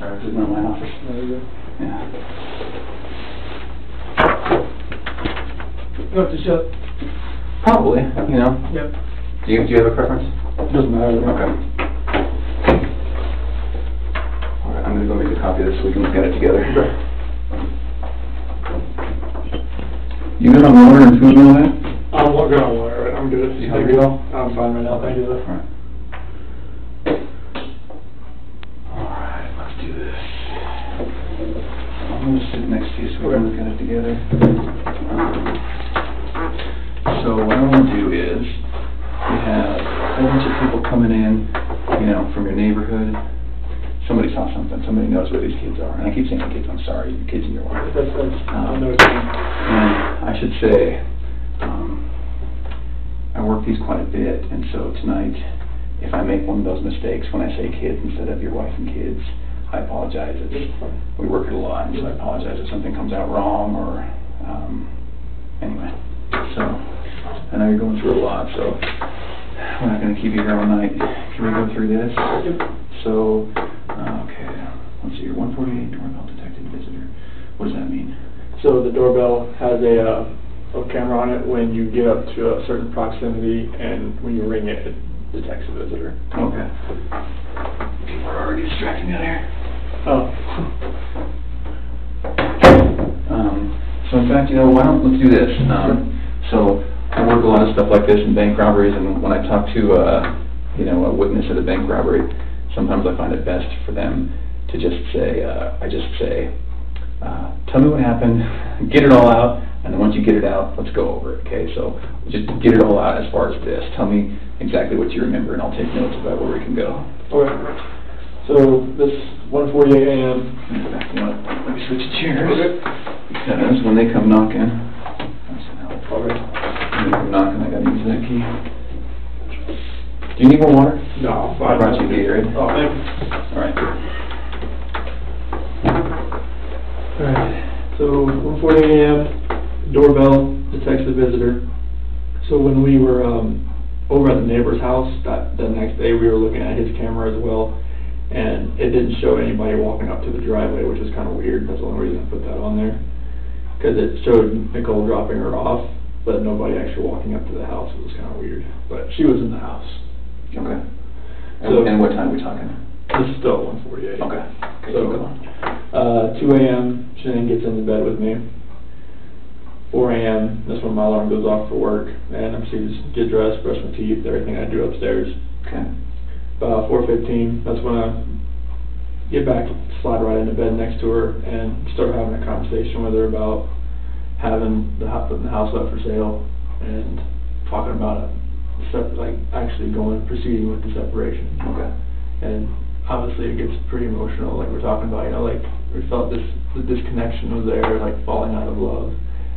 Sorry, this is not my office. There you go. Yeah. You have to shut. Probably, you know. Yep. Do you have a preference? Doesn't matter. Okay. Alright, I'm gonna go make a copy of this so we can look at it together. Okay. You good on water and food and all that? I'm good on water, right? I'm good. You hungry at all? I'm fine right now, thank you. Alright. Alright, let's do this. I'm gonna sit next to you so we can look at it together. So what I want to do is, we have a whole bunch of people coming in, you know, from your neighborhood. Somebody saw something, somebody knows where these kids are. And I keep saying kids, I'm sorry, kids in your life. That's I know what you mean. And I should say, I work these quite a bit, and so tonight, if I make one of those mistakes when I say kids instead of your wife and kids, I apologize. We work it a lot, and so I apologize if something comes out wrong, or, anyway. So, I know you're going through a lot, so we're not going to keep you here all night. Can we go through this? So, okay, let's see, your 148 doorbell detected visitor. What does that mean? So the doorbell has a camera on it when you get up to a certain proximity, and when you ring it, it detects a visitor. Okay. People are already distracting me out here. Oh. So in fact, you know, let's do this. So I work a lot of stuff like this in bank robberies, and when I talk to, you know, a witness at a bank robbery, sometimes I find it best for them to just say, tell me what happened, get it all out, and then once you get it out, let's go over it, okay? So just get it all out as far as this. Tell me exactly what you remember, and I'll take notes about where we can go. Okay. So this 1:48 a.m. Let me switch chairs. Okay. Because when they come knocking, Okay. when they come knocking, I gotta use that key. Do you need more water? No, I'm fine. I brought you Gatorade. Oh, thank you. All right. Alright, so 1:48 a.m., doorbell detects the visitor. So when we were over at the neighbor's house, the next day we were looking at his camera as well, and it didn't show anybody walking up to the driveway, which is kind of weird. That's the only reason I put that on there. Because it showed Nicole dropping her off, but nobody actually walking up to the house. It was kind of weird. But she was in the house. Okay. So, and what time are we talking? This is still 1:48. Okay. So, 2 a.m., Shanann gets into bed with me. 4 a.m., that's when my alarm goes off for work, and I'm just get dressed, brush my teeth, everything I do upstairs. Okay. 4:15, that's when I get back, slide right into bed next to her, and start having a conversation with her about putting the house up for sale, and talking about it, like actually proceeding with the separation. Okay. And obviously it gets pretty emotional, like we're talking about, you know, like we felt the disconnection was there, like falling out of love,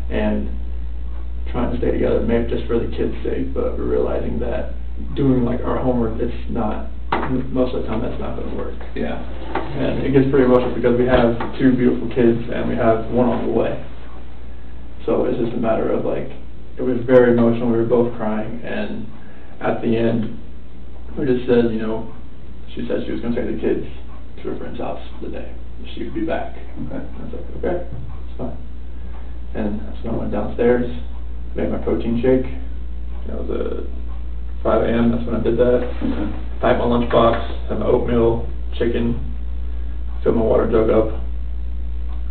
and trying to stay together, maybe just for the kids' sake, but we're realizing that doing like our homework, it's not, most of the time that's not going to work. Yeah. And it gets pretty emotional because we have 2 beautiful kids and we have one on the way. So it's just a matter of like, it was very emotional, we were both crying, and at the end, we just said, you know, she said she was going to take the kids to her friend's house for the day. She would be back. Okay. I was like, okay, it's fine. And so I went downstairs, made my protein shake. That was at 5 a.m., that's when I did that. Okay. Packed my lunchbox, had my oatmeal, chicken, filled my water jug up.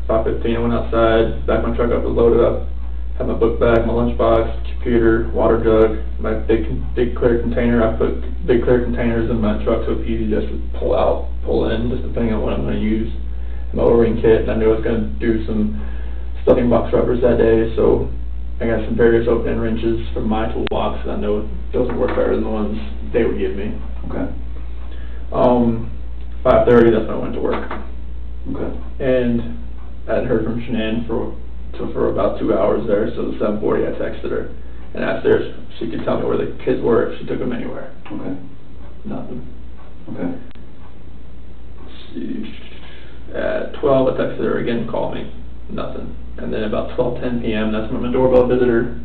5:15, I went outside, backed my truck up, was loaded up. Had my book bag, my lunchbox, computer, water jug, my big clear container. I put big clear containers in my truck so it's easy just to pull out, pull in, just depending on what I'm going to use. My O-ring kit, I knew I was going to do some stuffing box rubbers that day, so I got some various open wrenches from my toolbox, and I know those would work better than the ones they would give me. Okay. 5:30, that's when I went to work. Okay. And I hadn't heard from Shanann for about 2 hours there, so at 7:40 I texted her and asked her if she could tell me where the kids were, if she took them anywhere. Okay. Nothing. Okay. At 12 I texted her again, call me. Nothing. And then about 12:10 p.m. that's when my doorbell visitor,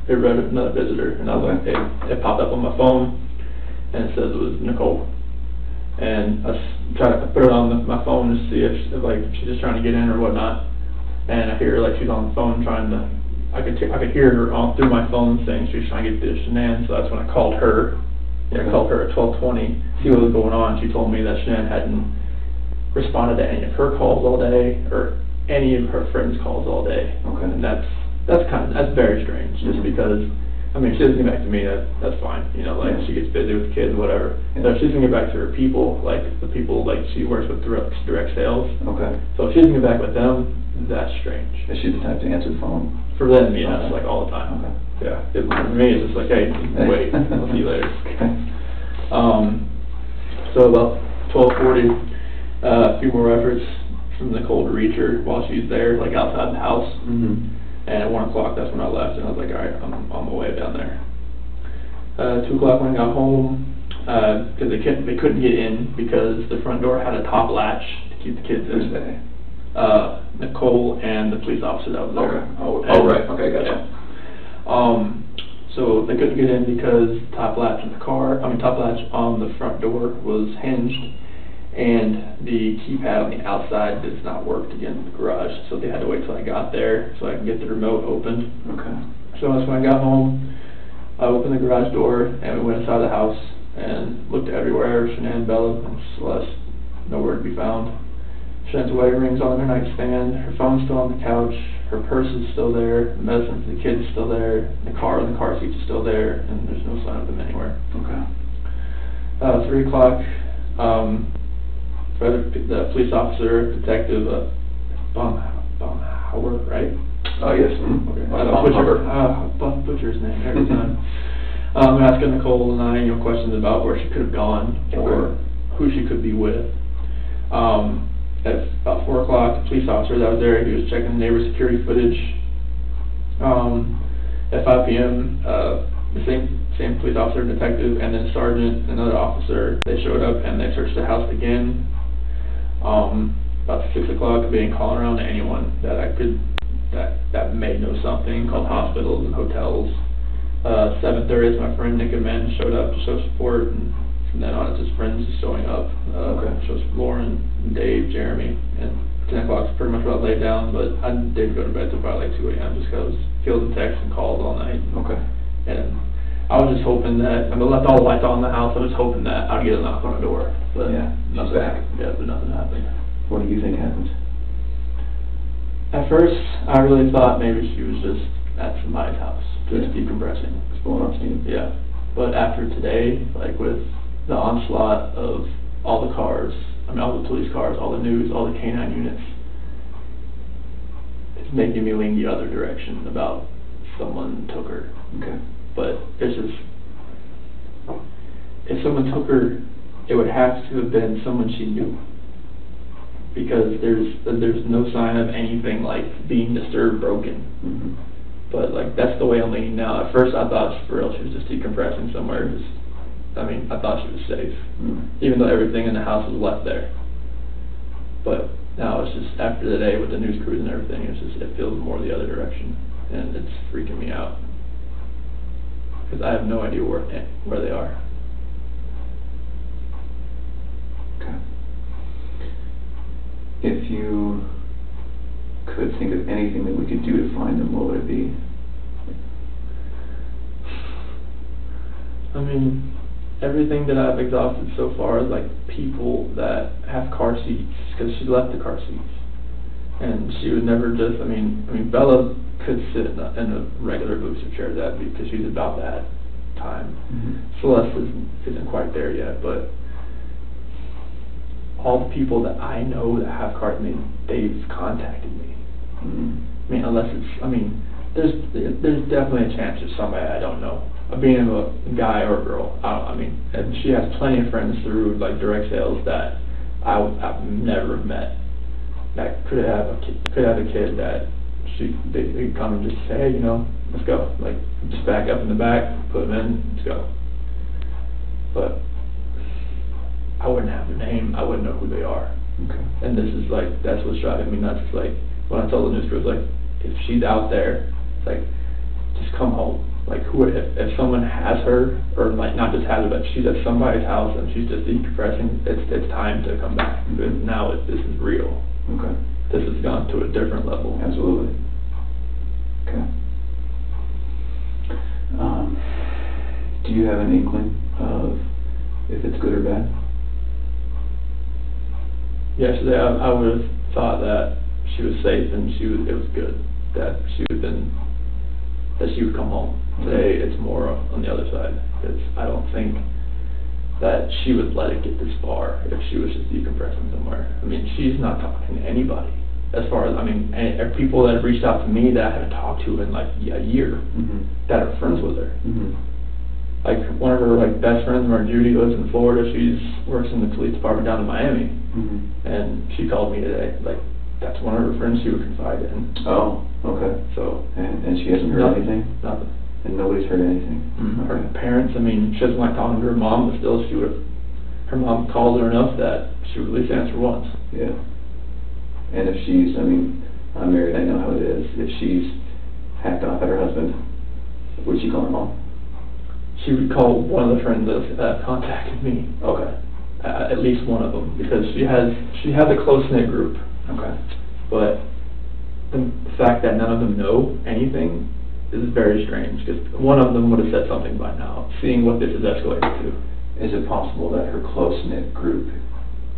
it read another visitor, and I was like, it popped up on my phone, and it says it was Nicole. And try to put it on my phone to see if like she's just trying to get in or whatnot. And I hear like she's on the phone trying to. I could hear her through my phone saying she was trying to get to Shanann. So that's when I called her. Yeah, I called her at 12:20, see what was going on. She told me that Shanann hadn't responded to any of her calls all day or any of her friends' calls all day. Okay. And that's very strange. Just because. I mean, if she doesn't get back to me, that's fine. You know, like, she gets busy with kids, whatever. Yeah. So if she doesn't get back to her people, like, the people, like, she works with direct sales. Okay. So if she doesn't get back with them, that's strange. Is she the type to answer the phone? For them, yes, Okay. like, all the time. Okay. Yeah. For me, it's just like, hey, wait, I'll see you later. Okay. So about 12:40, a few more efforts from Nicole to reach her while she's there, like, outside the house. Mm-hmm. And at 1 o'clock, that's when I left, and I was like, all right, I'm on my way down there. 2 o'clock when I got home, because they couldn't get in because the front door had a top latch to keep the kids in. Nicole and the police officer that was there. Okay. Right. Okay, gotcha. Yeah. So they couldn't get in because top latch on the front door was hinged. And the keypad on the outside does not work to get into the garage, so they had to wait till I got there so I could get the remote opened. Okay. So that's when I got home. I opened the garage door and we went inside the house and looked everywhere. Shanann, Bella, and Celeste, nowhere to be found. Shannann's wedding ring's on her nightstand. Her phone's still on the couch. Her purse is still there. The medicine for the kids is still there. The car and the car seats are still there, and there's no sign of them anywhere. Okay. 3 o'clock. Frederick, the police officer, detective, Baumhauer, right? Oh, yes. Mm-hmm. Okay. I butcher his name every time. Asking Nicole and I, questions about where she could have gone or who she could be with. At about 4 o'clock, the police officer that was there, he was checking the neighbor security footage. At 5 p.m., the same police officer, detective, and then sergeant, another officer, they showed up and they searched the house again. About 6 o'clock, being calling around to anyone that I could, that may know something, called hospitals and hotels. 7:30, my friend Nick and Man showed up to show support, and from then on, it's his friends just showing up. Shows Lauren, Dave, Jeremy, and 10 o'clock's pretty much about laid down, but I didn't go to bed till probably like 2 a.m. just because fields of texts and calls all night. Okay. And I was just hoping that, I left all the lights on in the house, I was hoping that I'd get a knock on the door. But yeah, nothing happened. Yeah, but nothing happened. What do you think happened? At first, I really thought maybe she was just at somebody's house, just decompressing. Just blowing off steam. Yeah. But after today, like with the onslaught of all the cars, all the police cars, all the news, all the K-9 units, it's making me lean the other direction about someone took her. Okay. But it's just, if someone took her, it would have to have been someone she knew. Because there's no sign of anything like being disturbed, broken. Mm-hmm. But like that's the way I'm leaning now. At first I thought for real she was just decompressing somewhere. I thought she was safe, even though everything in the house was left there. But now it's just after the day with the news crews and everything, it feels more the other direction, and it's freaking me out because I have no idea where they are. Okay. If you could think of anything that we could do to find them, what would it be? Everything that I've exhausted so far is like people that have car seats, because she left the car seats, and she would never just. Bella could sit in a regular booster chair because she's about that time. Mm-hmm. Celeste isn't quite there yet, but all the people that I know that have cars, they've contacted me. Mm-hmm. Unless it's, there's definitely a chance it's somebody I don't know. Being a guy or a girl, and she has plenty of friends through like direct sales that I've never met that could have a kid that they come and just say, hey, let's go, like just back up in the back, put them in, let's go. But I wouldn't have their name, I wouldn't know who they are. Okay. And this is like, that's what's driving me nuts. It's like when I told the news crew, it's like if she's out there, it's like just come home. Like, if someone has her, or like not just has her, but she's at somebody's house and she's just decompressing, it's time to come back. Because now this is real. Okay. This has gone to a different level. Absolutely. Okay. Do you have an inkling of if it's good or bad? Yesterday, I would have thought that she was safe and it was good that she would come home. Today, it's more on the other side. I don't think that she would let it get this far if she was just decompressing somewhere. I mean, she's not talking to anybody. As far as, I mean, people that have reached out to me that I haven't talked to in like a year, that are friends with her. Like, one of her like best friends, Mark Judy, lives in Florida. Works in the police department down in Miami. And she called me today. Like, that's one of her friends she would confide in. Oh, okay. So. And she hasn't heard anything? Nothing. And nobody's heard anything? Her parents, I mean, she doesn't like talking to her mom, but still, her mom calls her enough that she would at least answer once. Yeah. And if she's, I mean, I'm married, I know how it is. If she's hacked off at her husband, would she call her mom? She would call one of the friends that contacted me. Okay. At least one of them, because she has a close-knit group. Okay. But the fact that none of them know anything is very strange, because one of them would have said something by now, seeing what this has escalated to. Is it possible that her close-knit group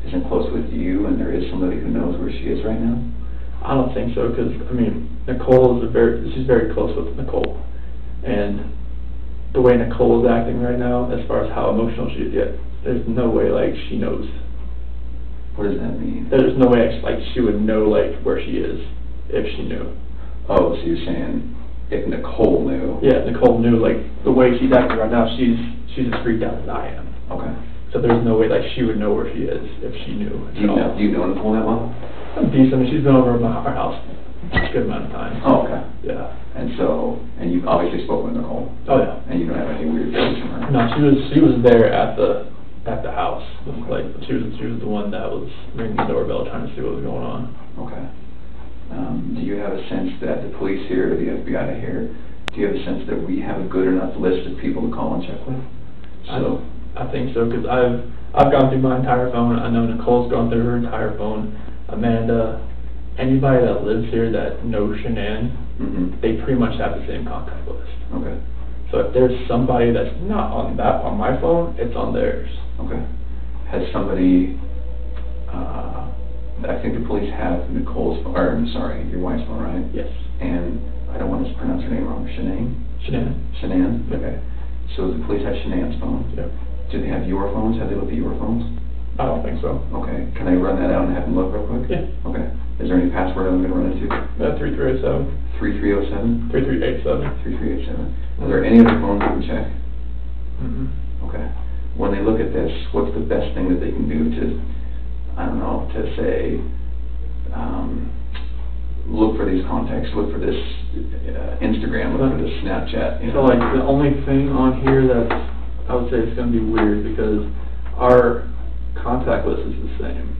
isn't close with you and there is somebody who knows where she is right now? I don't think so, because, I mean, Nicole she's very close with Nicole. And the way Nicole is acting right now, as far as how emotional she is yet, there's no way, like, she knows. What does that mean? There's no way, like, she would know, like, where she is if she knew. Oh, so you're saying if Nicole knew? Yeah, Nicole knew, like, the way she's acting right now, she's as freaked out as I am. Okay. So there's no way, like, she would know where she is if she knew. Do you know Nicole that well? Decent. I mean, she's been over at our house a good amount of time. Oh, okay. Yeah. And you've obviously spoken with Nicole? Oh, yeah. And you don't have any weird feelings from her? No, she was there at the house. Like, she was the one that was ringing the doorbell trying to see what was going on. Okay. Do you have a sense that the police here, or the FBI here, do you have a sense that we have a good enough list of people to call and check with? So I think so, because I've gone through my entire phone. I know Nicole's gone through her entire phone. Amanda, anybody that lives here that knows Shanann, they pretty much have the same contact list. Okay. So if there's somebody that's not on my phone, it's on theirs. Okay. Has somebody, I think the police have Nicole's phone, or I'm sorry, your wife's phone, right? Yes. And I don't want to pronounce her name wrong. Shanann. Shanann? Yep. Okay. So the police have Shanann's phone? Yep. Do they have your phones? Have they looked at your phones? I don't think so. Okay. Can I run that out and have them look real quick? Yeah. Okay. Is there any password I'm going to run into? 3307. 3307? 3387. 3387. Are there any other phones we can check? Okay. When they look at this, what's the best thing that they can do to, I don't know, to say, look for these contacts, look for this Instagram, look for this Snapchat? You know? So, like, the only thing on here that I would say is going to be weird, because our contact list is the same.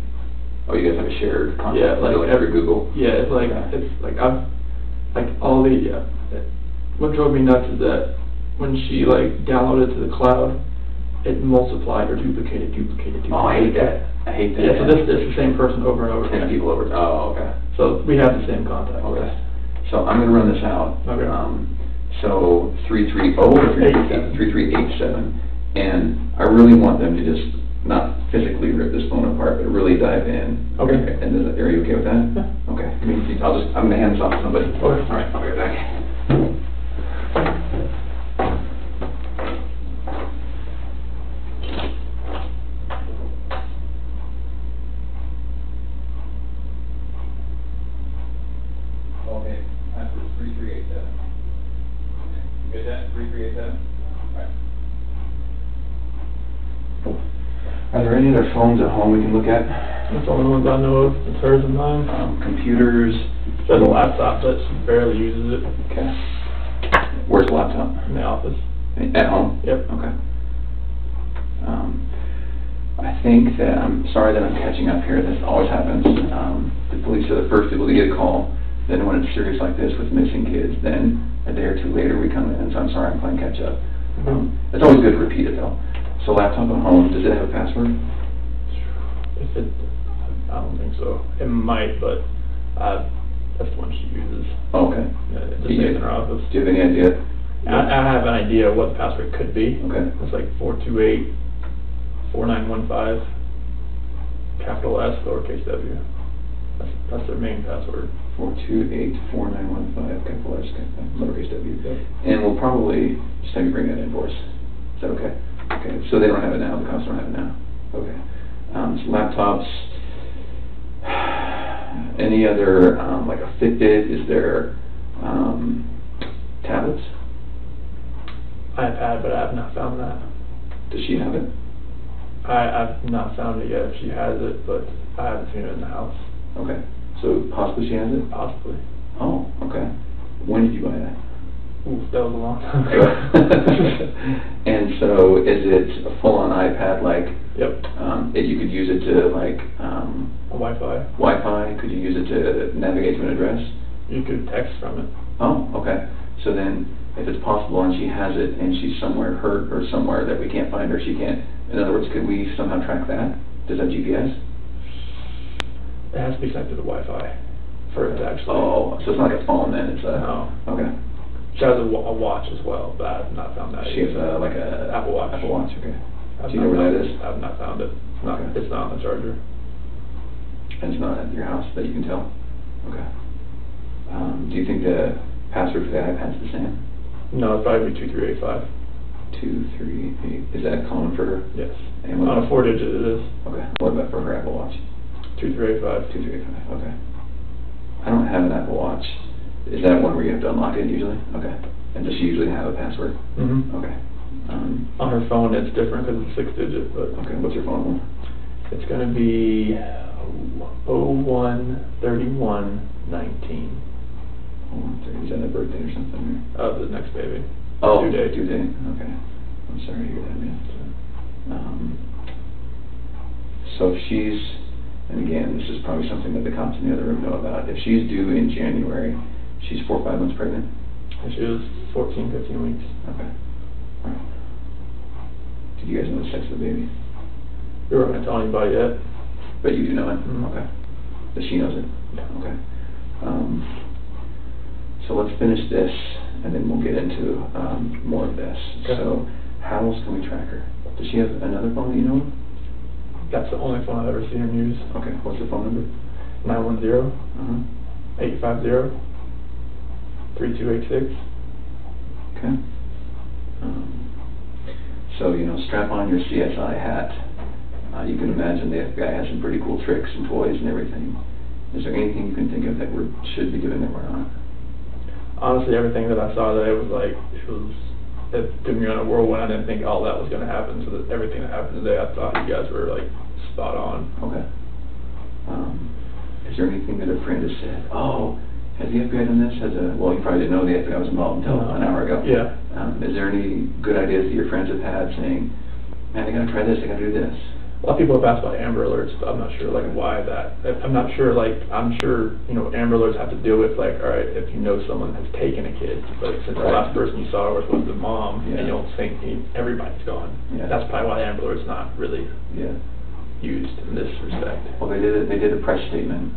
Oh, you guys have a shared contact? Yeah, like every Google? Yeah, it's like, what drove me nuts is that when she, like, downloaded it to the cloud, it multiplied or duplicated. Oh, I hate that. Yeah, so this is the same person over and over 10 again. people over. Oh, okay. So we have the same contact Okay. list. So I'm going to run this out. Okay. So 330 or 3387. And I really want them to just not physically rip this phone apart, but really dive in. Okay. And are you okay with that? Yeah. Okay. I'm going to hand this off to somebody. Okay. All right, I'll be right back. Okay, that's 3387. You get that? 3387? All right. Are there any other phones at home we can look at? That's the only ones I know of. It's hers and mine. Computers? She has a laptop, but she barely uses it. Okay. Where's the laptop? In the office. At home? Yep. Okay. I think that, I'm sorry that I'm catching up here, this always happens. The police are the first people to get a call. Then when it's serious like this with missing kids, then a day or two later we come in and say, I'm sorry, I'm playing catch up. It's always good to repeat it though. So laptop at home, does it have a password? If it, I don't think so. It might, but that's the one she uses. Oh, okay. Yeah, it just stays in her office. Do you have any idea? I have an idea what the password could be. Okay. It's like 428-4915, capital S, lowercase w. That's their main password. 428-4915, capital S, lowercase w. And we'll probably just have you bring that in for us. Is that okay? Okay. So they don't have it now. The cops don't have it now. Okay. So laptops. Any other like a Fitbit? Is there tablets? iPad, but I have not found that. Does she have it? I've not found it yet. She has it, but I haven't seen it in the house. Okay. So possibly she has it? Possibly. Oh, okay. When did you buy that? Ooh, that was a long time ago. And so is it a full-on iPad like? Yep. You could use it to like a Wi-Fi. Wi-Fi? Could you use it to navigate to an address? You could text from it. Oh, okay. So then if it's possible and she has it and she's somewhere hurt or somewhere that we can't find her, she can't, in other words, could we somehow track that? Does that have GPS? It has to be connected to Wi-Fi for it to actually... Oh, so it's not like a phone then, it's a... No. Okay. She has a watch as well, but I have not found that. She has like a... Apple Watch. Apple Watch, okay. Do you know where that is? I have not found it. Okay. It's not on the charger. And it's not at your house that you can tell? Okay. Do you think the password for the iPad's the same? No, it'd probably be 2385. 238. Is that common for her? Yes. And what On a 4-digit it is. Okay. What about for her Apple Watch? 2385. 2385, okay. I don't have an Apple Watch. Is that one where you have to unlock it usually? Okay. And does she usually have a password? Mm-hmm. Okay. On her phone it's different because it's 6-digit, but... Okay, what's your phone number? It's going to be 013119. Is that a birthday or something? Of the next baby. Oh, Due date. Due date, okay. I'm sorry to hear that, man. So if she's, and again, this is probably something that the cops in the other room know about, if she's due in January, she's 4 or 5 months pregnant? And she was 14, 15 weeks. Okay. All right. Did you guys know the sex of the baby? We weren't going to tell anybody yet. But you do know it? Mm-hmm. Okay. But she knows it? Yeah. Okay. So let's finish this, and then we'll get into more of this. Okay. So how else can we track her? Does she have another phone that you know of? That's the only phone I've ever seen her use. Okay. What's the phone number? 910-850-3286. Okay. So, you know, strap on your CSI hat. You can imagine the FBI has some pretty cool tricks and toys and everything. Is there anything you can think of that we should be doing that we're not? Honestly, everything that I saw today was like, it took me on a whirlwind. I didn't think all that was going to happen, so that everything that happened today, I thought you guys were like spot on. Okay. Is there anything that a friend has said? Oh, has the FBI done this? Well, you probably didn't know the FBI was involved until an hour ago. Yeah. Is there any good ideas that your friends have had saying, man, I got to try this, I got to do this? A lot of people have asked about Amber Alerts, but I'm not sure like why that. I'm not sure I'm sure Amber Alerts have to deal with like, all right, if you know someone has taken a kid, but since the last person you saw was the mom, and you don't think everybody's gone. Yeah. That's probably why Amber Alert's not really used in this respect. Well, they did a press statement.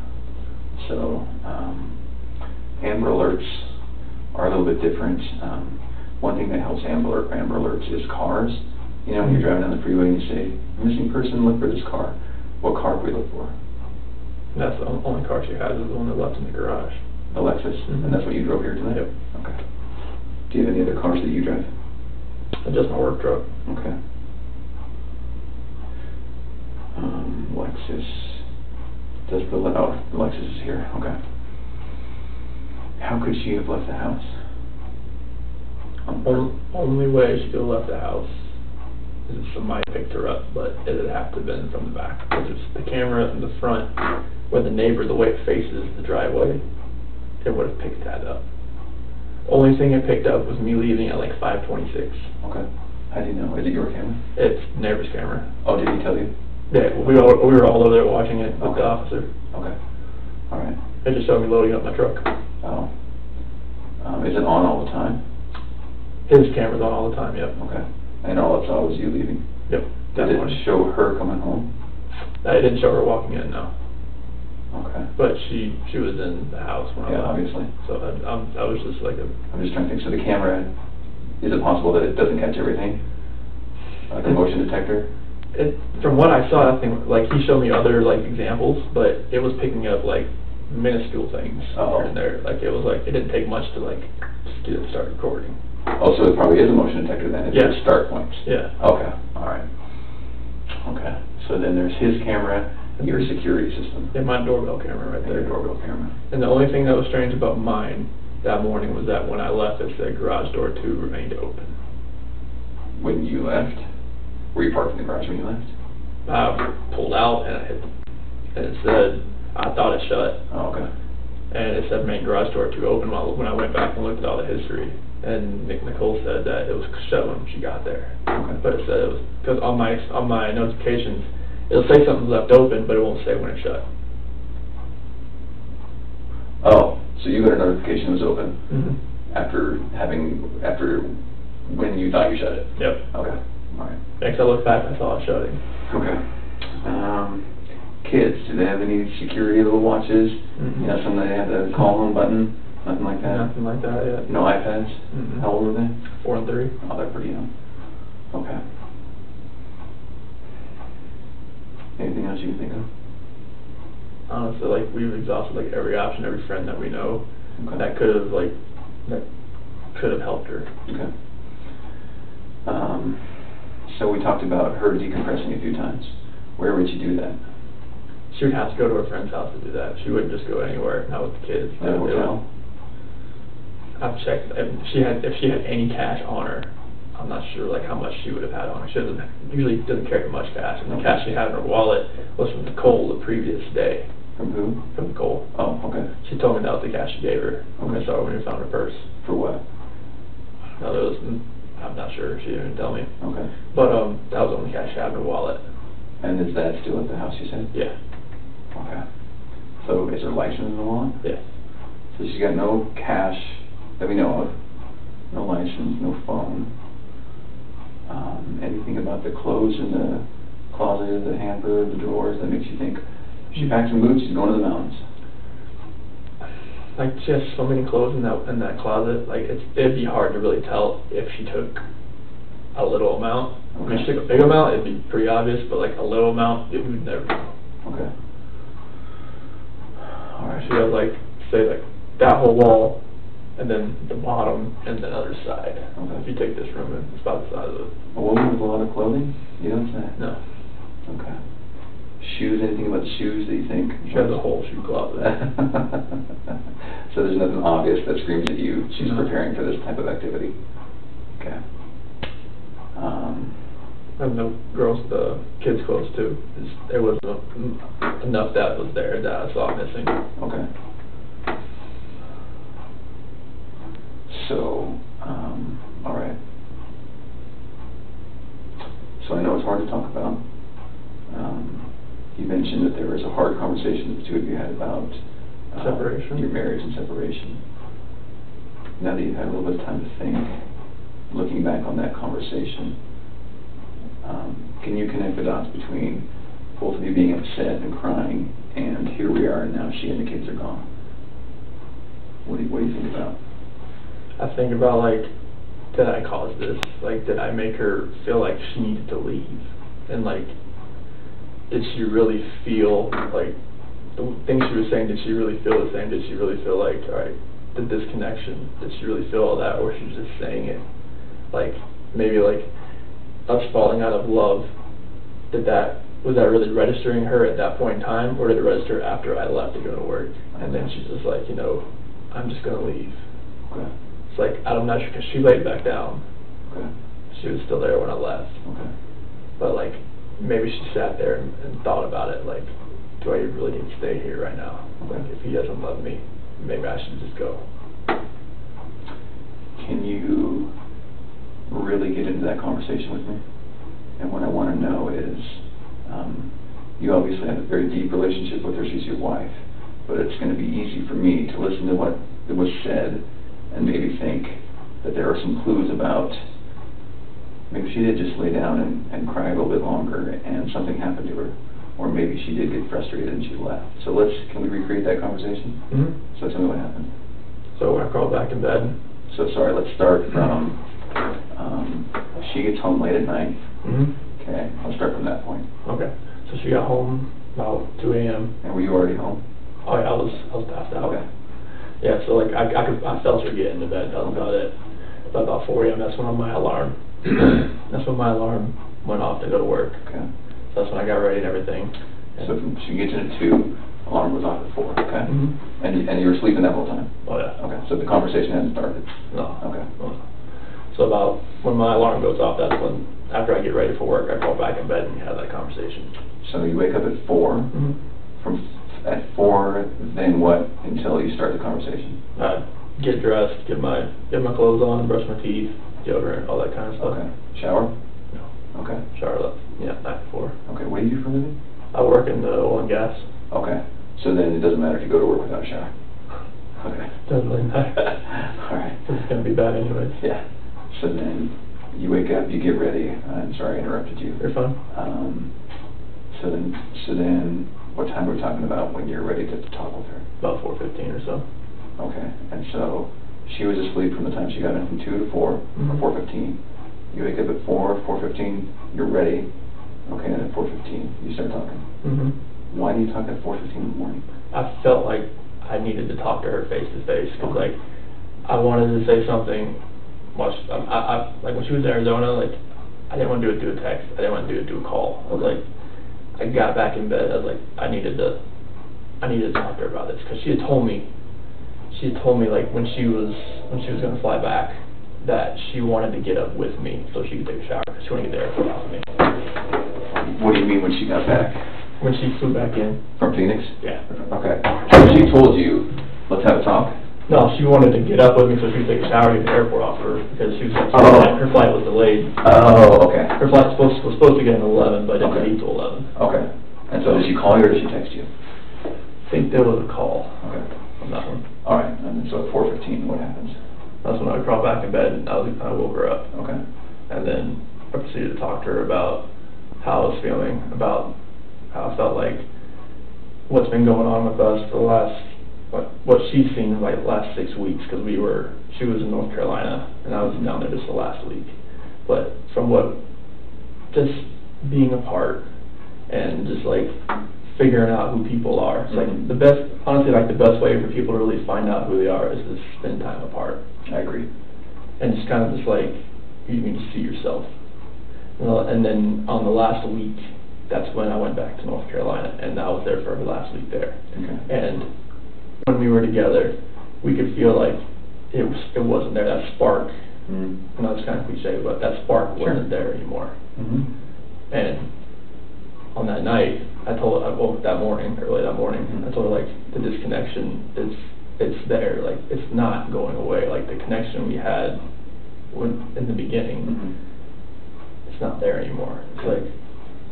So Amber Alerts are a little bit different. One thing that helps Amber Alerts is cars. You know, when you're driving down the freeway and you say, missing person, look for this car. What car do we look for? That's the only car she has is the one that left in the garage. A Lexus? Mm-hmm. And that's what you drove here tonight? Yep. Okay. Do you have any other cars that you drive? Just my work truck. Okay. Lexus. Does the Lexus is here. Okay. How could she have left the house? Only way she could have left the house is if somebody picked her up, but it would have to have been from the back. Because it's the camera in the front, where the neighbor, the way it faces the driveway, it would have picked that up. Only thing it picked up was me leaving at like 5:26. Okay. How do you know? Is it your camera? It's the neighbor's camera. Oh, did he tell you? Yeah, we were all over there watching it with the officer. Okay. All right. It just showed me loading up my truck. Oh. Is it on all the time? His camera's on all the time, yep. Okay. And all it saw was you leaving? Yep. Did it show her coming home? It didn't show her walking in, no. Okay. But she was in the house when I left. Obviously. So I was just like I'm just trying to think, so the camera, is it possible that it doesn't catch everything? Like a motion detector? From what I saw, I think, like, he showed me other, like, examples, but it was picking up, like, minuscule things here and there. Like, it was like, it didn't take much to, like, just get it start recording. Oh, so it probably is a motion detector then, if there's start points? Yeah. Okay, all right. Okay, so then there's his camera and your security system. Yeah, my doorbell camera right there. Your doorbell camera. And the only thing that was strange about mine that morning was that when I left, it said garage door 2 remained open. When you left? Were you parked in the garage when you left? I pulled out and it said, I thought it shut. Oh, okay. And it said main garage door 2 open when I went back and looked at all the history. And Nicole said that it was shut when she got there. Okay. But it said it was, because on my notifications, it'll say something's left open, but it won't say when it's shut. Oh, so you got a notification it was open? Mm-hmm. After when you thought you shut it? Yep. Okay, all right. Next I looked back, I saw it shutting. Okay. Kids, do they have any security little watches? Mm-hmm. You know, something they have the call home button? Nothing like that? Nothing like that yet. No iPads? Mm-hmm. How old are they? 4 and 3. Oh, they're pretty young. Okay. Anything else you can think of? Honestly, like, we've exhausted, like, every option, every friend that we know that could have helped her. Okay. So we talked about her decompressing a few times. Where would you do that? She would have to go to her friend's house to do that. She wouldn't just go anywhere, not with the kids. At a hotel? I've checked. If she had any cash on her, I'm not sure like how much she would have had on her. She usually doesn't carry much cash, and the cash she had in her wallet was from Nicole the previous day. From who? From Nicole. Oh, okay. She told me that was the cash she gave her. Okay. I saw her when we found her purse. For what? No, I'm not sure. She didn't tell me. Okay. But that was the only cash she had in her wallet. And is that still at the house, you said? Yeah. Okay. So is her license in the wallet? Yeah. So she's got no cash that we know of, no license, no phone. Anything about the clothes in the closet, the hamper, the drawers that makes you think she packed some boots, she's going to the mountains? Like, she has so many clothes in that closet. Like, it'd be hard to really tell if she took a little amount. Okay. I mean, if she took a big amount, it'd be pretty obvious. But like a little amount, we would never know. Okay. All right. She has like, say like that whole wall, and then the bottom, and then other side. Okay. If you take this room, it's about the size of it. A woman with a lot of clothing? You don't say? No. Okay. Shoes, anything about the shoes that you think? She has a whole shoe closet. So there's nothing obvious that screams at you she's No. preparing for this type of activity? Okay. And the kids' clothes too. There was enough that was there that I saw missing. Okay. So, all right. So I know it's hard to talk about. You mentioned that there was a hard conversation that the two of you had about Separation. Your marriage and separation. Now that you've had a little bit of time to think, looking back on that conversation, can you connect the dots between both of you being upset and crying, and here we are, and now she and the kids are gone? What do you think about? I think about like, did I cause this? Like, did I make her feel like she needed to leave? And like, did she really feel like the things she was saying? Did she really feel the same? Did she really feel like, all right, the disconnection? Did she really feel all that, or she was just saying it? Like, maybe like us falling out of love. Was that really registering her at that point in time, or did it register after I left to go to work? And then she's just like, I'm just gonna leave. Okay. It's like, I'm not sure, because she laid back down. Okay. She was still there when I left. Okay. But like, maybe she sat there and thought about it, like, do I really need to stay here right now? Okay. Like, if he doesn't love me, maybe I should just go. Can you really get into that conversation with me? And what I want to know is, you obviously have a very deep relationship with her. She's your wife. but it's going to be easy for me to listen to what was said and maybe think that there are some clues about maybe she did just lay down and cry a little bit longer and something happened to her, or maybe she did get frustrated and she left. So can we recreate that conversation? Mm-hmm. So tell me what happened. So I crawled back in bed. So sorry, let's start from, she gets home late at night. Mm-hmm. Okay, I'll start from that point. Okay. So she got home about 2 a.m. And were you already home? Oh yeah, I was passed out. Okay. Yeah, so like I felt her get into bed. That was about it. But about 4 a.m. that's when my alarm went off to go to work. Okay. So that's when I got ready and everything. So she gets in at 2, alarm was off at 4. Okay. Mm-hmm. And you were sleeping that whole time? Oh yeah. Okay. So the conversation hadn't started? No. Okay. No. So about when my alarm goes off, that's when, after I get ready for work, I crawl back in bed and have that conversation. So you wake up at 4. Mm-hmm. At 4, then what until you start the conversation? Get dressed, get my clothes on, brush my teeth, deodorant, all that kind of stuff. Okay. Shower? No. Okay. Shower, night before. Okay. What do you do for a living? I work in the oil and gas. Okay. So then it doesn't matter if you go to work without a shower? Okay. Doesn't really matter. All right. It's going to be bad anyways. Yeah. So then you wake up, you get ready. I'm sorry I interrupted you. You're fine. So then, what time are we talking about when you're ready to talk with her? About 4:15 or so. Okay. And so she was asleep from the time she got in from 2 to 4, Mm-hmm. or 4:15. You wake up at 4:15, you're ready. Okay, and at 4:15, you start talking. Mm-hmm. Why do you talk at 4:15 in the morning? I felt like I needed to talk to her face to face, because like I wanted to say something. Like when she was in Arizona, like I didn't want to do it through a text. I didn't want to do it through a call. I was like, I got back in bed. I was like, I needed to talk to her about this, because she had told me like when she was going to fly back that she wanted to get up with me so she could take a shower, because she wanted to get the airport off of me. What do you mean when she got back? When she flew back in. From Phoenix? Yeah. Okay. So she told you, let's have a talk? No, she wanted to get up with me so she could take a shower and get the airport off her, because she was her flight was delayed. Oh, okay. Her flight was supposed to get in 11, but it didn't Okay. leave till 11. Okay. And so did she call you or did she text you? I think there was a call Okay. on that one. All right. And so at 4:15, what happens? That's when I crawled back in bed and I woke her up. Okay. And then I proceeded to talk to her about how I was feeling, about how I felt like what's been going on with us for the last, what she's seen in like the last 6 weeks, because she was in North Carolina and I was down there just the last week. But from just being apart and just like figuring out who people are. It's like the best way for people to really find out who they are is to spend time apart. I agree. And it's kind of just like, you can just see yourself. And then on the last week, that's when I went back to North Carolina, and I was there for her last week there. Okay. And when we were together, we could feel like it wasn't there, that spark. Mm-hmm. I know it's kind of cliche, but that spark wasn't there anymore. Mm-hmm. And on that night, early that morning, I told her like the disconnection it's there, like it's not going away. Like the connection we had in the beginning, it's not there anymore. It's like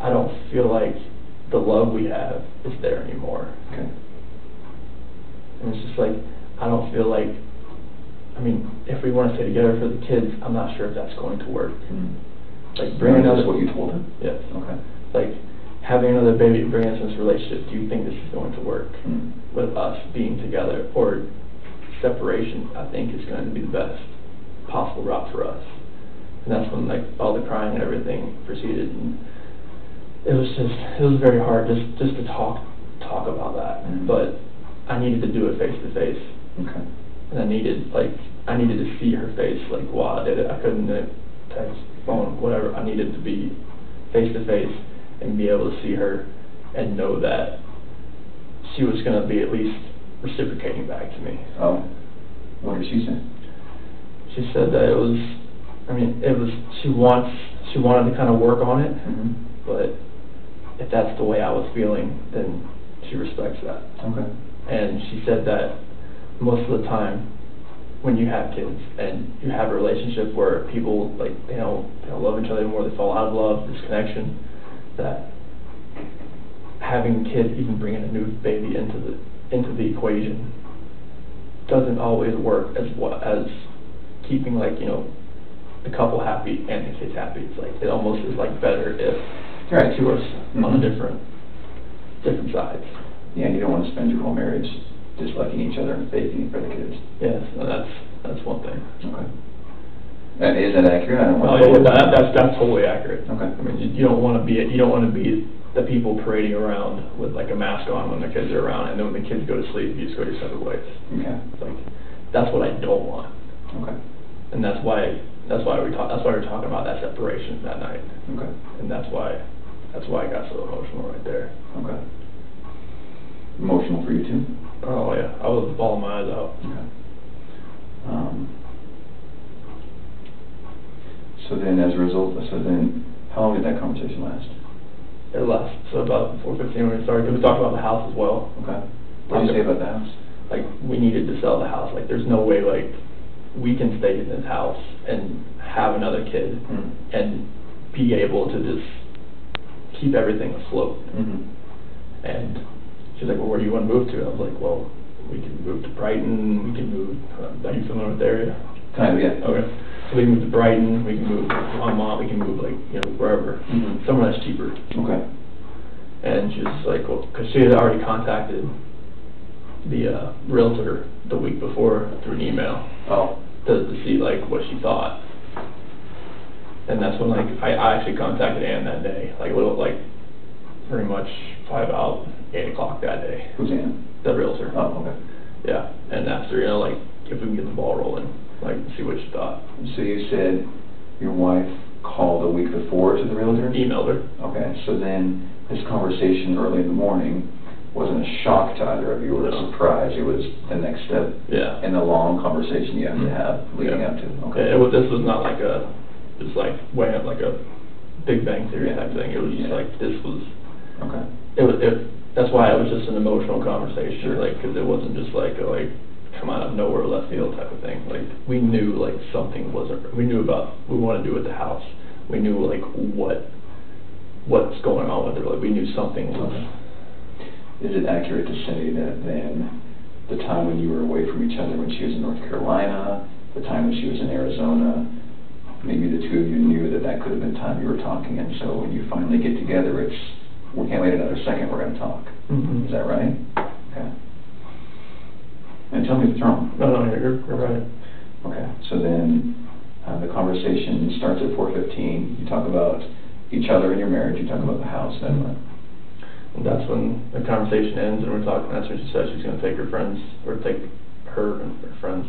I don't feel like the love we have is there anymore. Okay. And it's just like I don't feel like. I mean, if we want to stay together for the kids, I'm not sure if that's going to work. Like bringing another. That's what you told him? Yes. Okay. Like having another baby and bringing us into this relationship. Do you think this is going to work with us being together, or separation? I think is going to be the best possible route for us. And that's when like all the crying and everything proceeded, and it was very hard just to talk about that. But I needed to do it face to face. Okay. And I needed to see her face, like while I did it. I couldn't text, phone, whatever. I needed to be face to face and be able to see her and know that she was going to be at least reciprocating back to me. Oh, what did she say? She said that she wanted to kind of work on it, but if that's the way I was feeling, then she respects that. Okay. And she said that most of the time, when you have kids and you have a relationship where people like they don't love each other anymore, they fall out of love, this connection, that having kids, even bringing a new baby into into the equation doesn't always work as well as keeping, like, you know, the couple happy and the kids happy. It's like, it almost is like better if Right. two are on different sides. Yeah, you don't want to spend your whole marriage disliking each other and faking it for the kids. Yes, and that's one thing. Okay. Is that accurate? I don't want That's totally accurate. Okay. I mean, you don't want to be the people parading around with like a mask on when the kids are around, and then when the kids go to sleep, you just go your separate ways. Okay. It's like, that's what I don't want. Okay. And that's why we're talking about that separation that night. Okay. And that's why I got so emotional right there. Okay. Emotional for you too? Oh yeah, I was bawling my eyes out. Okay. So then, as a result, how long did that conversation last? It lasted, so about 4:15 when we started. We talked about the house as well. Okay. What did you say about the house? Like, we needed to sell the house. Like, there's no way, like, we can stay in this house and have another kid and be able to just keep everything afloat. And she's like, well, where do you want to move to? I was like, well, we can move to Brighton, we can move, are you familiar with the area? Kind of, yeah. Okay. So we can move to Brighton, we can move to Longmont, we can move, like, you know, wherever, somewhere that's cheaper. Okay. And she was like, well, because she had already contacted the realtor the week before through an email. Oh. To see, like, what she thought. And that's when, like, I actually contacted Ann that day, like, a little, like, pretty much probably about 8 o'clock that day. Who's Ann? The realtor. Oh, okay. Yeah, and asked her, you know, like, if we can get the ball rolling, like, see what she thought. So you said your wife called a week before to the realtor? Emailed her. Okay, so then this conversation early in the morning wasn't a shock to either of you or a surprise. It was the next step in the long conversation you have to have leading up to. Okay. This was not like just like way up like a Big Bang Theory type thing. It was just like, this was. Okay. That's why it was just an emotional conversation. Sure. Like, because it wasn't just like come out of nowhere, left field type of thing. Like, we knew like something wasn't. We knew about what we wanted to do with the house. We knew like what's going on with it. Like, we knew something was. Is it accurate to say that then the time when you were away from each other, when she was in North Carolina, the time when she was in Arizona, maybe the two of you knew that could have been time you were talking, and so when you finally get together, we can't wait another second, we're going to talk. Is that right? Okay. And tell me if it's wrong. No, you're right. Okay, so then the conversation starts at 4:15. You talk about each other and your marriage, you talk about the house, then what? And that's when the conversation ends, and we're talking. That's when she said she's going to take her friends, or take her and her friends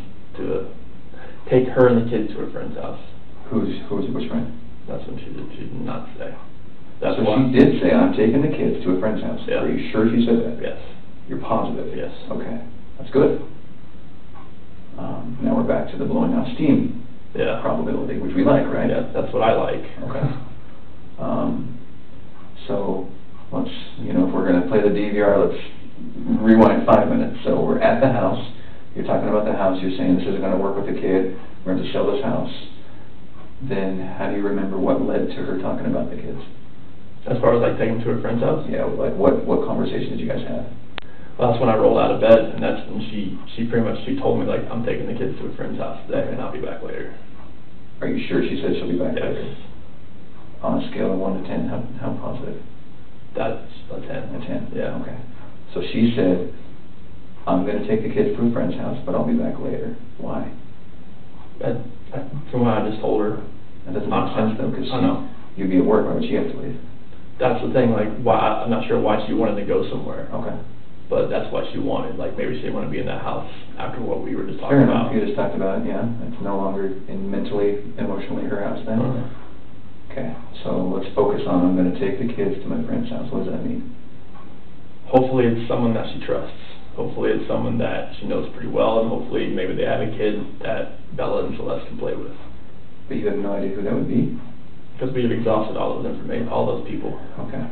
take her and the kids to her friend's house. Which friend? That's when she did not say. So she did say, I'm taking the kids to a friend's house. Yeah. Are you sure she said that? Yes. You're positive? Yes. Okay, that's good. Now we're back to the blowing off steam probability, which we like, right? Yeah, that's what I like. Okay. So let's, if we're going to play the DVR, let's rewind 5 minutes. So we're at the house. You're talking about the house. You're saying this isn't going to work with the kid. We're going to sell this house. Then how do you remember what led to her talking about the kids? As far as like taking them to her friend's house? Yeah, like what conversation did you guys have? Well, that's when I rolled out of bed, and that's when she told me, like, I'm taking the kids to a friend's house today, and I'll be back later. Are you sure she said she'll be back later? Yes. On a scale of 1 to 10, how positive? That's a 10. A 10? Yeah. Okay. So she said, I'm going to take the kids to a friend's house, but I'll be back later. Why? From what I just told her. That doesn't make sense, though, because you'd be at work. Why would she have to leave? That's the thing, like, why, I'm not sure why she wanted to go somewhere. Okay. But that's what she wanted. Like, maybe she didn't want to be in that house after what we were just talking about. Fair enough. You just talked about it, yeah. It's no longer mentally, emotionally her house then. Okay. So let's focus on, I'm going to take the kids to my friend's house. What does that mean? Hopefully it's someone that she trusts. Hopefully it's someone that she knows pretty well, and hopefully maybe they have a kid that Bella and Celeste can play with. But you have no idea who that would be? Because we've exhausted all those information, all those people. Okay.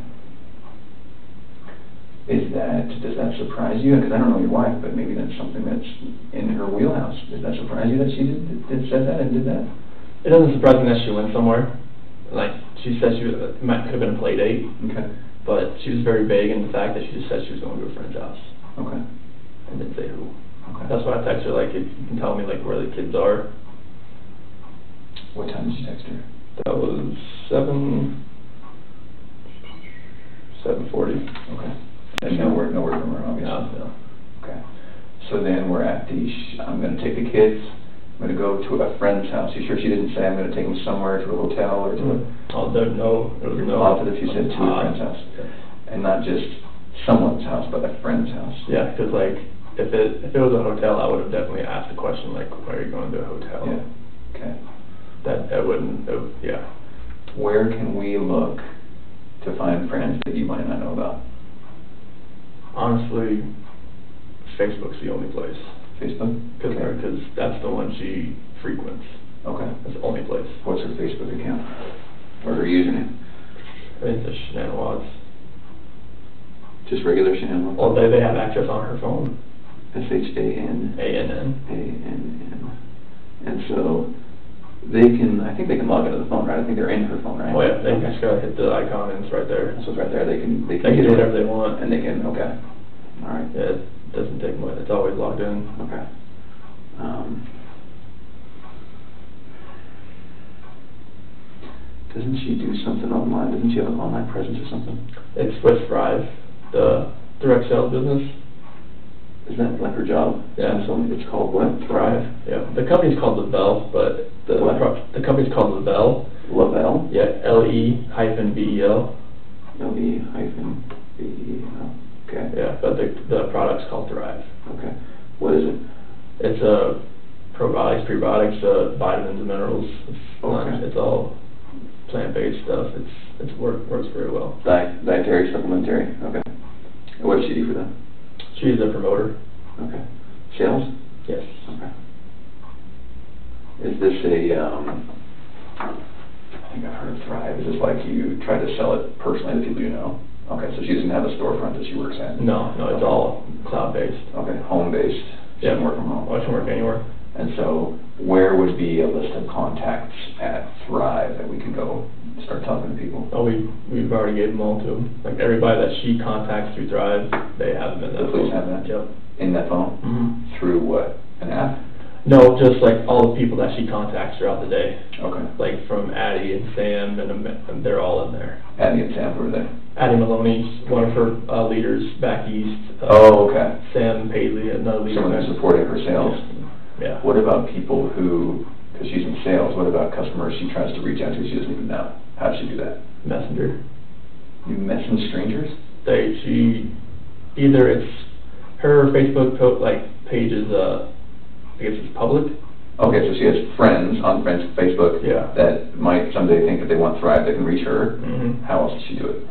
Does that surprise you? Because I don't know your wife, but maybe that's something that's in her wheelhouse. Does that surprise you that she said that and did that? It doesn't surprise me that she went somewhere. Like, she said it could have been a play date. Okay. But she was very vague in the fact that she just said she was going to a friend's house. Okay. didn't say who. Okay. That's why I text her, like, if you can tell me, like, where the kids are. What time did you text her? That was 7:40. Okay. And no word from her, obviously? No. Okay. So then we're at I'm going to take the kids, I'm going to go to a friend's house. You sure she didn't say I'm going to take them somewhere to a hotel or to a... Oh, there was no. Positive she said to a friend's house. Yeah. And not just someone's house, but a friend's house. Yeah, because, like, if it was a hotel, I would have definitely asked the question, like, why are you going to a hotel? Yeah. Okay. That wouldn't, yeah. Where can we look to find friends that you might not know about? Honestly, Facebook's the only place. Facebook? Because that's the one she frequents. Okay. That's the only place. What's her Facebook account? Or her username? I think it's Shanann Watts. Just regular Shanann Watts? Well, they have access on her phone. SHAN? ANN. ANN. And so they can, I think they can log into the phone, right? I think they're in her phone, right? Oh yeah, they just gotta hit the icon and it's right there. So it's right there. They can do whatever they want. And they can, okay. All right. Yeah, it doesn't take much. It's always logged in. Okay. Doesn't she do something online? Doesn't she have an online presence or something? It's with Thrive, the direct sales business. Is that like her job? Yeah. So it's called what? Thrive. Yeah. The company's called Vel, but the company's called Vel. Lavelle? Yeah. LE-VEL. LE-VEL. Okay. Yeah, but the product's called Thrive. Okay. What is it? It's probiotics, prebiotics, vitamins and minerals. It's all plant-based stuff. It works very well. Dietary, supplementary. Okay. And what does she do for them? She's a promoter. Okay. Sales? Yes. Okay. Is this I think I've heard of Thrive. Is this like you try to sell it personally to people you know? Okay, so she doesn't have a storefront that she works at? No, it's all cloud-based. Okay, home-based. She can work from home. I can work anywhere. And so where would be a list of contacts at Thrive that we could go start talking to people? Oh, we've already gave them all to them. Like everybody that she contacts through Thrive, they have them in that phone. Please have that? Yep. In that phone? Mm-hmm. Through what? An app? No, just like all the people that she contacts throughout the day. Okay. Like from Addie and Sam, and they're all in there. Addie and Sam, who are they? Addie Maloney's one of her leaders back east. Okay. Sam Paisley, another leader. Someone who's supporting her sales. Yeah. What about people who, because she's in sales, what about customers she tries to reach out to she doesn't even know? How does she do that? Messenger. You message strangers? Either it's her Facebook page is I guess it's public. Okay, so she has friends on Facebook that might someday think that they want Thrive, they can reach her. Mm-hmm. How else does she do it?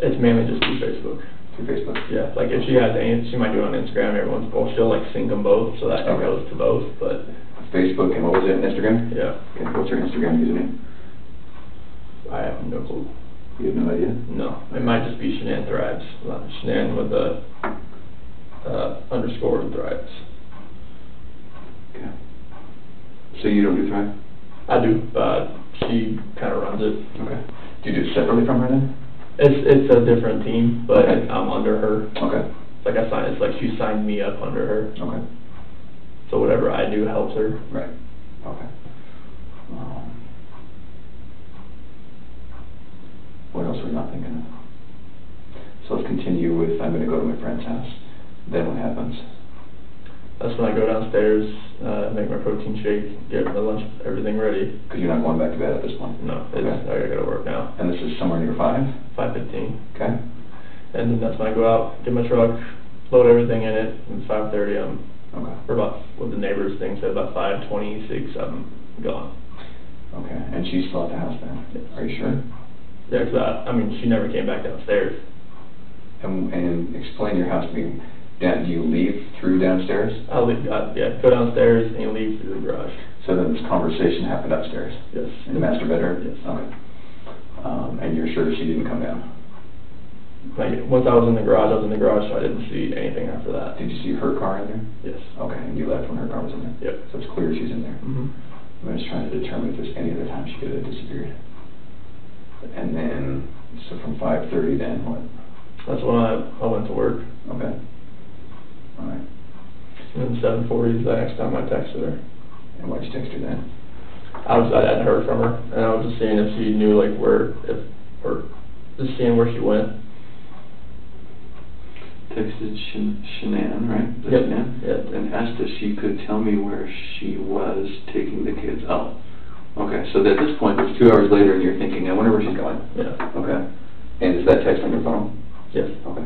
It's mainly just through Facebook. Through Facebook? Yeah, like if she has she might do it on Instagram every once in a while. She'll like sync them both so that it goes to both, but... Facebook, and what was it, Instagram? Yeah. Okay, what's her Instagram username? I have no clue. You have no idea? No, it might just be Shanann Thrives. Shanann with the underscore and Thrives. Okay. So you don't do Thrive? I do, but she kind of runs it. Okay. Do you do it separately from her then? It's a different team, but I'm under her. Okay. It's like she signed me up under her. Okay. So whatever I do helps her. Right. Okay. What else are we not thinking of? So let's continue with, I'm going to go to my friend's house. Then what happens? That's when I go downstairs, make my protein shake, get my lunch, everything ready. Because you're not going back to bed at this point? No, I gotta go to work now. And this is somewhere near 5? 5:15. Okay. And then that's when I go out, get my truck, load everything in it, and 5:30 or about what the neighbors think said, about 5:26 I'm gone. Okay, and she's still at the house then? Yes. Are you sure? Yeah, because she never came back downstairs. And explain your house to me. Do you leave through downstairs? I'll leave, go downstairs and leave through the garage. So then this conversation happened upstairs? Yes. In the master bedroom? Yes. Okay. And you're sure she didn't come down? Once I was in the garage, so I didn't see anything after that. Did you see her car in there? Yes. Okay, and you left when her car was in there? Yep. So it's clear she's in there? Mm-hmm. I'm just trying to determine if there's any other time she could have disappeared. And then, so from 5:30 then, what? That's when I went to work. Okay. All right. 7:40 the next time I texted her. And why'd you text her then? I hadn't heard from her, and I was just seeing if she knew, like, just seeing where she went. Texted Shanann, right? Yep. Shanann? Yep. And asked if she could tell me where she was taking the kids. Oh, okay. So at this point, it's 2 hours later, and you're thinking, I wonder where she's going. Yeah. Okay. And is that text on your phone? Yes. Okay.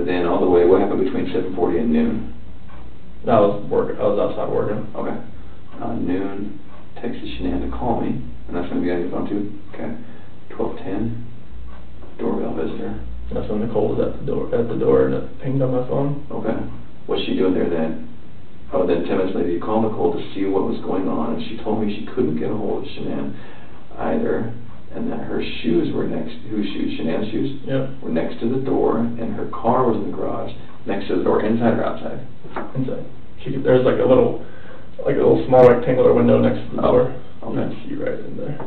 Then all the way, what happened between 7:40 and noon? I was outside working. Okay. Noon, texted Shanann to call me, and that's going to be on your phone too? Okay. 12:10, doorbell visitor. That's when Nicole was at the door, and it pinged on my phone. Okay. What's she doing there then? Oh, then 10 minutes later, you called Nicole to see what was going on, and she told me she couldn't get a hold of Shanann either, and that her shoes were whose shoes? Shanann's shoes? Yeah. Were next to the door, and her car was in the garage, next to the door, inside or outside? Inside. There's like a little small rectangular window next to the door. Okay. You can see right in there.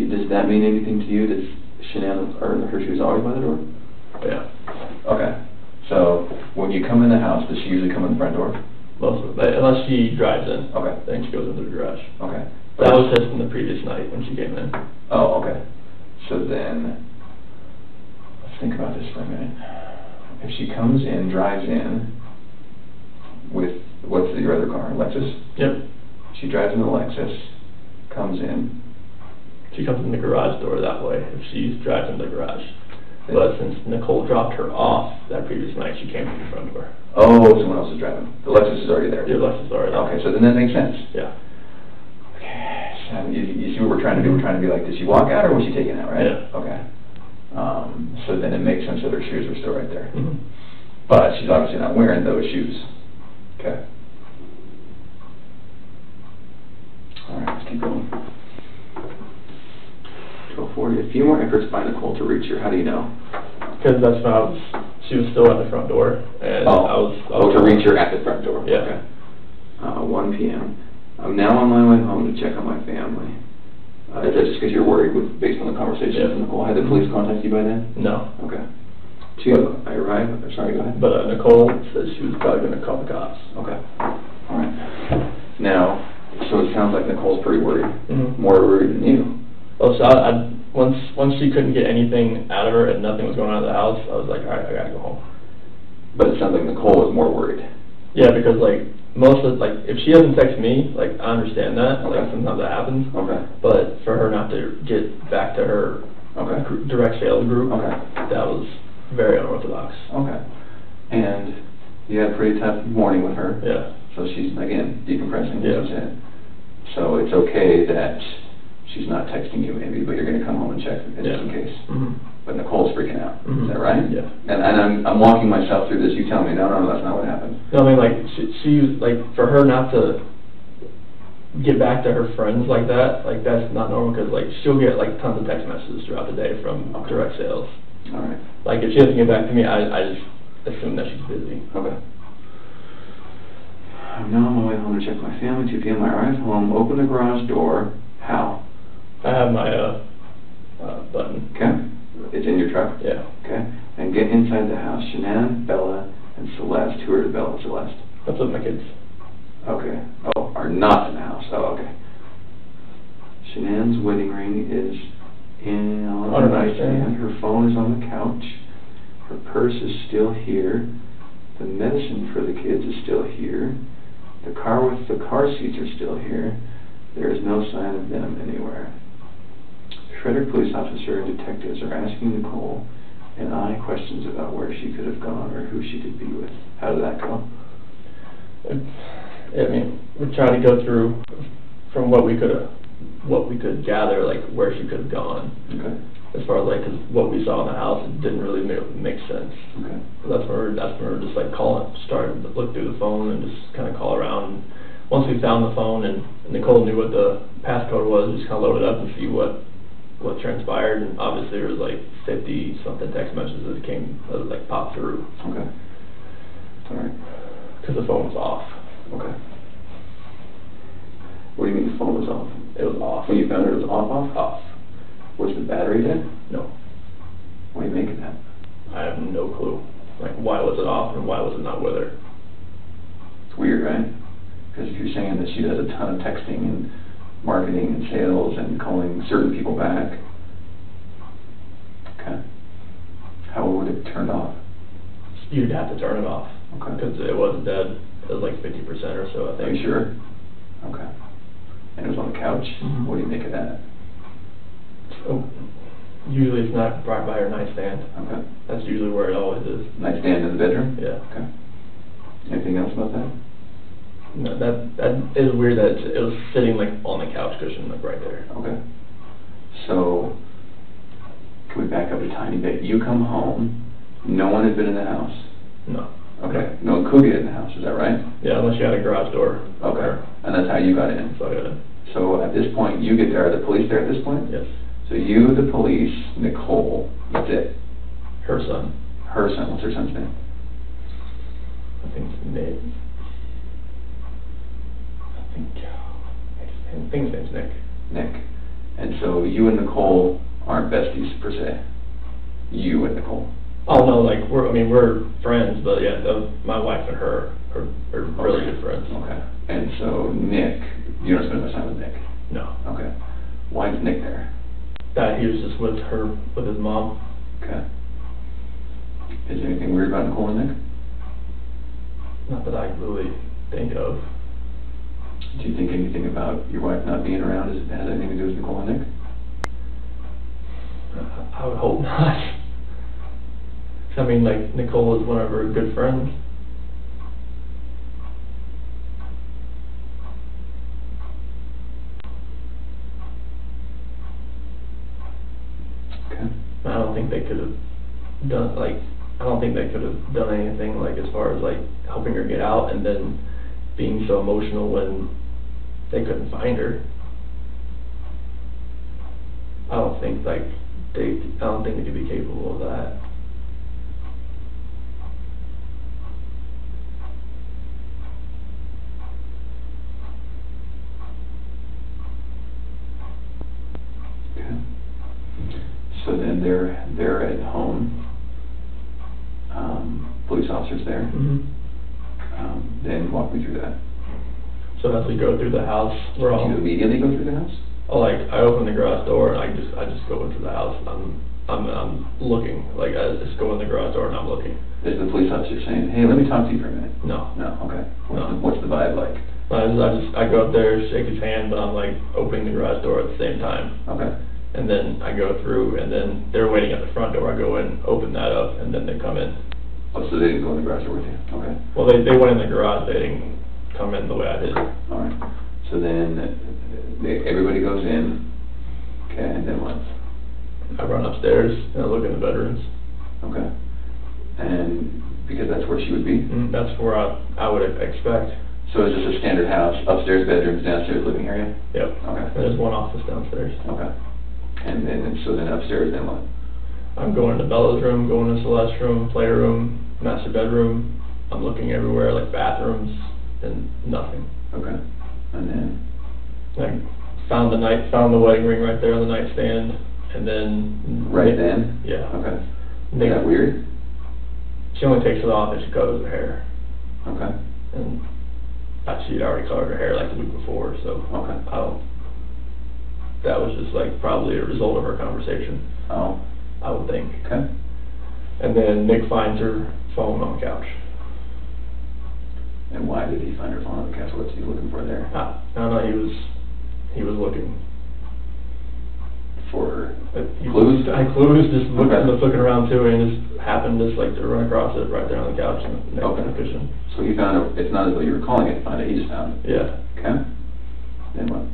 Does that mean anything to you? Does Shanann, or her shoes always by the door? Yeah. Okay. So, when you come in the house, does she usually come in the front door? Most of it, unless she drives in. Okay. Then she goes into the garage. Okay. That was just in the previous night when she came in. Oh, okay. So then, let's think about this for a minute. If she comes in, drives in, with, what's your other car, Lexus? Yep. She drives in the Lexus, comes in. She comes in the garage door that way, if she drives in the garage. But since Nicole dropped her off that previous night, she came in the front door. Oh, someone else is driving. The Lexus is already there. Your Lexus is already there. Okay, so then that makes sense. Yeah. Okay, so you see what we're trying to do? We're trying to be like, did she walk out or was she taken out, right? Yeah. Okay. So then it makes sense that her shoes were still right there. Mm-hmm. But she's obviously not wearing those shoes. Okay. Alright, let's keep going. 12:40. A few more efforts by Nicole to reach her. How do you know? Because that's when she was still at the front door, and I was to reach her at the front door. Yeah. Okay. 1 p.m. I'm now on my way home to check on my family. Is that just because you're worried based on the conversation with Nicole? Had the police contact you by then? No. Okay. 2, I arrived. Sorry, go ahead. But Nicole said she was probably going to call the cops. Okay. All right. Now, so it sounds like Nicole's pretty worried. Mm-hmm. More worried than you. Oh, so once she couldn't get anything out of her and nothing was going on in the house, I was like, all right, I gotta go home. But it sounds like Nicole was more worried. Yeah, because like most of if she doesn't text me, like I understand that. Okay. Like sometimes that happens. Okay. But for her not to get back to her direct sales group, that was very unorthodox. Okay. And you had a pretty tough morning with her. Yeah. So she's, again, decompressing, yeah. as you said. So it's okay that she's not texting you maybe, but you're going to come home and check just in case. Mm-hmm. But Nicole's freaking out. Mm-hmm. Is that right? Yeah. And I'm walking myself through this. You tell me, no, that's not what happened. No, I mean, like, she like, for her not to get back to her friends like that, like, that's not normal, because, like, she'll get, like, tons of text messages throughout the day from direct sales. All right. Like, if she doesn't get back to me, I just assume that she's busy. Okay. I'm now on my way home to check my family. 2 p.m. I arrive home, open the garage door. How? I have my button. Okay. It's in your truck? Yeah. Okay. And get inside the house. Shanann, Bella, and Celeste. Who are Bella and Celeste? That's with my kids. Okay. Oh, are not in the house. Oh, okay. Shanann's wedding ring is on her nightstand. Her phone is on the couch. Her purse is still here. The medicine for the kids is still here. The car with the car seats are still here. There is no sign of them anywhere. Frederick police officer and detectives are asking Nicole and I questions about where she could have gone or who she could be with. How did that go? I mean, we tried to go through from what we could gather, like where she could have gone. Okay. As far as like, cause what we saw in the house, it didn't really make sense. Okay. So that's where we're just like started to look through the phone and just kind of call around. And once we found the phone and Nicole knew what the passcode was, just kind of loaded up and see what transpired. And obviously there was like 50 something text messages that like popped through. Okay. All right. Because the phone was off. Okay. What do you mean the phone was off? It was off. When you found it, it was off? Off. Was the battery dead? No. Why are you making that? I have no clue. Like, why was it off and why was it not with her? It's weird, right? Because if you're saying that she does a ton of texting and marketing and sales and calling certain people back, okay. How would it turn off? You'd have to turn it off. Okay. Because it wasn't dead. It was like 50% or so, I think. Are you sure? Okay. And it was on the couch? Mm-hmm. What do you make of that? Oh, usually it's not right by her nightstand. Okay. That's usually where it always is. Nightstand in the bedroom? Yeah. Okay. Anything else about that? No, that is weird that it was sitting like on the couch cushion, like right there. Okay. So, can we back up a tiny bit? You come home, no one has been in the house? No. Okay. No one could get in the house, is that right? Yeah, unless you had a garage door. Okay. And that's how you got in? So I got in. So at this point, you get there. Are the police there at this point? Yes. So you, the police, Nicole, that's it? Her son. Her son. What's her son's name? I think Nick. I think his name's Nick. Nick. And so you and Nicole aren't besties per se? You and Nicole? Oh no, like we're friends, but yeah, my wife and her are really good friends. Okay. And so Nick, you don't spend much time with Nick? No. Okay. Why is Nick there? That he was just with his mom. Okay. Is there anything weird about Nicole and Nick? Not that I really think of. Do you think anything about your wife not being around has anything to do with Nicole and Nick? I would hope not. I mean, like, Nicole is one of her good friends. Okay. I don't think they could have done, like, I don't think they could have done anything, like, as far as, like, helping her get out and then being so emotional when they couldn't find her. I don't think they could be capable of that. Okay. So then they're at home. Police officers there. Mm-hmm. Then walk me through that. So as we go through the house, we're all. Do you immediately go through the house? Oh, like I open the garage door and I just go into the house. I'm looking, like I just go in the garage door and I'm looking. Is the police officer saying, "Hey, let me talk to you for a minute"? No. No. Okay. No. What's the vibe like? I go up there, shake his hand, but I'm like opening the garage door at the same time. Okay. And then I go through, and then they're waiting at the front door. I go in, open that up, and then they come in. Oh, so they didn't go in the garage door with you? Okay. Well, they went in the garage. They didn't come in the way I did. All right. So then everybody goes in. Okay, and then what? I run upstairs and I look in the bedrooms. Okay. And because that's where she would be? That's where I would expect. So it's just a standard house, upstairs bedrooms, downstairs living area? Yep. Okay. And there's one office downstairs. Okay. And then, so then upstairs, then what? I'm going to Bella's room, going to Celeste's room, playroom, master bedroom. I'm looking everywhere, like bathrooms, and nothing. Okay. And then? I found the wedding ring right there on the nightstand, and then... Right then? Yeah. Okay. Nick, Is that weird? She only takes it off and she covers her hair. Okay. And she'd already covered her hair like the week before, so... Okay. That was just like probably a result of our conversation. Oh. I would think. Okay. And then Nick finds her phone on the couch. And why did he find her phone on the couch? What's he looking for there? No, he was looking for clues? Clues, just looking around too, and just happened to run across it right there on the couch next to the cushion. So he found it. It's not as though you were calling it to find it. He just found it. Yeah. Okay. Then what?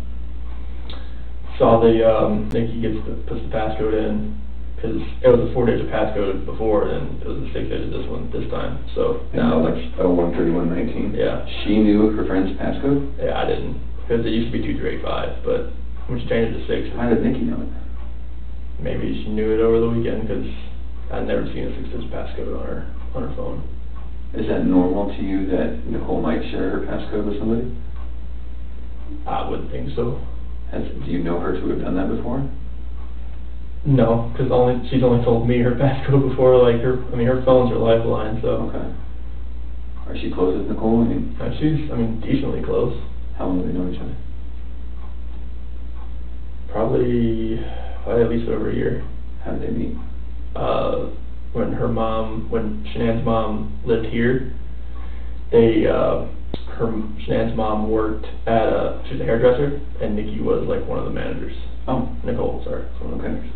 Saw Nikki puts the passcode in, because it was a 4-digit passcode before, and it was a 6-digit this time. So now that's 013119. Yeah. She knew her friend's passcode? Yeah, I didn't, because it used to be 2385, but when she changed it to 6. How did Nikki know it? Maybe she knew it over the weekend, because I'd never seen a 6-digit passcode on her phone. Is that normal to you that Nicole might share her passcode with somebody? I wouldn't think so. Do you know her to have done that before? No, because she's only told me her passcode before. Like her phone's her lifeline. So. Okay. Are she close with Nicole? I mean, She's, decently close. how long have they known each other? Probably at least over a year. How did they meet? When Shanann's mom lived here, Shanann's mom worked at she's a hairdresser, and Nikki was like one of the managers. Oh. Nicole, sorry. Okay.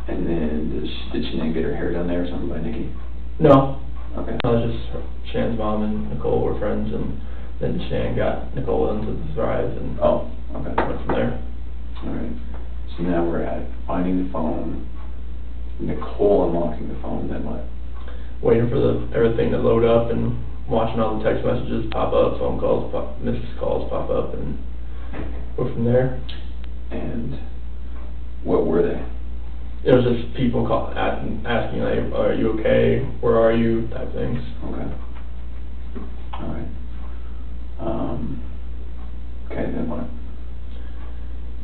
And then did Shanann get her hair done there or something by Nikki? No. Okay. It was just Shannon's mom and Nicole were friends, and then Shanann got Nicole into the Thrive, and oh, okay. went from there. All right. So now we're at finding the phone, Nicole unlocking the phone, then what? Waiting for everything to load up and watching all the text messages pop up, phone calls, missed calls pop up, and go from there. And what were they? It was just people asking like, "Are you okay? Where are you?" type things. Okay. All right. Okay, then what?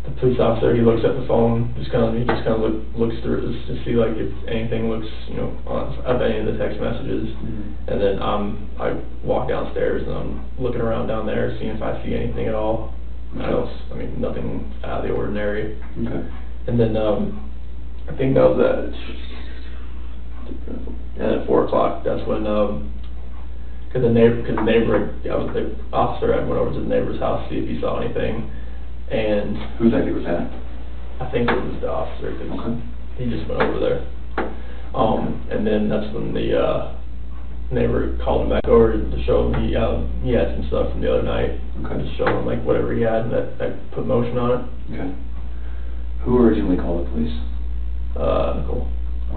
The police officer, he looks at the phone, looks through it just to see like if anything looks, of any of the text messages. Mm-hmm. And then I walk downstairs and I'm looking around down there, seeing if I see anything at all. Okay. Nothing out of the ordinary. Okay. And then I think that was at 4 o'clock. That's when because the officer, I went over to the neighbor's house to see if he saw anything. And whose idea was that? I think it was the officer, because okay. he just went over there. And then that's when the neighbor called him back over to show him he had some stuff from the other night. Okay. To show him like whatever he had, and that put motion on it. Okay. Who originally called the police? Nicole.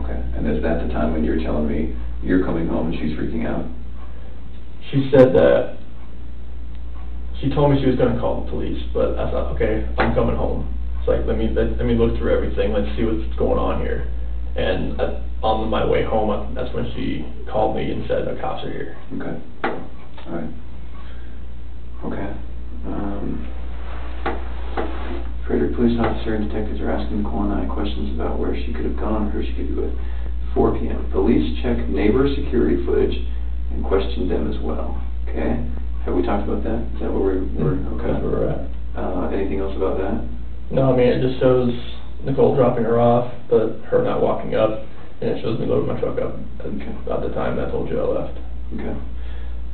Okay. And is that the time when you were telling me you're coming home and she's freaking out? She said that. She told me she was going to call the police, but I thought, okay, I'm coming home. It's like, let me look through everything, let's see what's going on here. And on my way home, that's when she called me and said, the cops are here. Okay. All right. Okay. Frederick police officer and detectives are asking Nicole and I questions about where she could have gone or who she could be with. 4 p.m. Police check neighbor security footage and question them as well. Okay. Have we talked about that? Is that where we're okay? That's where we're at. Anything else about that? No, it just shows Nicole dropping her off, but her not walking up, and it shows me loading my truck up about the time I told you I left. Okay.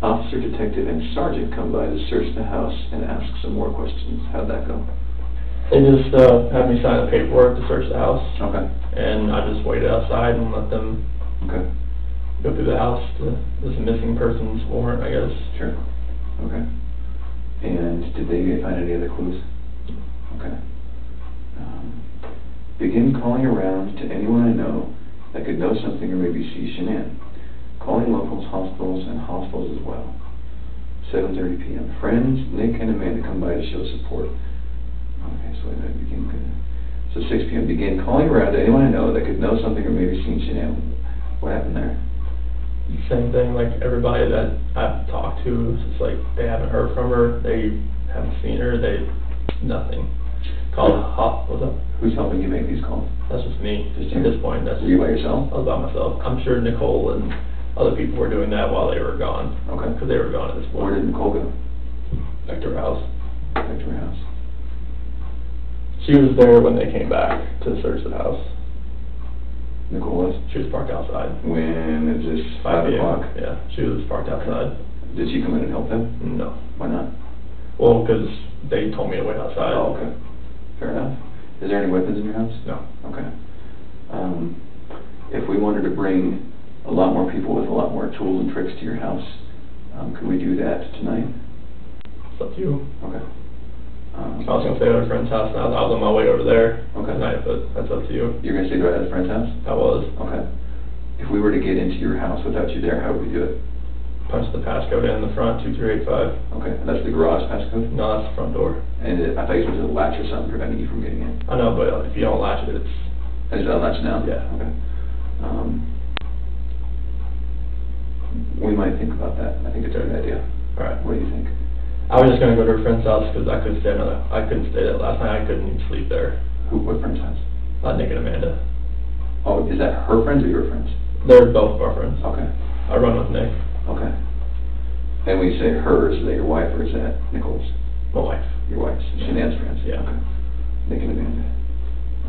Officer, detective, and sergeant come by to search the house and ask some more questions. How'd that go? They just had me sign the paperwork to search the house. Okay. And I just waited outside and let them go through the house. There's a missing persons warrant, I guess. Sure. Okay. And did they find any other clues? Okay. Begin calling around to anyone I know that could know something or maybe see Shanann. Calling locals, hospitals, and hospitals as well. 7:30 p.m. Friends, Nick and Amanda come by to show support. Okay, so that begin. So 6 p.m. Begin calling around to anyone I know that could know something or maybe seen Shanann. What happened there? Same thing, like everybody that I've talked to, it's just like they haven't heard from her, they haven't seen her, nothing. What's up? Who's helping you make these calls? That's just me. Just at you? This point, Were you by yourself? I was by myself. I'm sure Nicole and other people were doing that while they were gone. Okay. Because they were gone at this point. Where did Nicole go? Back to her house. Back to her house. She was there when they came back to search the house. Nicole was? She was parked outside. When is this? 5 o'clock? Yeah, she was parked outside. Did she come in and help them? No. Why not? Well, because they told me to wait outside. Oh, okay. Fair enough. Is there any weapons in your house? No. Okay. If we wanted to bring a lot more people with a lot more tools and tricks to your house, could we do that tonight? It's up to you. Okay. I was going to stay at a friend's house, and I was on my way over there tonight, but that's up to you. You're going to stay at a friend's house? I was. Okay. If we were to get into your house without you there, how would we do it? Punch the passcode in the front, 2385. Okay, and that's the garage passcode? No, that's the front door. And I thought you said it was a latch or something preventing you from getting in. I know, but if you don't latch it, it's... Is it unlatched now? Yeah. Okay. We might think about that. I think it's a good idea. All right. What do you think? I was just going to go to her friend's house because I couldn't stay there. Last night I couldn't even sleep there. What friend's house? Nick and Amanda. Oh, is that her friends or your friends? They're both of our friends. Okay. I run with Nick. Okay. And when you say her, is that your wife or is that Nicole's? My wife. Your wife's, Shanann's friends? Yeah. Okay. Nick and Amanda.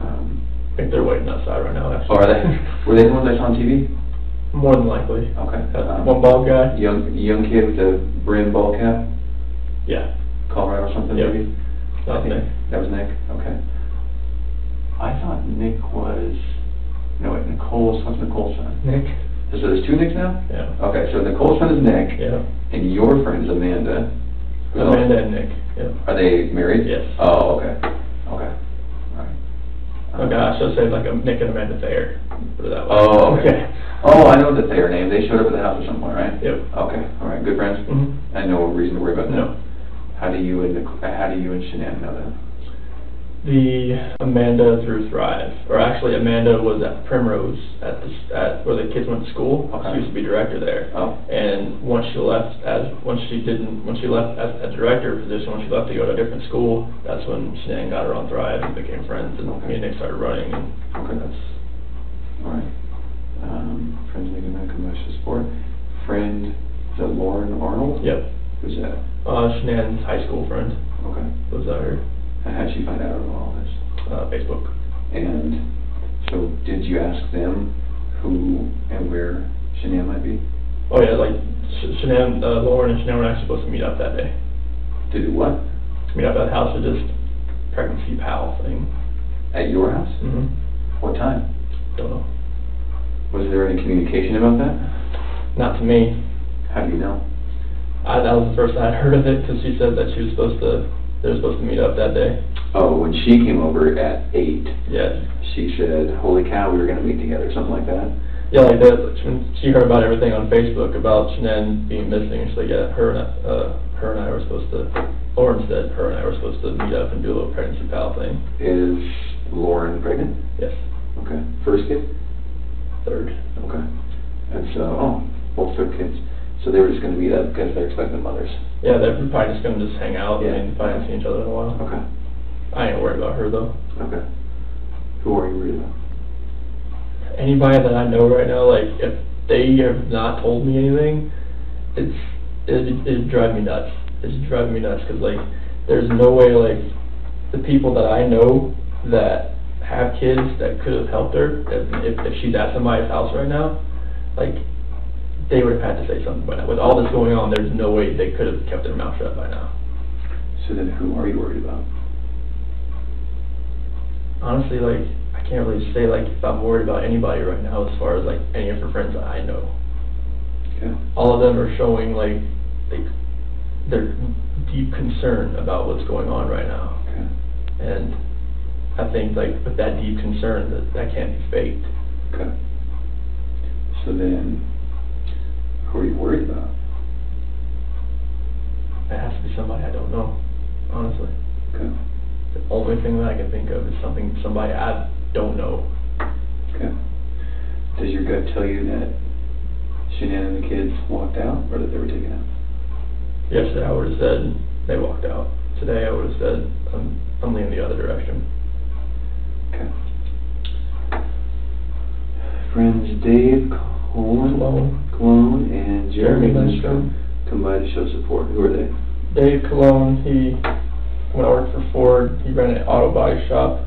I think they're waiting outside right now, actually. Oh, are they? Were they the ones I saw on TV? More than likely. Okay. One bald guy? Young kid with the brim ball cap? Yeah. Colorado or something, Yep. maybe? That was Nick. That was Nick? Okay. I thought Nick was... No, wait, Nicole's... What's Nicole's son? Nick. So there's two Nicks now? Yeah. Okay, so Nicole's son is Nick. Yeah. And your friend is Amanda. Amanda and Nick, yeah. Are they married? Yes. Oh, okay. Okay. Alright. Okay, I should say like a Nick and Amanda Thayer. Put it that way. Oh, okay. Oh, I know the Thayer name. They showed up at the house at some point, right? Yep. Okay, alright. Good friends? Mm-hmm. And no reason to worry about that? No. How do you and Shanann know that? Amanda through Thrive, or actually Amanda was at Primrose at where the kids went to school. Okay. She used to be director there. Oh. And once she left as director position, when she left to go to a different school, that's when Shanann got her on Thrive and became friends, and me and Nick started running. And okay. That's all right. Friends making that commercial support. Friend, is that Lauren Arnold? Yep. Who's that? Shanann's high school friend. Okay. Lives out here. And how did she find out about all this? Facebook. And so, did you ask them who and where Shanann might be? Oh yeah, like Shanann, Lauren and Shanann were actually supposed to meet up that day. To do what? Meet up at the house for just pregnancy pal thing. At your house? Mm-hmm. What time? Don't know. Was there any communication about that? Not to me. How do you know? That was the first I heard of it, because she said that they were supposed to meet up that day. Oh, when she came over at 8, Yeah. she said, holy cow, we were going to meet together, something like that? Yeah, like that. When she heard about everything on Facebook about Shanann being missing, she's like, yeah, her and I were supposed to, Lauren said her and I were supposed to meet up and do a little pregnancy pal thing. Is Lauren pregnant? Yes. Okay. First kid? Third. Okay. And so, both third kids. So they were just going to meet up because they're expecting mothers. Yeah, they're probably just going to just hang out. Yeah. I mean, probably haven't seen each other in a while. Okay. I ain't worried about her, though. Okay. Who are you worried about? Anybody that I know right now, like, if they have not told me anything, it'd drive me nuts. It's driving me nuts, because, like, there's no way, like, the people that I know that have kids that could have helped her, if she's at somebody's house right now, like, they would have had to say something by now. With all this going on, there's no way they could have kept their mouth shut by now. So then who are you worried about? Honestly, like, I can't really say, like, if I'm worried about anybody right now as far as, like, any of her friends that I know. Okay. All of them are showing, like their deep concern about what's going on right now. Okay. And I think, like, with that deep concern, that can't be faked. Okay. So then, who are you worried about? It has to be somebody I don't know, honestly. Okay. The only thing that I can think of is somebody I don't know. Okay. Does your gut tell you that Shanann and the kids walked out, or that they were taken out? Yesterday I would have said they walked out. Today I would have said I'm leaning the other direction. Okay. Friends Dave Cologne and Jeremy Lindstrom come by to show support. Who are they? Dave Cologne, when I worked for Ford, he ran an auto body shop.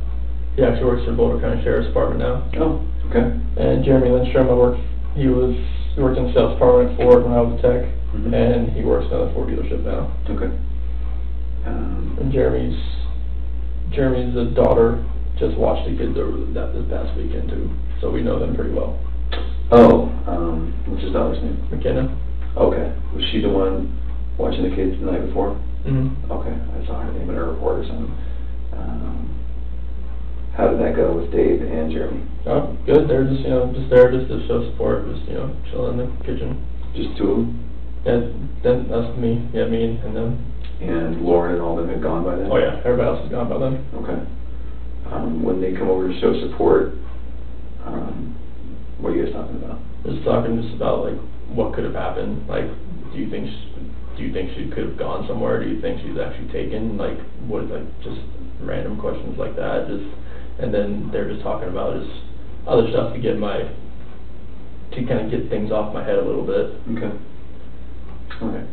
He actually works for Weld County Sheriff's Department now. Oh, okay. And Jeremy Lindstrom, he worked in the sales department at Ford when I was a tech, and he works at a Ford dealership now. Okay. And Jeremy's daughter just watched the kids over this past weekend too, so we know them pretty well. Oh, what's his daughter's name? McKenna. Okay. Was she the one watching the kids the night before? Mm-hmm. Okay, I saw her name in a report or something. How did that go with Dave and Jeremy? Oh, good. They're just there to show support, just chilling in the kitchen. Just two of them? And then that's me. Yeah, me and them. And Lauren and all them had gone by then? Oh yeah, everybody else is gone by then. Okay. When they come over to show support, what are you guys talking about? Just talking about like what could have happened. Like, do you think she could have gone somewhere? Do you think she's actually taken? Like, just random questions like that. And then they're just talking about just other stuff to kind of get things off my head a little bit. Okay. Okay.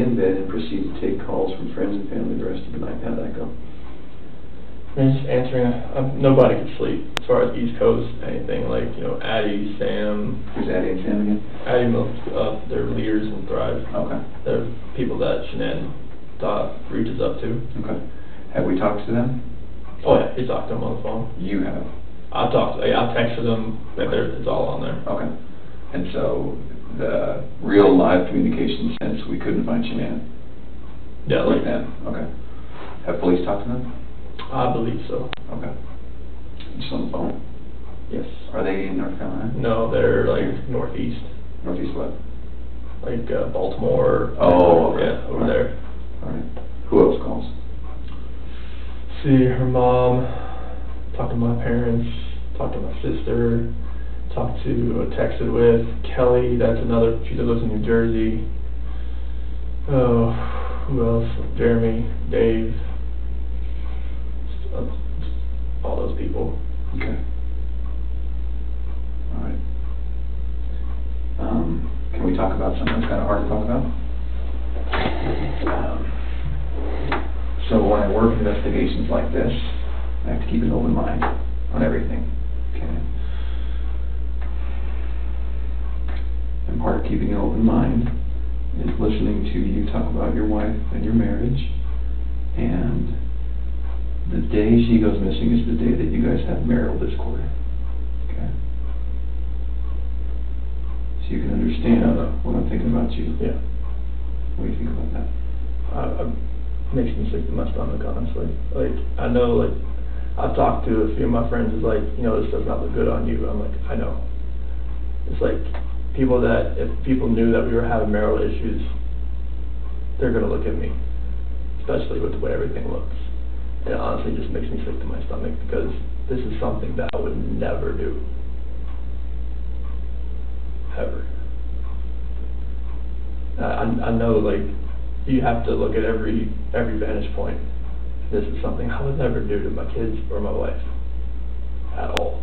in bed and proceed to take calls from friends and family the rest of the night. How'd that go? I'm just answering, nobody could sleep, as far as East Coast, anything, like, Addie, Sam. Who's Addie and Sam again? Addie, they're leaders in Thrive. Okay. They're people that Shanann reaches up to. Okay. Have we talked to them? Oh yeah, he talked to them on the phone. You have? I've texted them, it's all on there. Okay. And so, the real live communication sense, we couldn't find Shanann? Yeah, like them. Okay. Have police talked to them? I believe so. Okay. Just on the phone? Yes. Are they in North Carolina? No, they're like northeast. Northeast what? Like Baltimore. Oh, okay. Yeah, over there. Alright. Who else calls? See, her mom, talked to my parents, talked to my sister, texted with Kelly, that's another, she lives in New Jersey. Oh, who else? Jeremy, Dave, all those people. Okay. Alright. Can we talk about something that's kind of hard to talk about? So when I work investigations like this, I have to keep an open mind on everything. Okay. And part of keeping an open mind is listening to you talk about your wife and your marriage, and the day she goes missing is the day that you guys have marital discord. Okay? So you can understand what I'm thinking about you. Yeah. What do you think about that? Makes me sick to my stomach, honestly. Like, I know, like, I've talked to a few of my friends, is like, this does not look good on you. I'm like, I know. It's like, if people knew that we were having marital issues, they're gonna look at me, especially with the way everything looks. And it honestly just makes me sick to my stomach, because this is something that I would never do. Ever. I know, like, you have to look at every vantage point. This is something I would never do to my kids or my wife. At all.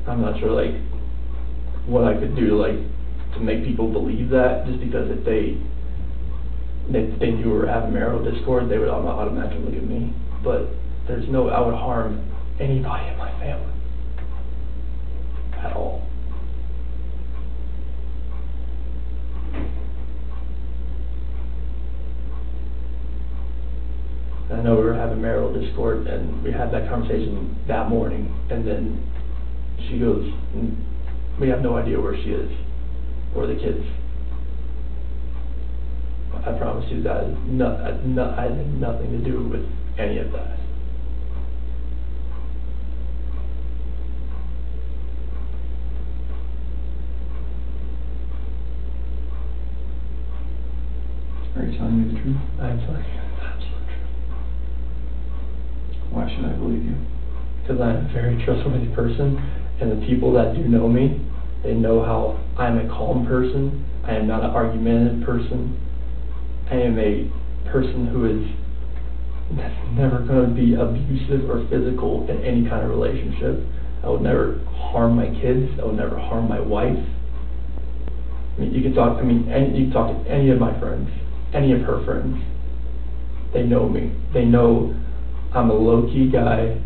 I'm not sure, like, what I could do to make people believe that, just because if they knew we were having marital discord, they would automatically look at me. But I would harm anybody in my family. At all. I know we were having marital discord, and we had that conversation that morning, and then she goes, we have no idea where she is, or the kids. I promise you that I had nothing to do with any of that. Are you telling me the truth? I am telling you the absolute truth. Why should I believe you? Because I am a very trustworthy person, and the people that do know me, they know how I'm a calm person. I am not an argumentative person. I am a person that's never going to be abusive or physical in any kind of relationship. I would never harm my kids. I would never harm my wife. You can talk to any of my friends, any of her friends. They know me. They know I'm a low-key guy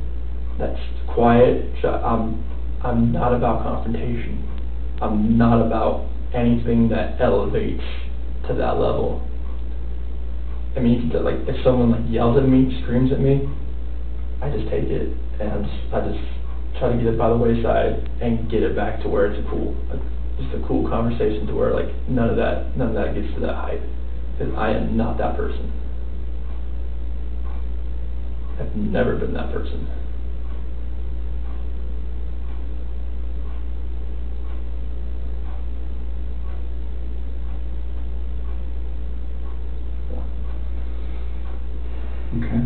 that's quiet. I'm not about confrontation. I'm not about anything that elevates to that level. I mean, you can if someone yells at me, screams at me, I just take it and I just try to get it by the wayside and get it back to where it's just a cool conversation, to where none of that gets to that height, because I am not that person. I've never been that person. Okay.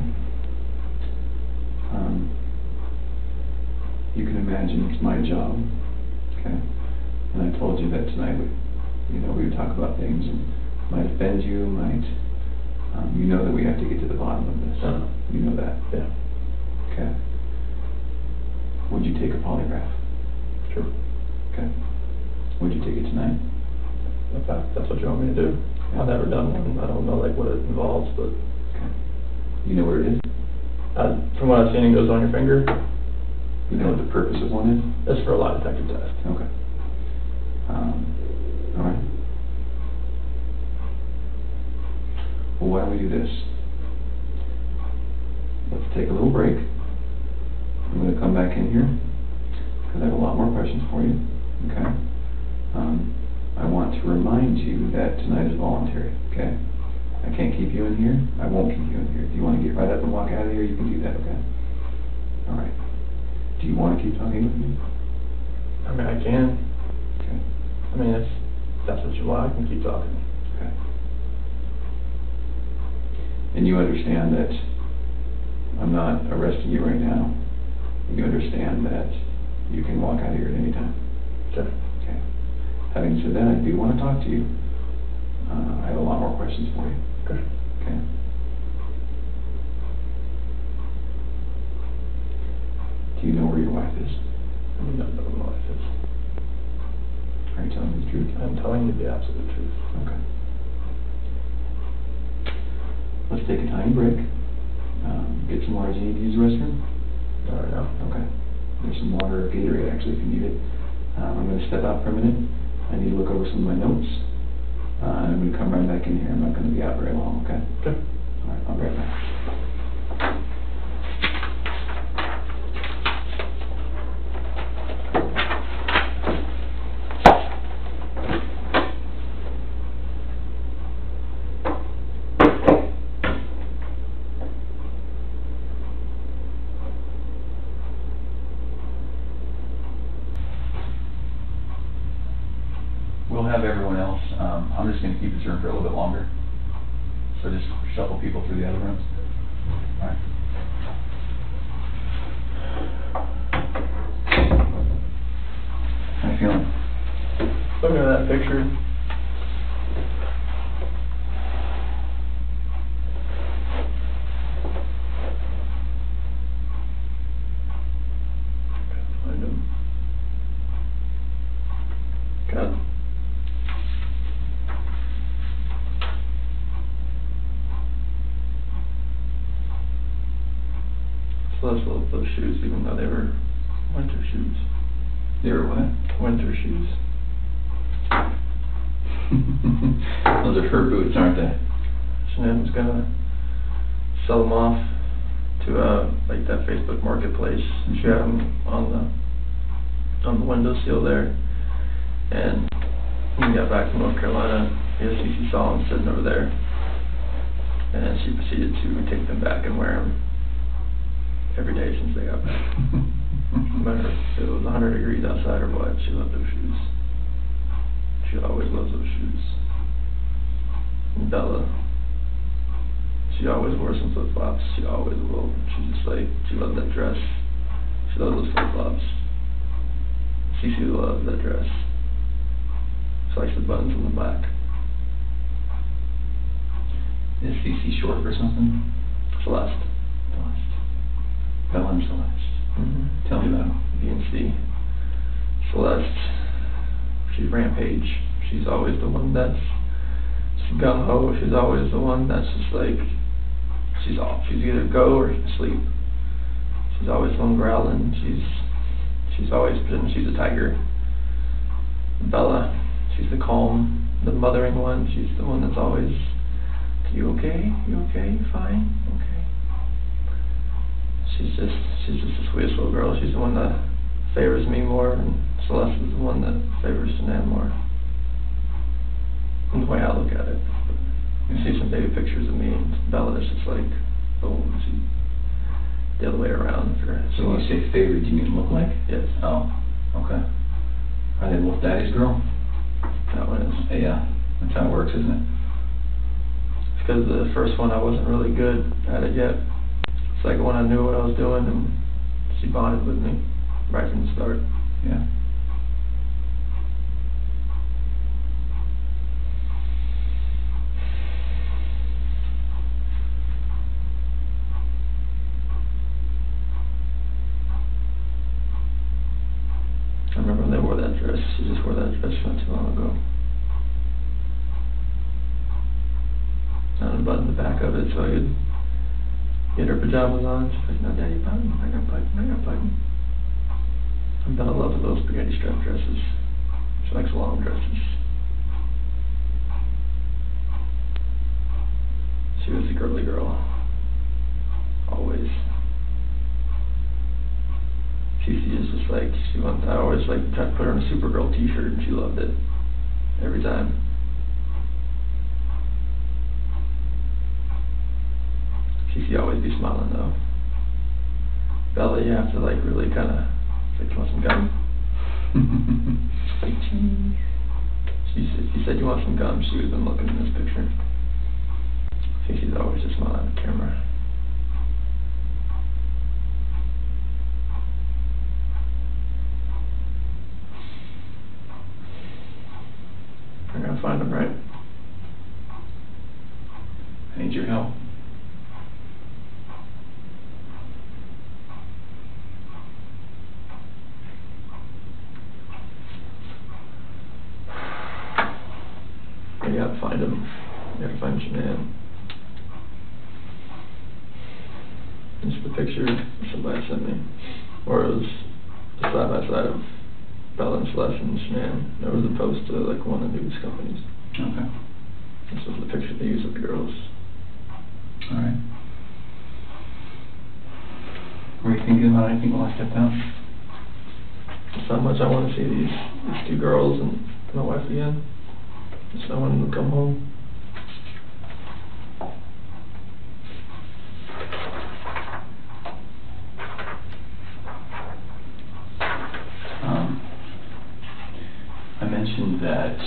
You can imagine it's my job, okay? And I told you that tonight we would talk about things, and might offend you, you know that we have to get to the bottom of this. You know that? Yeah. Okay. You know where it is? From what I've seen, it goes on your finger. You know what the purpose of one is? That's for a lie detector test. Okay. All right. Well, why don't we do this? Let's take a little break. I'm going to come back in here because I have a lot more questions for you. Okay. I want to remind you that tonight is voluntary. Okay. I can't keep you in here. I won't keep you in here. If you want to get right up and walk out of here, you can do that. Okay. All right. Do you want to keep talking with me? I mean, I can. Okay. I mean, if that's what you want, I can keep talking. Okay. And you understand that I'm not arresting you right now. You understand that you can walk out of here at any time. Sure. Okay. Having said that, I do want to talk to you. I have a lot more questions for you. Okay. Okay. Do you know where your wife is? I don't know what my life is. Are you telling me the truth? I'm telling you the absolute truth. Okay. Let's take a tiny break. Get some water. Do you need to use the restroom? No. Okay. There's some water, Gatorade actually, if you need it. I'm going to step out for a minute. I need to look over some of my notes. And I'm going to come right back in here. I'm not going to be out very long, okay? Okay. All right, I'll be right back. We'll have everyone else. I'm just going to keep this room for a little bit longer. So just shuffle people through the other rooms. All right. How you feeling? Looking at that picture, find him. God. Celeste loved those shoes, even though they were winter shoes. They were what? Winter shoes. Those are her boots, aren't they? Shanann was gonna sell them off to like that Facebook marketplace. She had them on the windowsill there, and when we got back from North Carolina, she saw them sitting over there, and she proceeded to take them back and wear them every day since they got back. No matter if it was 100 degrees outside or what, she loved those shoes. She always loves those shoes. And Bella, she always wore some flip-flops. She always will. She's just like, she loved that dress. She loved those flip-flops. Cece loves that dress. She likes the buttons on the back. Is Cece short for something? Celeste. Bella and Celeste. Mm-hmm. Tell me about them. BNC. Celeste, she's Rampage. She's always the one that's gung-ho. She's always the one that's just like, she's off. She's either go or sleep. She's always the one growling. She's always been, she's a tiger. Bella, she's the calm, the mothering one. She's the one that's always, you okay? You okay? You fine? Okay. She's just the sweetest little girl. She's the one that favors me more, and Celeste is the one that favors Shanann more. And the way I look at it. You see some baby pictures of me and Bella, it's just like, boom, she, the other way around for So when you say favor, do you mean look like? Yes. Oh, okay. Are they both daddy's girl? That one is. Yeah, that's how it works, isn't it? It's because the first one I wasn't really good at it yet. Second one I knew what I was doing, and she bonded with me right from the start. Yeah. I remember when they wore that dress. She just wore that dress not too long ago. I unbuttoned the back of it so I could Get her pajamas on. She's like, no, Daddy, button. I got button. I got button. Bella loves those spaghetti strap dresses. She likes long dresses. She was a girly girl. Always. Cece is just like, I always like tried to put her on a Supergirl t-shirt and she loved it. Every time. Cece always be smiling though. Bella, you have to like really kind of, like, you want some gum? Like, you said you want some gum. She would have been looking in this picture. Cece's always just smiling at the camera. I'm gonna find him, right? I need your help. You have to find him. You have to find Shanann. This is the picture somebody sent me. Or it was the side by side of Bella and Celeste and Shanann. There was a post to like one of the news companies. Okay. This was the picture they used of the girls. Alright. What are you thinking about anything while I step down? It's not much I want to see these two girls and my wife again. Just I want them to come home. I mentioned that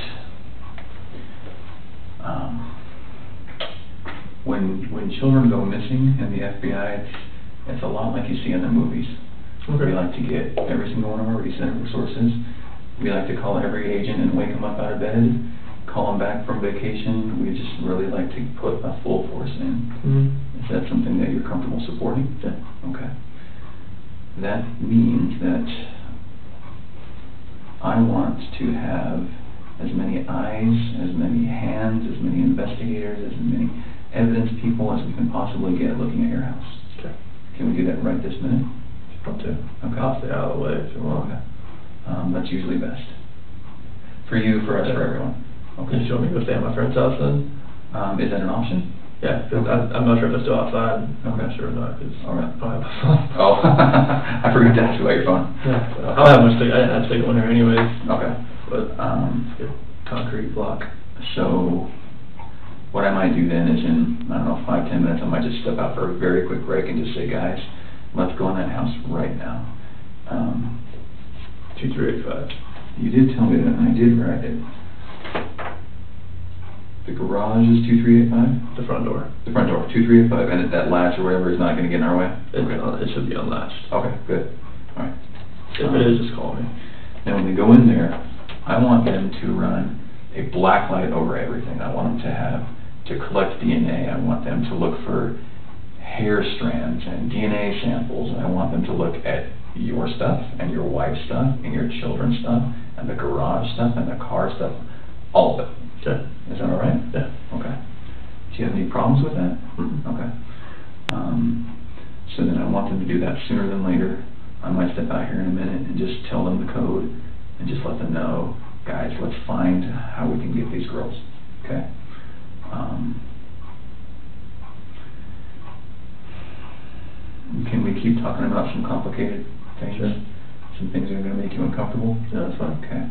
when children go missing in the FBI, it's a lot like you see in the movies. Okay. We like to get every single one of our recent resources. We like to call every agent and wake them up out of bed, call them back from vacation. We just really like to put a full force in. Mm-hmm. Is that something that you're comfortable supporting? Yeah. Okay. That means that I want to have as many eyes, as many hands, as many investigators, as many evidence people as we can possibly get looking at your house. Okay. Can we do that right this minute? Up to. Okay. I'll stay out of the way if you want. Okay. That's usually best. For you, for us, for everyone. Okay. You want me to go stay at my friend's house then? Is that an option? Yeah, I'm not sure if they're still outside. I'm Okay. not sure or not, because All right. I don't have a phone. Oh, I forgot to ask you about your phone. Yeah, I don't have much to, I didn't have to take one here anyways. Okay. But, it's good. Concrete block. So, what I might do then is in, I don't know, 5-10 minutes, I might just step out for a very quick break and just say, guys, let's go in that house right now. 2385. You did tell me that, and I did write it. The garage is 2385? The front door. The front door, 2385, and that latch or whatever is not going to get in our way? It should be unlatched. Okay, good. All right. If it is, just call me. Now, when they go in there, I want them to run a black light over everything. I want them to collect DNA. I want them to look for hair strands and DNA samples. And I want them to look at your stuff and your wife's stuff and your children's stuff and the garage stuff and the car stuff, all of it. Okay. Is that all right? Yeah. Okay. Do you have any problems with that? Mm-hmm. Okay. So then I want them to do that sooner than later. I might step out here in a minute and just tell them the code and just let them know, guys, let's find how we can get these girls. Okay? Can we keep talking about some complicated things? Sure. Some things that are going to make you uncomfortable? Yeah, that's fine. Okay.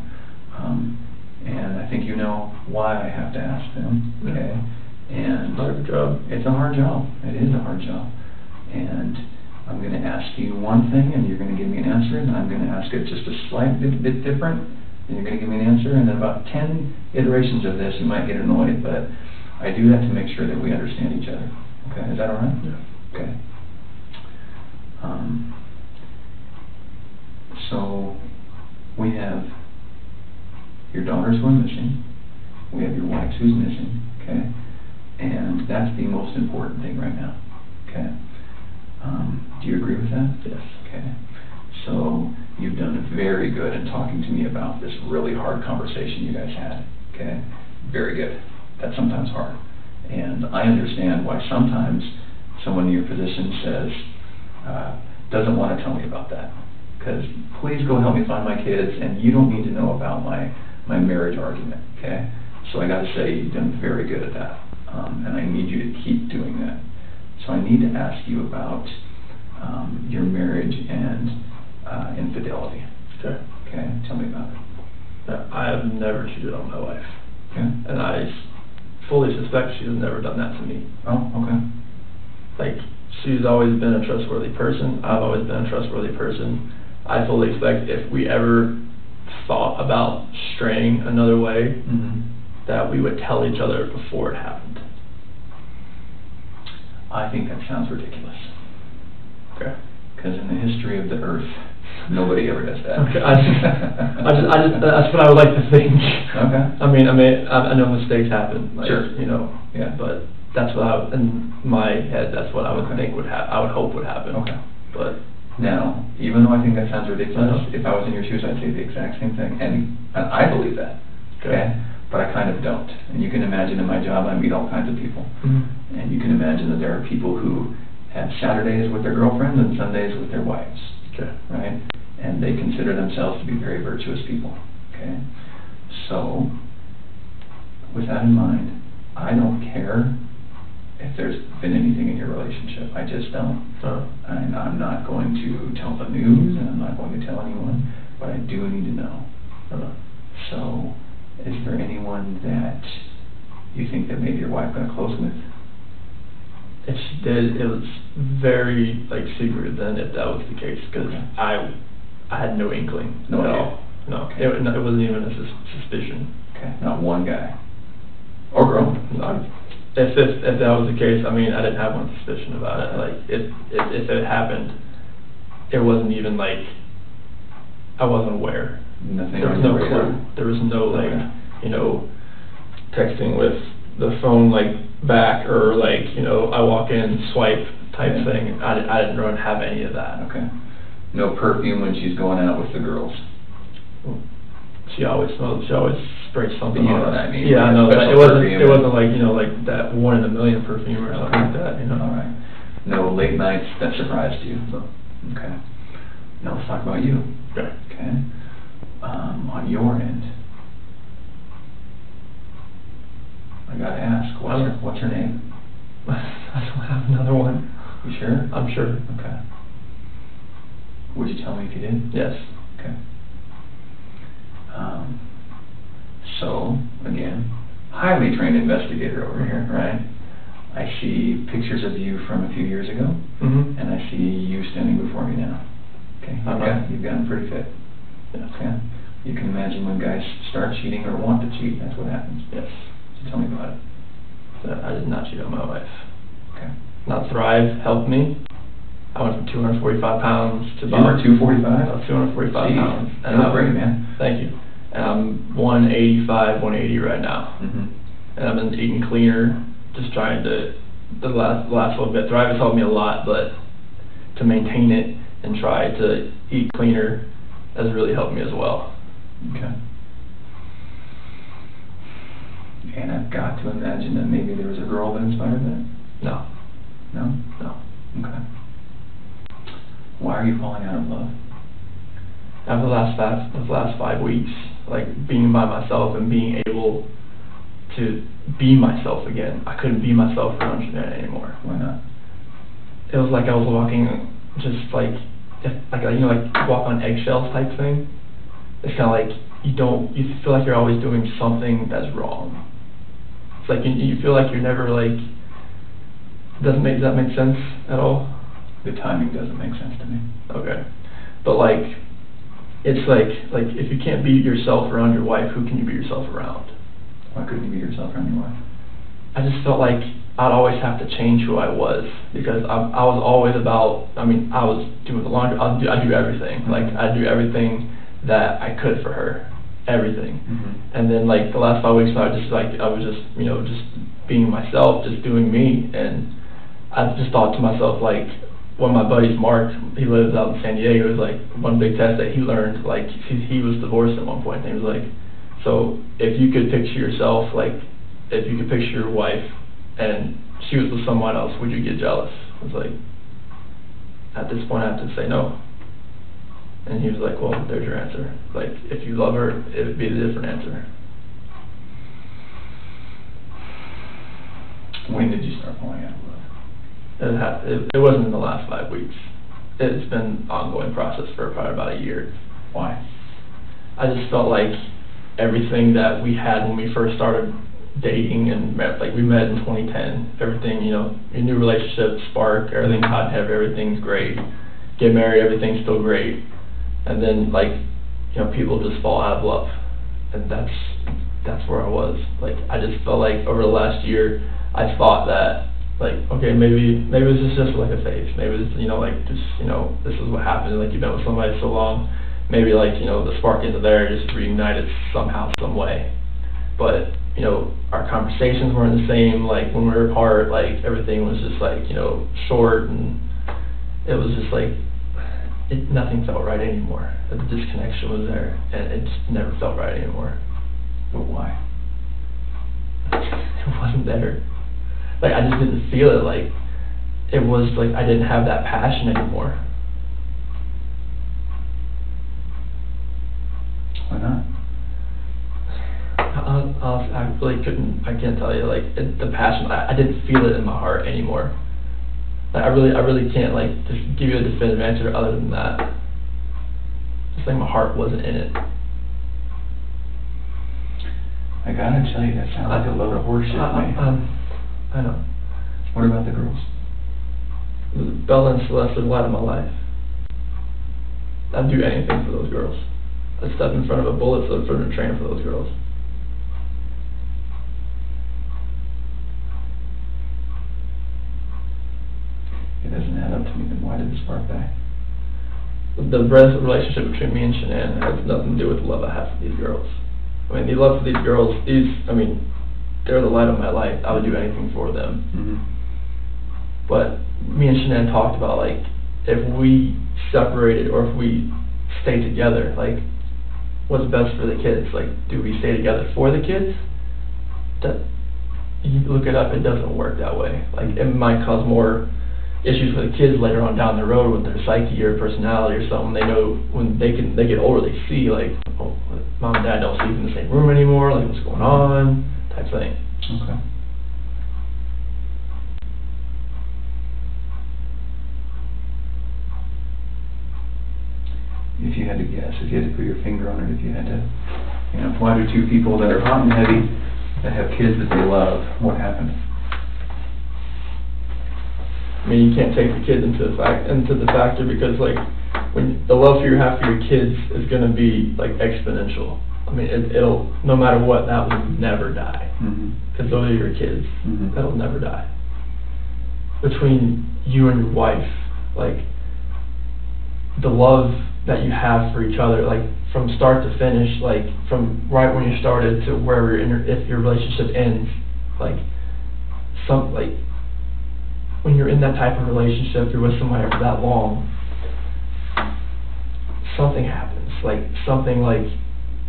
And I think you know why I have to ask them. Okay? And Hard job. it's a hard job. It is a hard job. And I'm going to ask you one thing, and you're going to give me an answer, and I'm going to ask it just a slight bit different, and you're going to give me an answer, and then about 10 iterations of this, you might get annoyed, but I do that to make sure that we understand each other. Okay, is that all right? Yeah. Okay. So, we have your daughters who are missing, we have your wife who's missing, okay? And that's the most important thing right now, okay? Do you agree with that? Yes. Okay. So you've done very good in talking to me about this really hard conversation you guys had, okay? Very good. That's sometimes hard. And I understand why sometimes someone in your position says, doesn't want to tell me about that, because please go help me find my kids, and you don't need to know about my marriage argument, okay? So I got to say, you've done very good at that, and I need you to keep doing that. So I need to ask you about your marriage and infidelity. Okay. Okay, tell me about it. I have never cheated on my wife. Okay. And I fully suspect she has never done that to me. Oh, okay. Like, she's always been a trustworthy person. I've always been a trustworthy person. I fully expect if we ever thought about straying another way, that we would tell each other before it happened. I think that sounds ridiculous. Okay. Because in the history of the earth, nobody ever does that. Okay. I just, that's what I would like to think. Okay. I mean, I know mistakes happen. Like, Sure. You know. Yeah. But that's what in my head, that's what I would think would happen. I would hope would happen. Okay. But now, even though I think that sounds ridiculous, if I was in your shoes, I'd say the exact same thing, and I believe that. Okay. But I kind of don't. And you can imagine in my job, I meet all kinds of people. And you can imagine that there are people who have Saturdays with their girlfriends and Sundays with their wives. Okay. Right? And they consider themselves to be very virtuous people. Okay? So, with that in mind, I don't care if there's been anything in your relationship. I just don't. And I'm not going to tell the news, and I'm not going to tell anyone, but I do need to know. So, is there anyone that you think that maybe your wife got close with? If she did, it was very secretive then, if that was the case, because I had no inkling No at idea. all. No, Okay. it wasn't even a suspicion. Okay, not one guy. Or girl. If that was the case, I mean, I didn't have one suspicion about it. Like, if it happened, it wasn't even I wasn't aware. Nothing. There was no clue. There was no texting with the phone back or I walk in, swipe type thing. I didn't really have any of that. Okay. No perfume when she's going out with the girls. She always smelled. She always sprayed something. You know on what us. I mean. Yeah, I know. Special It wasn't. perfume. It wasn't that 1 in a million perfume or something like that. All right. No late nights that surprised you. No. Okay. Now let's talk about you. Okay. Okay. On your end, I gotta ask, what's her name? I don't have another one. You sure? I'm sure. Okay. Would you tell me if you did? Yes. Okay. So, again, highly trained investigator over here, right? I see pictures of you from a few years ago, and I see you standing before me now. Okay, you've gotten pretty fit. Yes. Okay. You can imagine when guys start cheating or want to cheat, that's what happens. Yes. So tell me about it. I did not cheat on my wife. Okay. Not Thrive helped me. I went from 245 pounds to You were 245? about 245 pounds. And that's great, man. Thank you. And I'm 185, 180 right now. And I've been eating cleaner, just trying to, the last little bit. Thrive has helped me a lot, but to maintain it and try to eat cleaner has really helped me as well. Okay. And I've got to imagine that maybe there was a girl that inspired that? No. No? No. Okay. Why are you falling out of love? After the last 5 weeks, being by myself and being able to be myself again. I couldn't be myself around Shanann anymore. Why not? It was like I was walking just walk on eggshells type thing. It's kind of you feel like you're always doing something that's wrong. It's like you feel like you're never does that make sense at all? The timing doesn't make sense to me. Okay. But it's like if you can't be yourself around your wife, who can you be yourself around? Why couldn't you be yourself around your wife? I just felt like I'd always have to change who I was, because I was always about, I was doing the laundry, I do everything. I do everything that I could for her, everything. And then the last 5 weeks, I was just just being myself, just doing me. And I just thought to myself, one of my buddies, Mark, he lives out in San Diego, it was one big test that he learned, he was divorced at one point, and he was so if you could picture yourself, if you could picture your wife and she was with someone else, would you get jealous? I was like, at this point I have to say no. And he was like, well, there's your answer. Like, if you love her, it would be a different answer. When did you start falling out of love? It wasn't in the last 5 weeks. It's been an ongoing process for probably about a year. Why? I just felt like everything that we had when we first started dating and met, like we met in 2010, everything, you know, your new relationship, spark, everything's hot and heavy, everything's great. Get married, everything's still great. And then, like, you know, people just fall out of love. And that's where I was. Like, I just felt like over the last year, I thought that, like, okay, maybe this is just like a phase. Maybe it's, you know, like, just, you know, this is what happened. Like, you've been with somebody so long. Maybe, like, you know, the spark isn't there, just reignited somehow, some way. But, you know, our conversations weren't the same. Like, when we were apart, like, everything was just, like, you know, short, and it was just, like, nothing felt right anymore. The disconnection was there, and it just never felt right anymore. But why? It wasn't there. Like, I just didn't feel it. Like, it was like I didn't have that passion anymore. Why not? I really couldn't. I can't tell you. Like, the passion. I didn't feel it in my heart anymore. Like, I really can't, like, just give you a definitive answer other than that. Just like my heart wasn't in it. I gotta tell you, that sounds like a load of horseshit to me. I know. What about the girls? Bella and Celeste are the light of my life. I'd do anything for those girls. I'd step in front of a bullet so in front of a train for those girls. It doesn't add up to me, then why did the spark die? The relationship between me and Shanann has nothing to do with the love I have for these girls. I mean, the love for these girls, they're the light of my life. I would do anything for them. Mm-hmm. But me and Shanann talked about, like, if we separated or if we stay together, like, what's best for the kids? Like, do we stay together for the kids? That, you look it up, it doesn't work that way. Like, it might cause more issues for the kids later on down the road with their psyche or personality or something. They know when they get older, they see, like, oh, mom and dad don't sleep in the same room anymore, like, what's going on, type thing. Okay. If you had to guess, if you had to put your finger on it, if you had to, you know, why do two people that are hot and heavy, that have kids that they love, what happened? I mean, you can't take the kids into the factor because, like, when the love you have for your kids is going to be, like, exponential. I mean, it'll, no matter what, that will never die. Because those are your kids. That'll never die. Between you and your wife, like, the love that you have for each other, like, from start to finish, like, from right when you started to wherever if your relationship ends, like, when you're in that type of relationship, you're with somebody for that long, something happens. Like, something, like,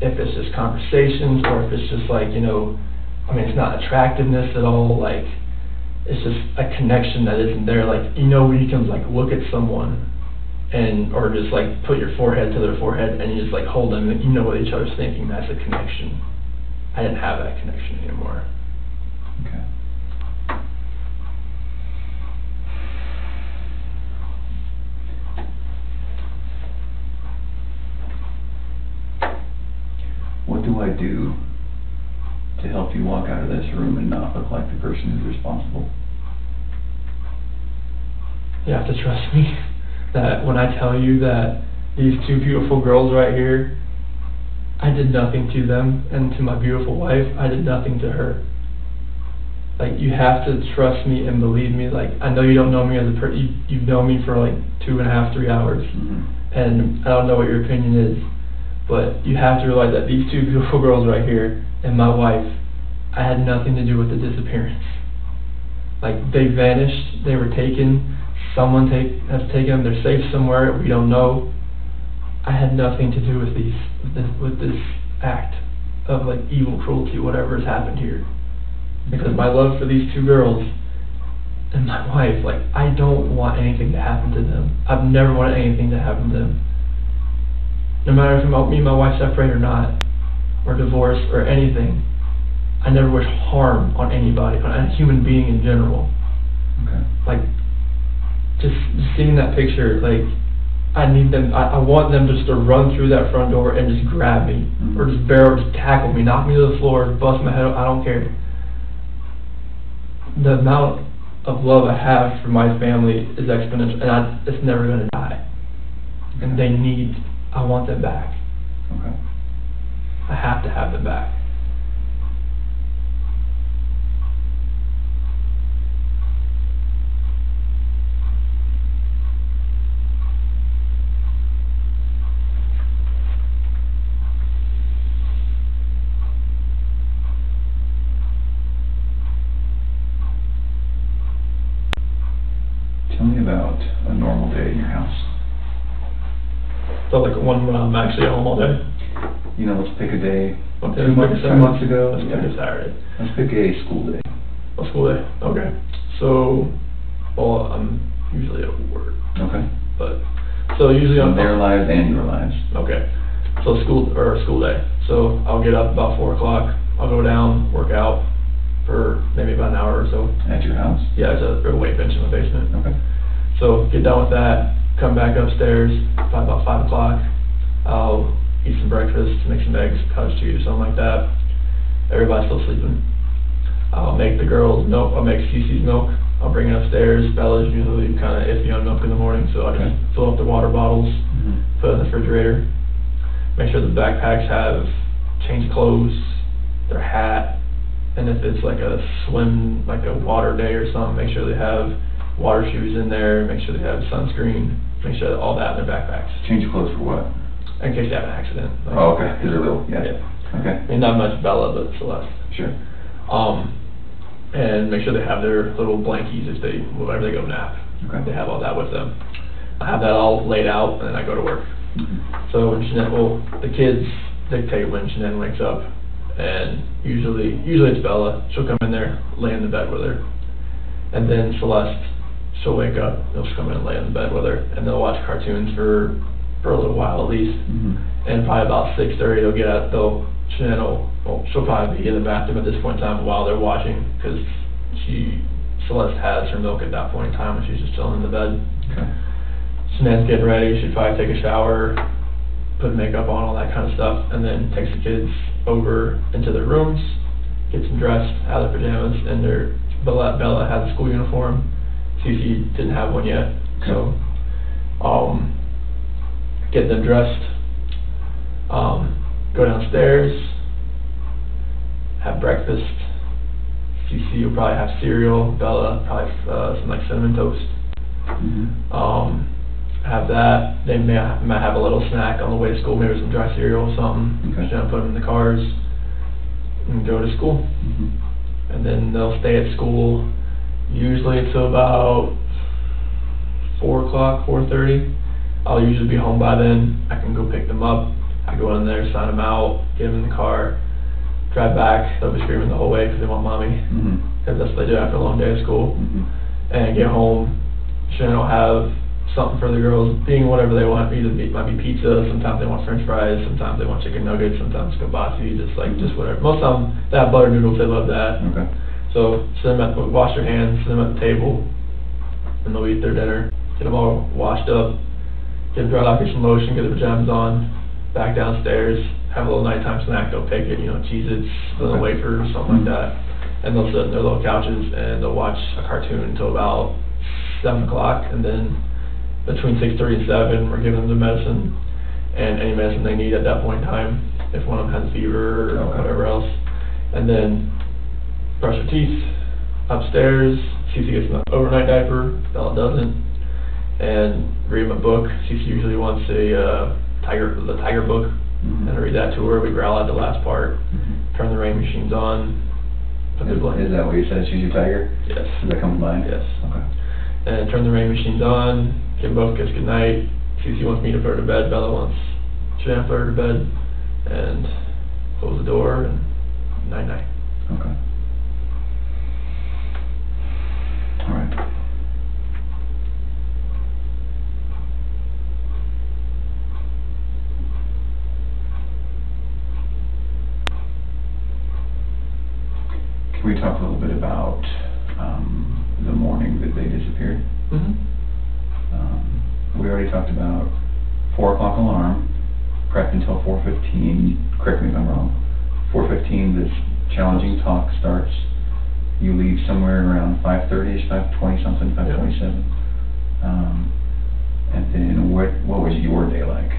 if it's just conversations or if it's just, like, you know, I mean, it's not attractiveness at all, like, it's just a connection that isn't there. Like, you know, when you can, like, look at someone and, or just, like, put your forehead to their forehead and you just, like, hold them and you know what each other's thinking. That's a connection. I didn't have that connection anymore. Okay. What do I do to help you walk out of this room and not look like the person who's responsible? You have to trust me that when I tell you that these two beautiful girls right here, I did nothing to them, and to my beautiful wife, I did nothing to her. Like, you have to trust me and believe me. Like, I know you don't know me as a person. You've known me for like 2.5, 3 hours, and I don't know what your opinion is. But you have to realize that these two beautiful girls right here and my wife, I had nothing to do with the disappearance. Like, they vanished, they were taken, someone has taken them, they're safe somewhere, we don't know. I had nothing to do with this act of, like, evil cruelty, whatever has happened here. Because my love for these two girls and my wife, like, I don't want anything to happen to them. I've never wanted anything to happen to them. No matter if me and my wife separate or not, or divorce or anything, I never wish harm on anybody, on a human being in general. Okay. Like, just seeing that picture, like, I need them, I want them just to run through that front door and just grab me, or just just tackle me, knock me to the floor, bust my head up, I don't care. The amount of love I have for my family is exponential, and it's never gonna die. And I want them back. Okay. I have to have them back. Tell me about a normal day in your house. So like one when I'm actually at home all day. You know, let's pick a day. Okay, 2 months ago. Let's pick a Saturday. Let's pick a school day. A school day. Okay. So, well, I'm usually at work. Okay. But so usually on their lives and your lives. Okay. So school day. So I'll get up about 4 o'clock. I'll go down, work out for maybe about an hour or so. At your house? Yeah, there's a weight bench in the basement. Okay. So get done with that, come back upstairs, probably about 5 o'clock. I'll eat some breakfast, make some eggs, cottage cheese or something like that. Everybody's still sleeping. I'll make the girls milk, I'll make Cece's milk. I'll bring it upstairs. Bella's usually kind of iffy on milk in the morning, so I just fill up the water bottles, put it in the refrigerator. Make sure the backpacks have changed clothes, their hat, and if it's like a swim, like a water day or something, make sure they have water shoes in there, make sure they have sunscreen, make sure all that in their backpacks. Change clothes for what? In case they have an accident. Like, oh, okay, because they're little, yeah. Okay. I mean, not much Bella, but Celeste. Sure. And make sure they have their little blankies whenever they go nap. Okay. They have all that with them. I have that all laid out, and then I go to work. So when the kids dictate when Shanann wakes up, and usually it's Bella. She'll come in there, lay in the bed with her, and then Celeste, she'll wake up, she'll come in and lay in the bed with her, and they'll watch cartoons for a little while at least. And probably about 6:30 they'll get out. She'll probably be in the bathroom at this point in time while they're watching, because Celeste has her milk at that point in time when she's just chilling in the bed. Okay. Shanann's getting ready. She'd probably take a shower, put makeup on, all that kind of stuff, and then takes the kids over into their rooms, gets them dressed out of their pajamas, and Bella has a school uniform. Cece didn't have one yet, so get them dressed, go downstairs, have breakfast. Cece will probably have cereal. Bella probably some like cinnamon toast. Have that. They might have a little snack on the way to school, maybe some dry cereal or something. Okay. Put them in the cars and go to school. And then they'll stay at school usually until about 4 o'clock, 4:30. I'll usually be home by then. I can go pick them up. I go in there, sign them out, get them in the car, drive back. They'll be screaming the whole way because they want mommy. Because that's what they do after a long day of school. And get home. Shanann will have something for the girls, being whatever they want. Might be pizza, sometimes they want french fries, sometimes they want chicken nuggets, sometimes kibasi, just whatever. Most of them, they have butter noodles, they love that. Okay. So wash their hands, sit them at the table, and they'll eat their dinner. Get them all washed up, get them dried off, get some lotion, get their pajamas on, back downstairs, have a little nighttime snack. They'll pick it, Cheez-Its, little wafers, something like that. And they'll sit in their little couches and they'll watch a cartoon until about 7 o'clock, and then between 6:30 and 7, we're giving them the medicine and any medicine they need at that point in time, if one of them has a fever or whatever else. And then brush their teeth, upstairs. Cece gets an overnight diaper, Bella doesn't, and read them a book. Cece usually wants the tiger book, and I read that to her. We growl out the last part, turn the rain machines on. Is that what you said, she's your tiger? Yes. Does that come to mind? Yes. Okay. And turn the rain machines on, give both kids good night. Cece wants me to put her to bed, Bella wants Shanann to put her to bed, and close the door, and night-night. Okay. All right. Can we talk a little bit about the morning that they disappeared? Mm-hmm. We already talked about 4 o'clock alarm, prepped until 4:15. Correct me if I'm wrong. 4:15, this challenging talk starts. You leave somewhere around 5:30ish, 5:20 something, 5:27. And then what was your day like?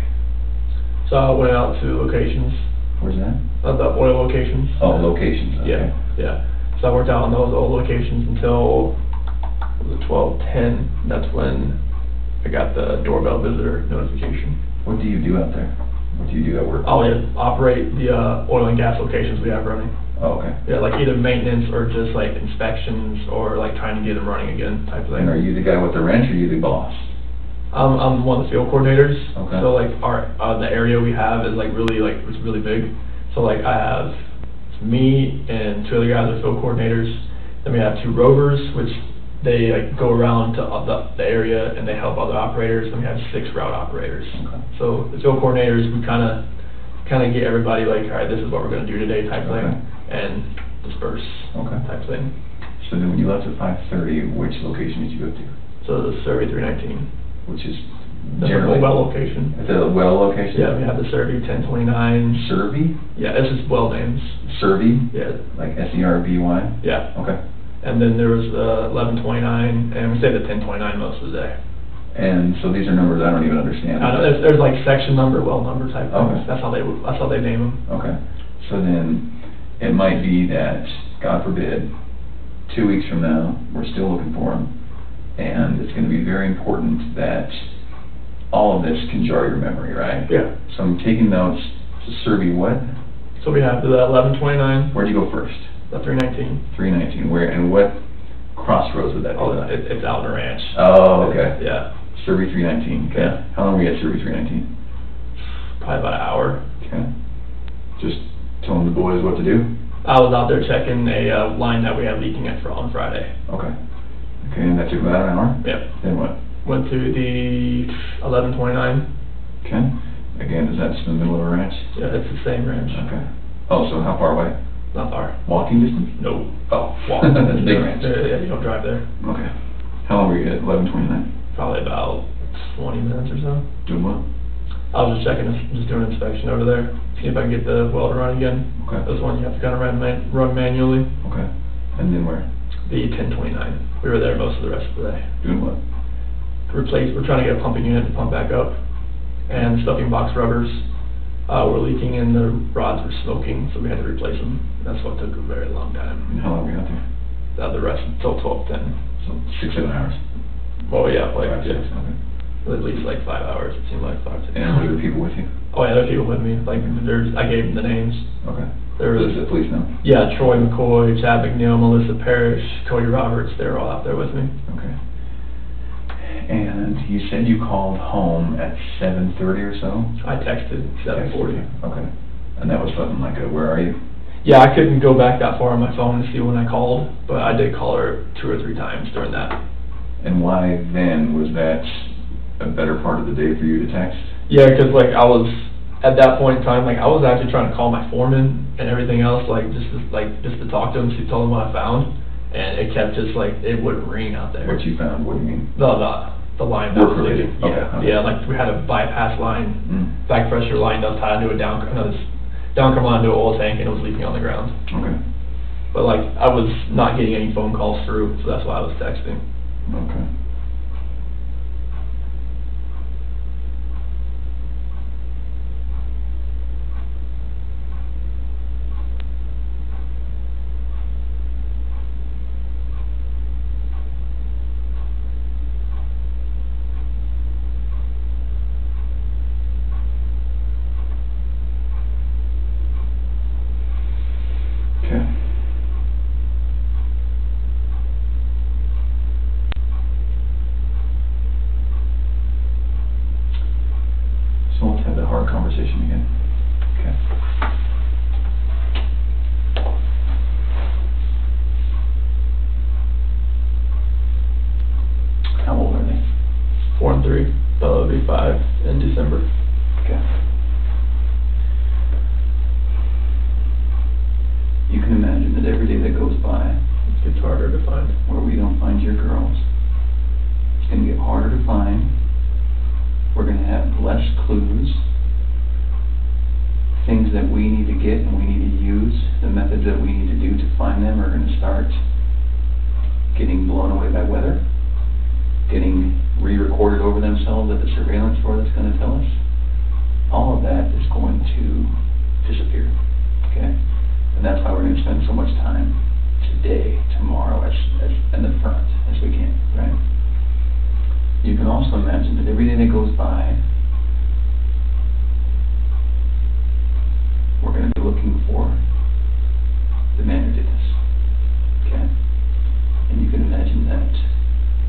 So I went out to locations. Where's that? The oil locations. Oh, locations. Okay. Yeah, yeah. So I worked out on those old locations until 12:10. That's when I got the doorbell visitor notification. What do you do out there? What do you do at work? I'll operate the oil and gas locations we have running. Oh, okay. Yeah, like either maintenance or just like inspections or like trying to get them running again type of thing. And are you the guy with the wrench or are you the boss? I'm one of the field coordinators. Okay. So like the area we have is like it's really big. So like I have me and 2 other guys are field coordinators. Then we have 2 rovers, which they like go around to the area and they help other operators. And we have 6 route operators. Okay. So the field coordinators, we kind of get everybody like, all right, this is what we're going to do today type thing, and disperse type thing. So then when you left at 5:30, which location did you go to? So the Survey 319. Which is The generally... well location. It's a well location? Yeah, we have the Survey 1029. Survey? Yeah, this is well names. Survey? Yeah. Like S-E-R-V-Y? Yeah. Okay. And then there was the 1129, and we say the 1029 most of the day. And so these are numbers I don't even understand. I know, there's like section number, well number type things. Okay. That's how they name them. Okay. So then it might be that, God forbid, 2 weeks from now, we're still looking for them. And it's going to be very important that all of this can jar your memory, right? Yeah. So I'm taking notes. So Survey what? So we have the 1129. Where'd you go first? The 319. 319. Where and what crossroads would that be? Oh, it's out in the ranch. Oh, okay. Yeah. Survey 319. Okay. Yeah. How long were you at Survey 319? Probably about an hour. Okay. Just telling the boys what to do? I was out there checking a line that we had leaking on Friday. Okay. Okay, and that took about an hour? Yep. Then what? Went to the 1129. Okay. Again, is that just in the middle of a ranch? Yeah, it's the same ranch. Okay. Oh, so how far away? Not far. Walking distance? No. Oh, Walk. That's a big ranch. Yeah, you don't drive there. Okay. How long were you at 1129? Probably about 20 minutes or so. Doing what? I was just checking, just doing an inspection over there, see if I can get the welder run again. Okay. This one you have to kind of run manually. Okay. And then where? The 1029. We were there most of the rest of the day. Doing what? We're trying to get a pumping unit to pump back up, and stuffing box rubbers were leaking and the rods were smoking, so we had to replace them. That's what took a very long time. And how long were you out there? The rest until 12:10. So 6-7 hours? Oh yeah, like 5, 6, okay. at least like 5 hours. It seemed like 5, 6 And hours. were there people with you? Oh yeah, there are people with me. Like I gave them the names. Okay. There was the police know? Yeah, Troy McCoy, Chad McNeil, Melissa Parrish, Cody Roberts. They were all out there with me. Okay. And you said you called home at 7:30 or so? I texted 7:40. Okay. And that was something like a, where are you? Yeah, I couldn't go back that far on my phone to see when I called, but I did call her 2 or 3 times during that. And why then? Was that a better part of the day for you to text? Yeah, because like I was at that point in time, like I was actually trying to call my foreman and everything else, like just to talk to him, to tell him what I found, and it kept just like it wouldn't ring out there. What you found? What do you mean? The line that was Work-related? leaking. Okay, Yeah, okay. yeah, like we had a bypass line, back pressure line that was tied into a down come onto an oil tank, and it was leaking on the ground. Okay. But like I was not getting any phone calls through, so that's why I was texting. Okay. Okay. So let's have that hard conversation again. Okay. 3, so it'll be 5 in December. Okay. You can imagine that every day that goes by It gets harder to find. where we don't find your girls, it's going to get harder to find. We're going to have less clues. Things that we need to get and we need to use, the methods that we need to do to find them are going to start getting blown away by weather, getting re-recorded over themselves at the surveillance board that's going to tell us. All of that is going to disappear, okay? And that's why we're going to spend so much time today, tomorrow, as in the front as we can, right? You can also imagine that every day that goes by, we're going to be looking for the man who did this, okay? And you can imagine that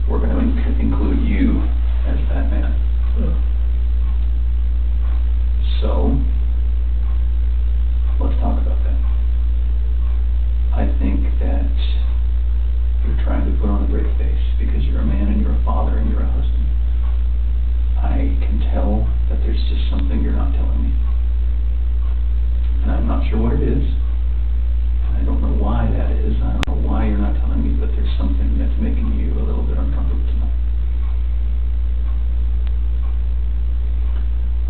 we're going to include you as that man. So, let's talk about that. I think that you're trying to put on a brave face because you're a man and you're a father and you're a husband. I can tell that there's just something you're not telling me. And I'm not sure what it is. I don't know why that is. I don't know why you're not telling me, but there's something that's making you a little bit uncomfortable tonight.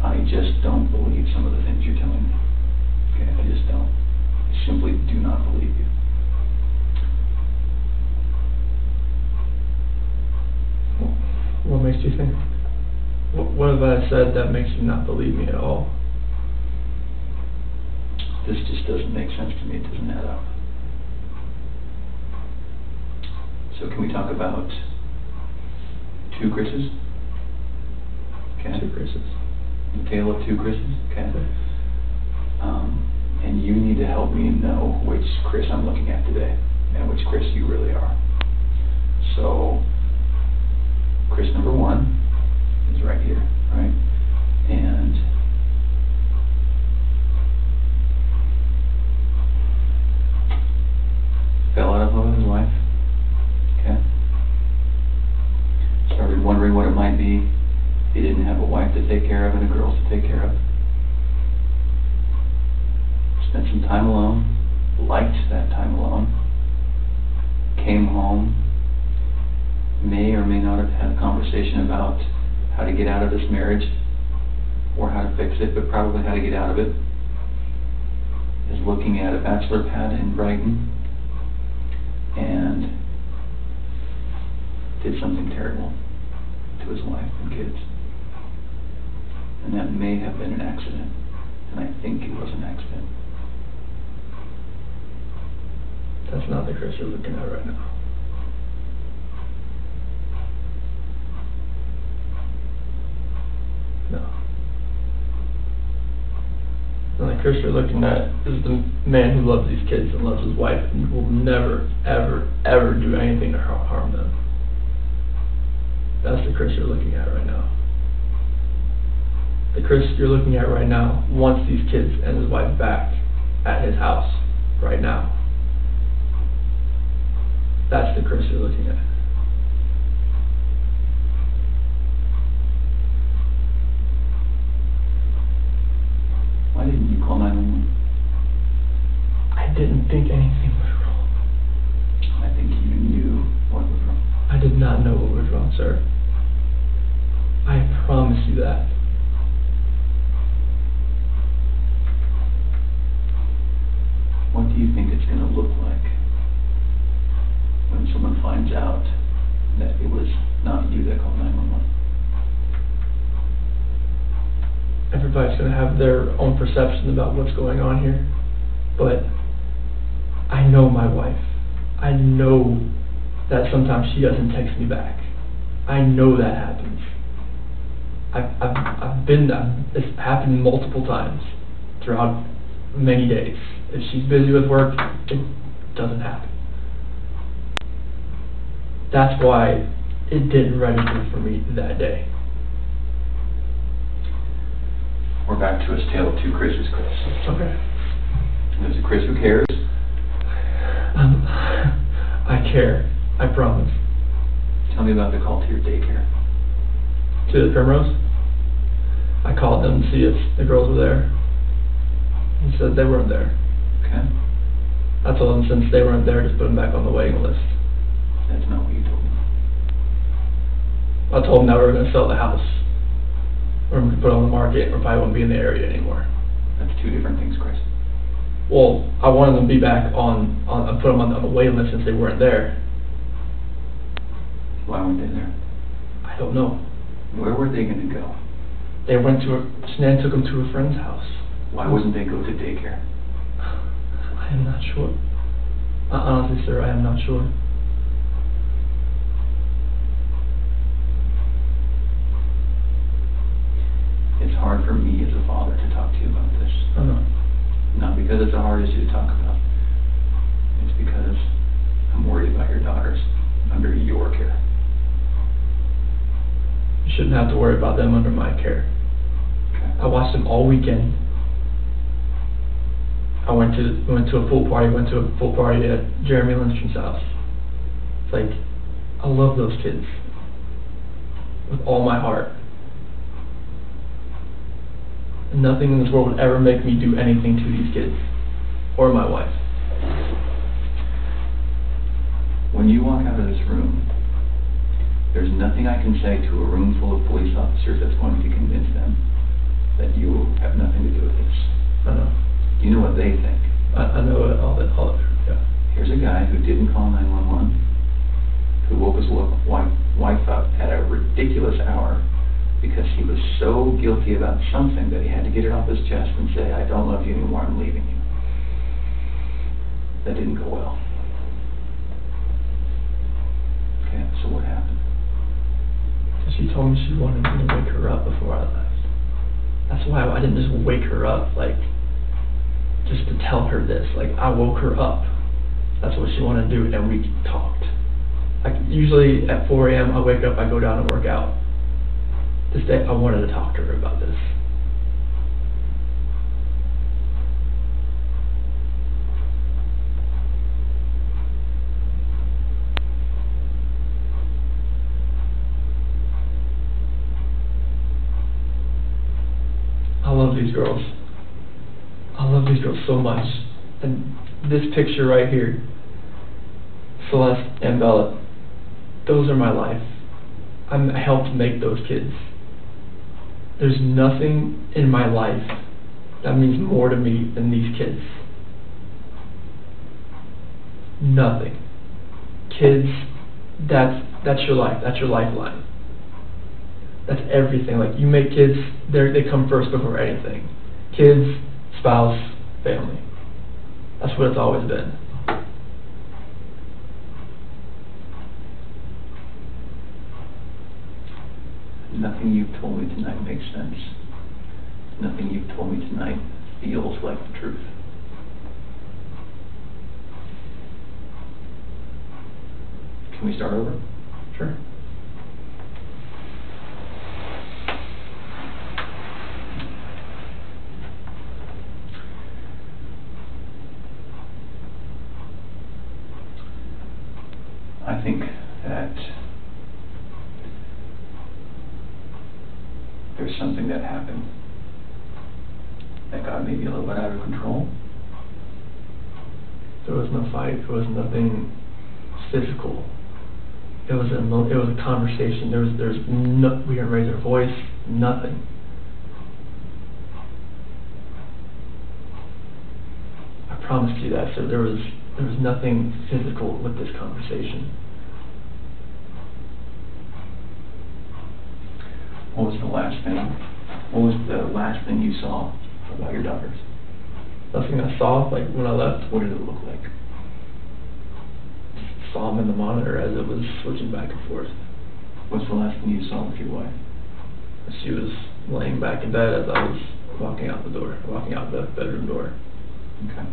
I just don't believe some of the things you're telling me. Okay, I just don't. I simply do not believe you. What makes you think? What have I said that makes you not believe me at all? This just doesn't make sense to me. It doesn't add up. So can we talk about 2 Chris's? Okay. 2 Chris's. The tale of 2 Chris's? Okay. And you need to help me know which Chris I'm looking at today and which Chris you really are. So, Chris number 1 is right here, right? And fell out of love with his wife, okay? Started wondering what it might be. He didn't have a wife to take care of and a girl to take care of. Spent some time alone, liked that time alone, came home, may or may not have had a conversation about how to get out of this marriage or how to fix it, but probably how to get out of it. Is looking at a bachelor pad in Brighton and did something terrible to his wife and kids. And that may have been an accident, and I think it was an accident. That's not the Chris you're looking at right now. No. And the Chris you're looking at is the man who loves these kids and loves his wife and will never, ever, ever do anything to harm them. That's the Chris you're looking at right now. The Chris you're looking at right now wants these kids and his wife back at his house right now. That's the Chris you're looking at. Why didn't you call 911? I didn't think anything was wrong. I think you knew what was wrong. I did not know what was wrong, sir. I promise you that. What do you think it's going to look like when someone finds out that it was not you that called 911? Everybody's going to have their own perception about what's going on here, but I know my wife. I know that sometimes she doesn't text me back. I know that happens. I've been there. It's happened multiple times throughout many days. If she's busy with work, it doesn't happen. That's why it didn't register for me that day. We're back to a tale of 2 Chris's, Chris. Okay. There's a Chris who cares. I care. I promise. Tell me about the call to your daycare. to the Primrose. I called them to see if the girls were there. He said they weren't there. Okay. I told them since they weren't there, just put them back on the waiting list. That's not what you told me. I told them that we were going to sell the house. Or we could put it on the market, or probably won't be in the area anymore. That's two different things, Chris. Well, I wanted them to be back put them on the waiting list since they weren't there. Why weren't they there? I don't know. Where were they going to go? They went to Shanann took them to a friend's house. Why wouldn't they go to daycare? I am not sure. Honestly, sir, I am not sure. It's hard for me as a father to talk to you about this. I know. Not because it's a hard issue to talk about. It's because I'm worried about your daughters under your care. You shouldn't have to worry about them under my care. Okay. I watched them all weekend. We went to a pool party at Jeremy Lindstrom's house. It's like, I love those kids with all my heart. Nothing in this world would ever make me do anything to these kids or my wife. When you walk out of this room, there's nothing I can say to a room full of police officers that's going to convince them that you have nothing to do with this. I know. You know what they think. I know it, all that, yeah. Here's a guy who didn't call 911, who woke his wife up at a ridiculous hour because he was so guilty about something that he had to get it off his chest and say, I don't love you anymore, I'm leaving you. That didn't go well. Okay, so what happened? She told me she wanted me to wake her up before I left. That's why I didn't just wake her up, like, just to tell her this. Like, I woke her up. That's what she wanted to do, and we talked. Like, usually at 4 a.m. I wake up, I go down and work out. This day, I wanted to talk to her about this. I love these girls. I love these girls so much. And this picture right here, Celeste and Bella, those are my life. I helped make those kids. There's nothing in my life that means more to me than these kids. Nothing. Kids, that's your life. That's your lifeline. That's everything. Like, you make kids, they come first before anything. Kids, spouse, family. That's what it's always been. Nothing you've told me tonight makes sense. Nothing you've told me tonight feels like the truth. Can we start over? Sure. I think that there's something that happened that got maybe a little bit out of control. There was no fight. There was nothing physical. It was a conversation. We didn't raise our voice. Nothing. I promise you that. So there was nothing physical with this conversation. What was the last thing you saw about your daughters? Nothing I saw, like, when I left. What did it look like? Saw them in the monitor as it was switching back and forth. What's the last thing you saw with your wife? She was laying back in bed as I was walking out the bedroom door. Okay.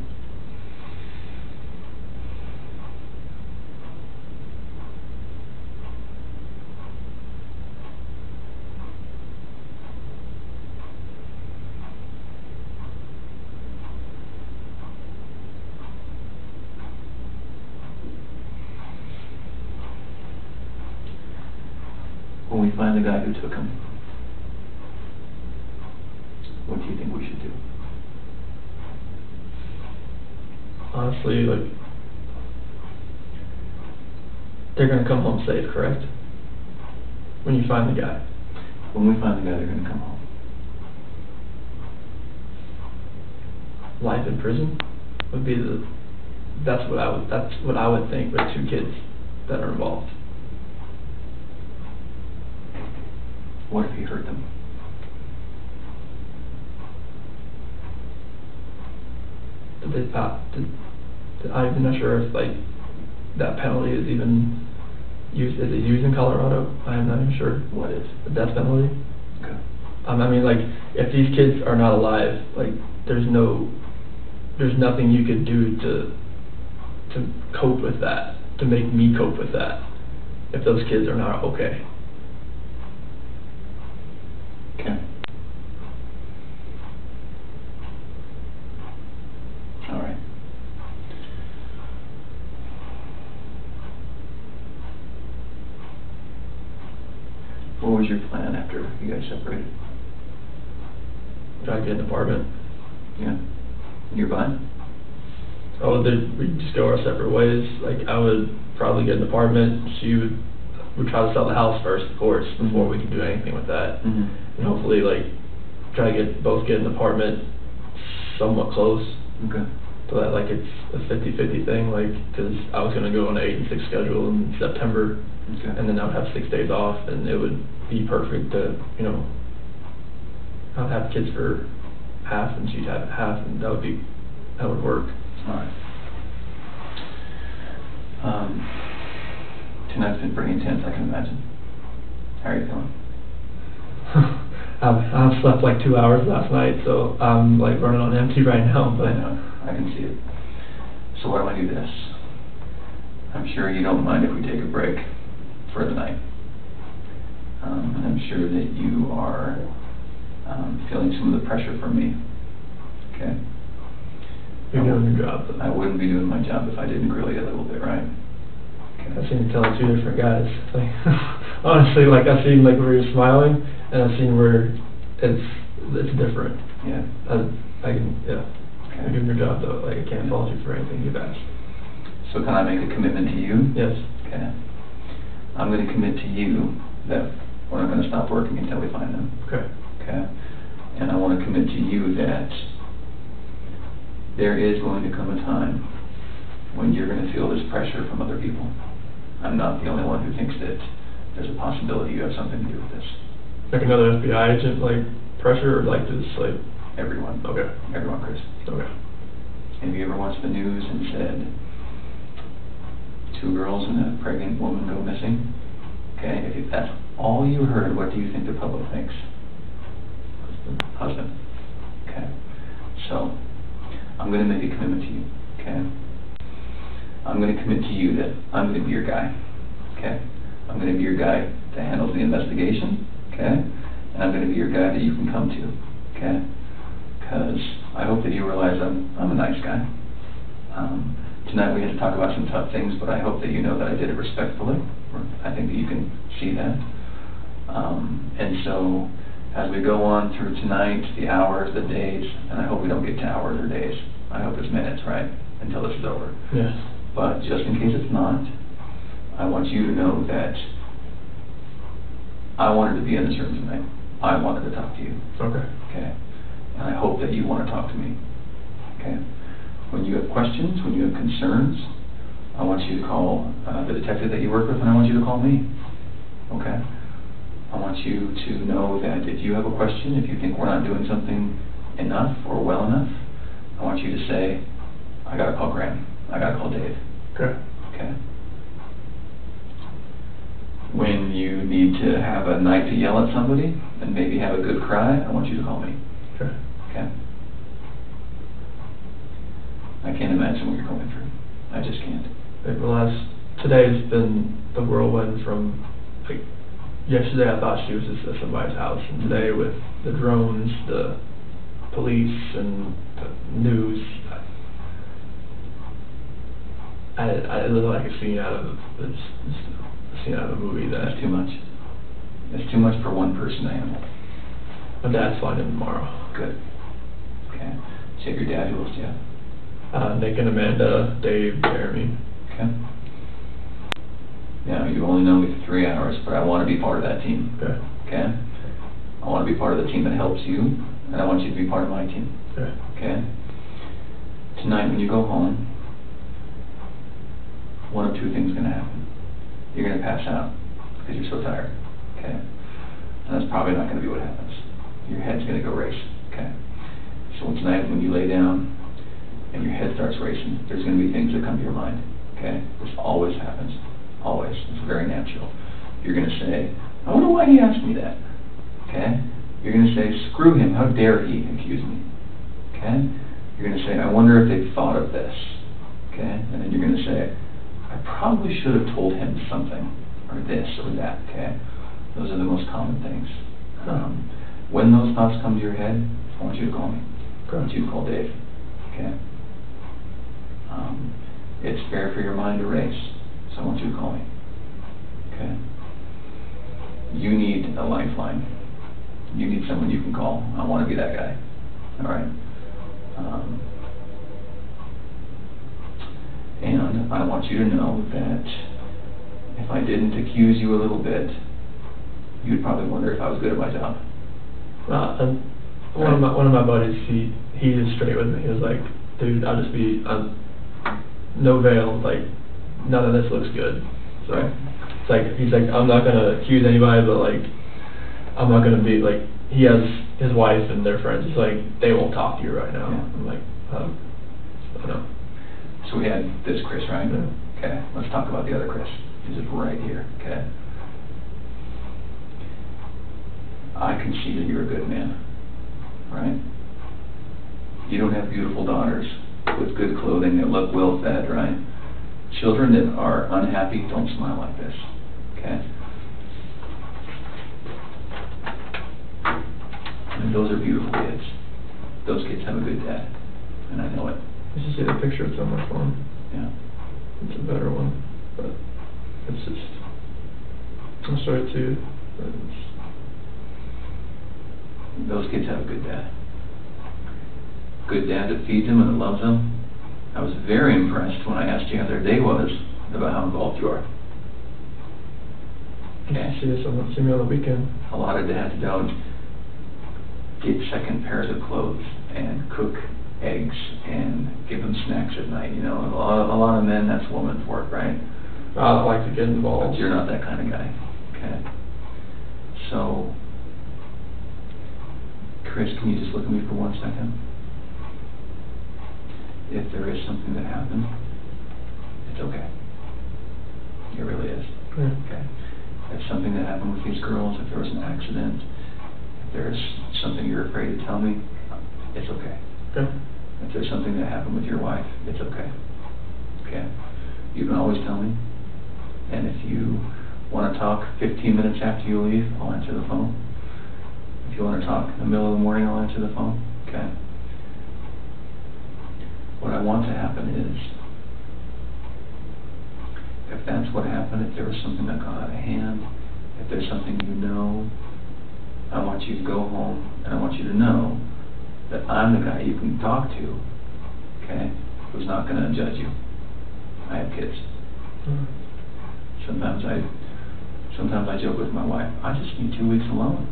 When we find the guy who took him, what do you think we should do? Honestly, like, they're gonna come home safe, correct? When you find the guy. When we find the guy, they're gonna come home. Life in prison would be that's what I would think with 2 kids that are involved. What if he hurt them? I'm not sure if like that penalty is even used. Is it used in Colorado? I'm not even sure. What is? The death penalty. Okay. I mean, like, if these kids are not alive, like, there's nothing you could do to cope with that, to make me cope with that, if those kids are not okay. Okay. All right. What was your plan after you guys separated? Try to get an apartment. Yeah. Nearby? Oh, we'd just go our separate ways. Like, I would probably get an apartment. She would try to sell the house first, of course, before we could do anything with that. And hopefully, like, try to get an apartment somewhat close. Okay. So that, like, it's a 50-50 thing, like, because I was going to go on an 8 and 6 schedule in September. Okay. And then I would have 6 days off, and it would be perfect to, you know, I would have kids for half, and she'd have half, and that would work. All right. Tonight's been pretty intense, I can imagine. How are you feeling? I've slept like 2 hours last night, so I'm like running on empty right now. But I know, I can see it. So why don't I do this? I'm sure you don't mind if we take a break for the night. And I'm sure that you are feeling some of the pressure from me. Okay? You're doing your job. I wouldn't be doing my job if I didn't grill you a little bit, right? Okay. I've seen you telling 2 different guys. Like, honestly, like, I've seen like where you're smiling, and I've seen where it's different. Yeah. I can, yeah. Okay. You're doing your job though. Like, I can't fault you for anything you've asked. So can I make a commitment to you? Yes. Okay. I'm going to commit to you that we're not going to stop working until we find them. Okay. Okay. And I want to commit to you that there is going to come a time when you're going to feel this pressure from other people. I'm not the only one who thinks that there's a possibility you have something to do with this. Like another FBI agent, like, pressure, or like just like... Everyone. Okay. Everyone, Chris. Okay. Have you ever watched the news and said 2 girls and a pregnant woman go missing? Okay, if that's all you heard, what do you think the public thinks? Husband. Okay. So, I'm going to make a commitment to you. Okay. I'm going to commit to you that I'm going to be your guy. Okay. I'm going to be your guy that handles the investigation. Okay. And I'm going to be your guy that you can come to. Okay. Because I hope that you realize I'm a nice guy. Tonight we had to talk about some tough things, but I hope that you know that I did it respectfully. I think that you can see that. And so, as we go on through tonight, the hours, the days, and I hope we don't get to hours or days. I hope it's minutes, right? Until this is over. Yes. But just in case it's not, I want you to know that I wanted to be in this room tonight. I wanted to talk to you. Okay. Okay. And I hope that you want to talk to me. Okay. When you have questions, when you have concerns, I want you to call the detective that you work with, and I want you to call me. Okay? I want you to know that if you have a question, if you think we're not doing something enough or well enough, I want you to say, I gotta call Graham. I gotta call Dave. Okay. Okay? When you need to have a night to yell at somebody and maybe have a good cry, I want you to call me. Okay. Okay? I can't imagine what you're going through. I just can't. Today's been the whirlwind from, like, yesterday I thought she was just at somebody's house, and today with the drones, the police, and the news, it looked like a scene out of a movie. That's too much. It's too much for one person to handle. My dad's flying in tomorrow. Good. Okay. Check your dad, who else do you have? Nick and Amanda, Dave, Jeremy. Okay. Now, you only know me for 3 hours, but I want to be part of that team. Okay. Okay? I want to be part of the team that helps you, and I want you to be part of my team. Okay. Okay? Tonight, when you go home, one of two things is going to happen. You're going to pass out because you're so tired. Okay? And that's probably not going to be what happens. Your head's going to go race. Okay? So tonight, when you lay down and your head starts racing, there's going to be things that come to your mind. Okay? This always happens. Always. It's very natural. You're going to say, I wonder why he asked me that. Okay? You're going to say, screw him. How dare he accuse me? Okay? You're going to say, I wonder if they thought of this. Okay? And then you're going to say, I probably should have told him something, or this, or that. Okay? Those are the most common things. When those thoughts come to your head, I want you to call me. I want you to call Dave. Okay? It's fair for your mind to race, so I want you to call me. Okay? You need a lifeline. You need someone you can call. I want to be that guy. All right? And I want you to know that if I didn't accuse you a little bit, you'd probably wonder if I was good at my job. One of my buddies, he is straight with me. He was like, dude, I'll just be no veil. Like, none of this looks good. So it's like he's like, I'm not gonna accuse anybody, but like, I'm not gonna be like. He has his wife and their friends. It's like they won't talk to you right now. Yeah. I'm like, I know. So we had this Chris, right? Yeah. Okay, let's talk about the other Chris. He's right here, okay? I can see that you're a good man, right? You don't have beautiful daughters with good clothing that look well fed, right? Children that are unhappy don't smile like this, okay? And those are beautiful kids. Those kids have a good dad, and I know it. I just see the picture it's on my phone. Yeah. It's a better one, but it's just, I'll show it to you. Those kids have a good dad. Good dad that feeds them and that loves them. I was very impressed when I asked you how their day was about how involved you are. Okay. See me on the weekend. A lot of dads don't get second pairs of clothes and cook eggs and give them snacks at night. You know, a lot of men, that's woman's work, right? I like to get involved. But you're not that kind of guy. Okay. So, Chris, can you just look at me for 1 second? If there is something that happened, it's okay. It really is. Yeah. Okay. If something that happened with these girls, if there was an accident, if there's something you're afraid to tell me, it's okay. Okay. If there's something that happened with your wife, it's okay. Okay? You can always tell me. And if you want to talk 15 minutes after you leave, I'll answer the phone. If you want to talk in the middle of the morning, I'll answer the phone. Okay? What I want to happen is, if that's what happened, if there was something that got out of hand, if there's something you know, I want you to go home and I want you to know that I'm the guy you can talk to, okay, who's not going to judge you. I have kids. Sometimes I joke with my wife, I just need 2 weeks alone,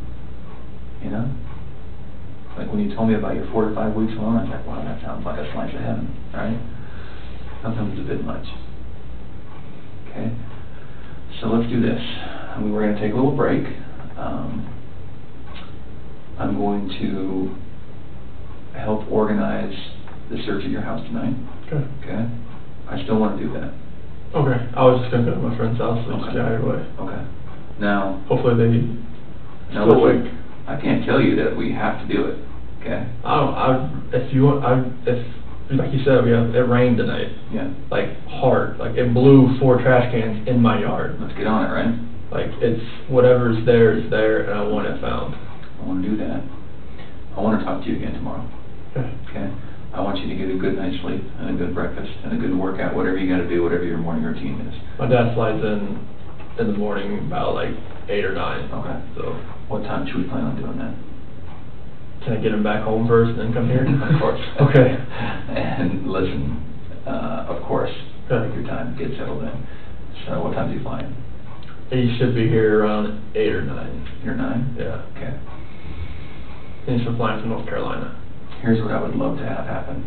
you know? Like when you told me about your 4 to 5 weeks alone, I was like, wow, that sounds like a slice of heaven, right? Sometimes it's a bit much. Okay? So let's do this. We're going to take a little break. I'm going to help organize the search at your house tonight. Okay. Okay? I still want to do that. Okay. I was just going to go to my friend's house and just Okay. get out of your way. Okay. Now, Hopefully they now still listen, awake. I can't tell you that we have to do it. Okay? If you want, if, like you said, it rained tonight. Yeah. Like, hard. Like, it blew 4 trash cans in my yard. Let's get on it, right? Like, it's, whatever's there is there, and I want it found. I want to do that. I want to talk to you again tomorrow. Okay. Okay? I want you to get a good night's sleep and a good breakfast and a good workout, whatever you got to do, whatever your morning routine is. My dad flies in the morning about like 8 or 9. Okay. So, What time should we plan on doing that? can I get him back home first and then come here? Of course. Okay. And listen, of course, Okay. take your time, get settled in. So what time is he flying? He should be here around 8 or 9. You're 9? Yeah. Okay. And he's flying from North Carolina. Here's what I would love to have happen.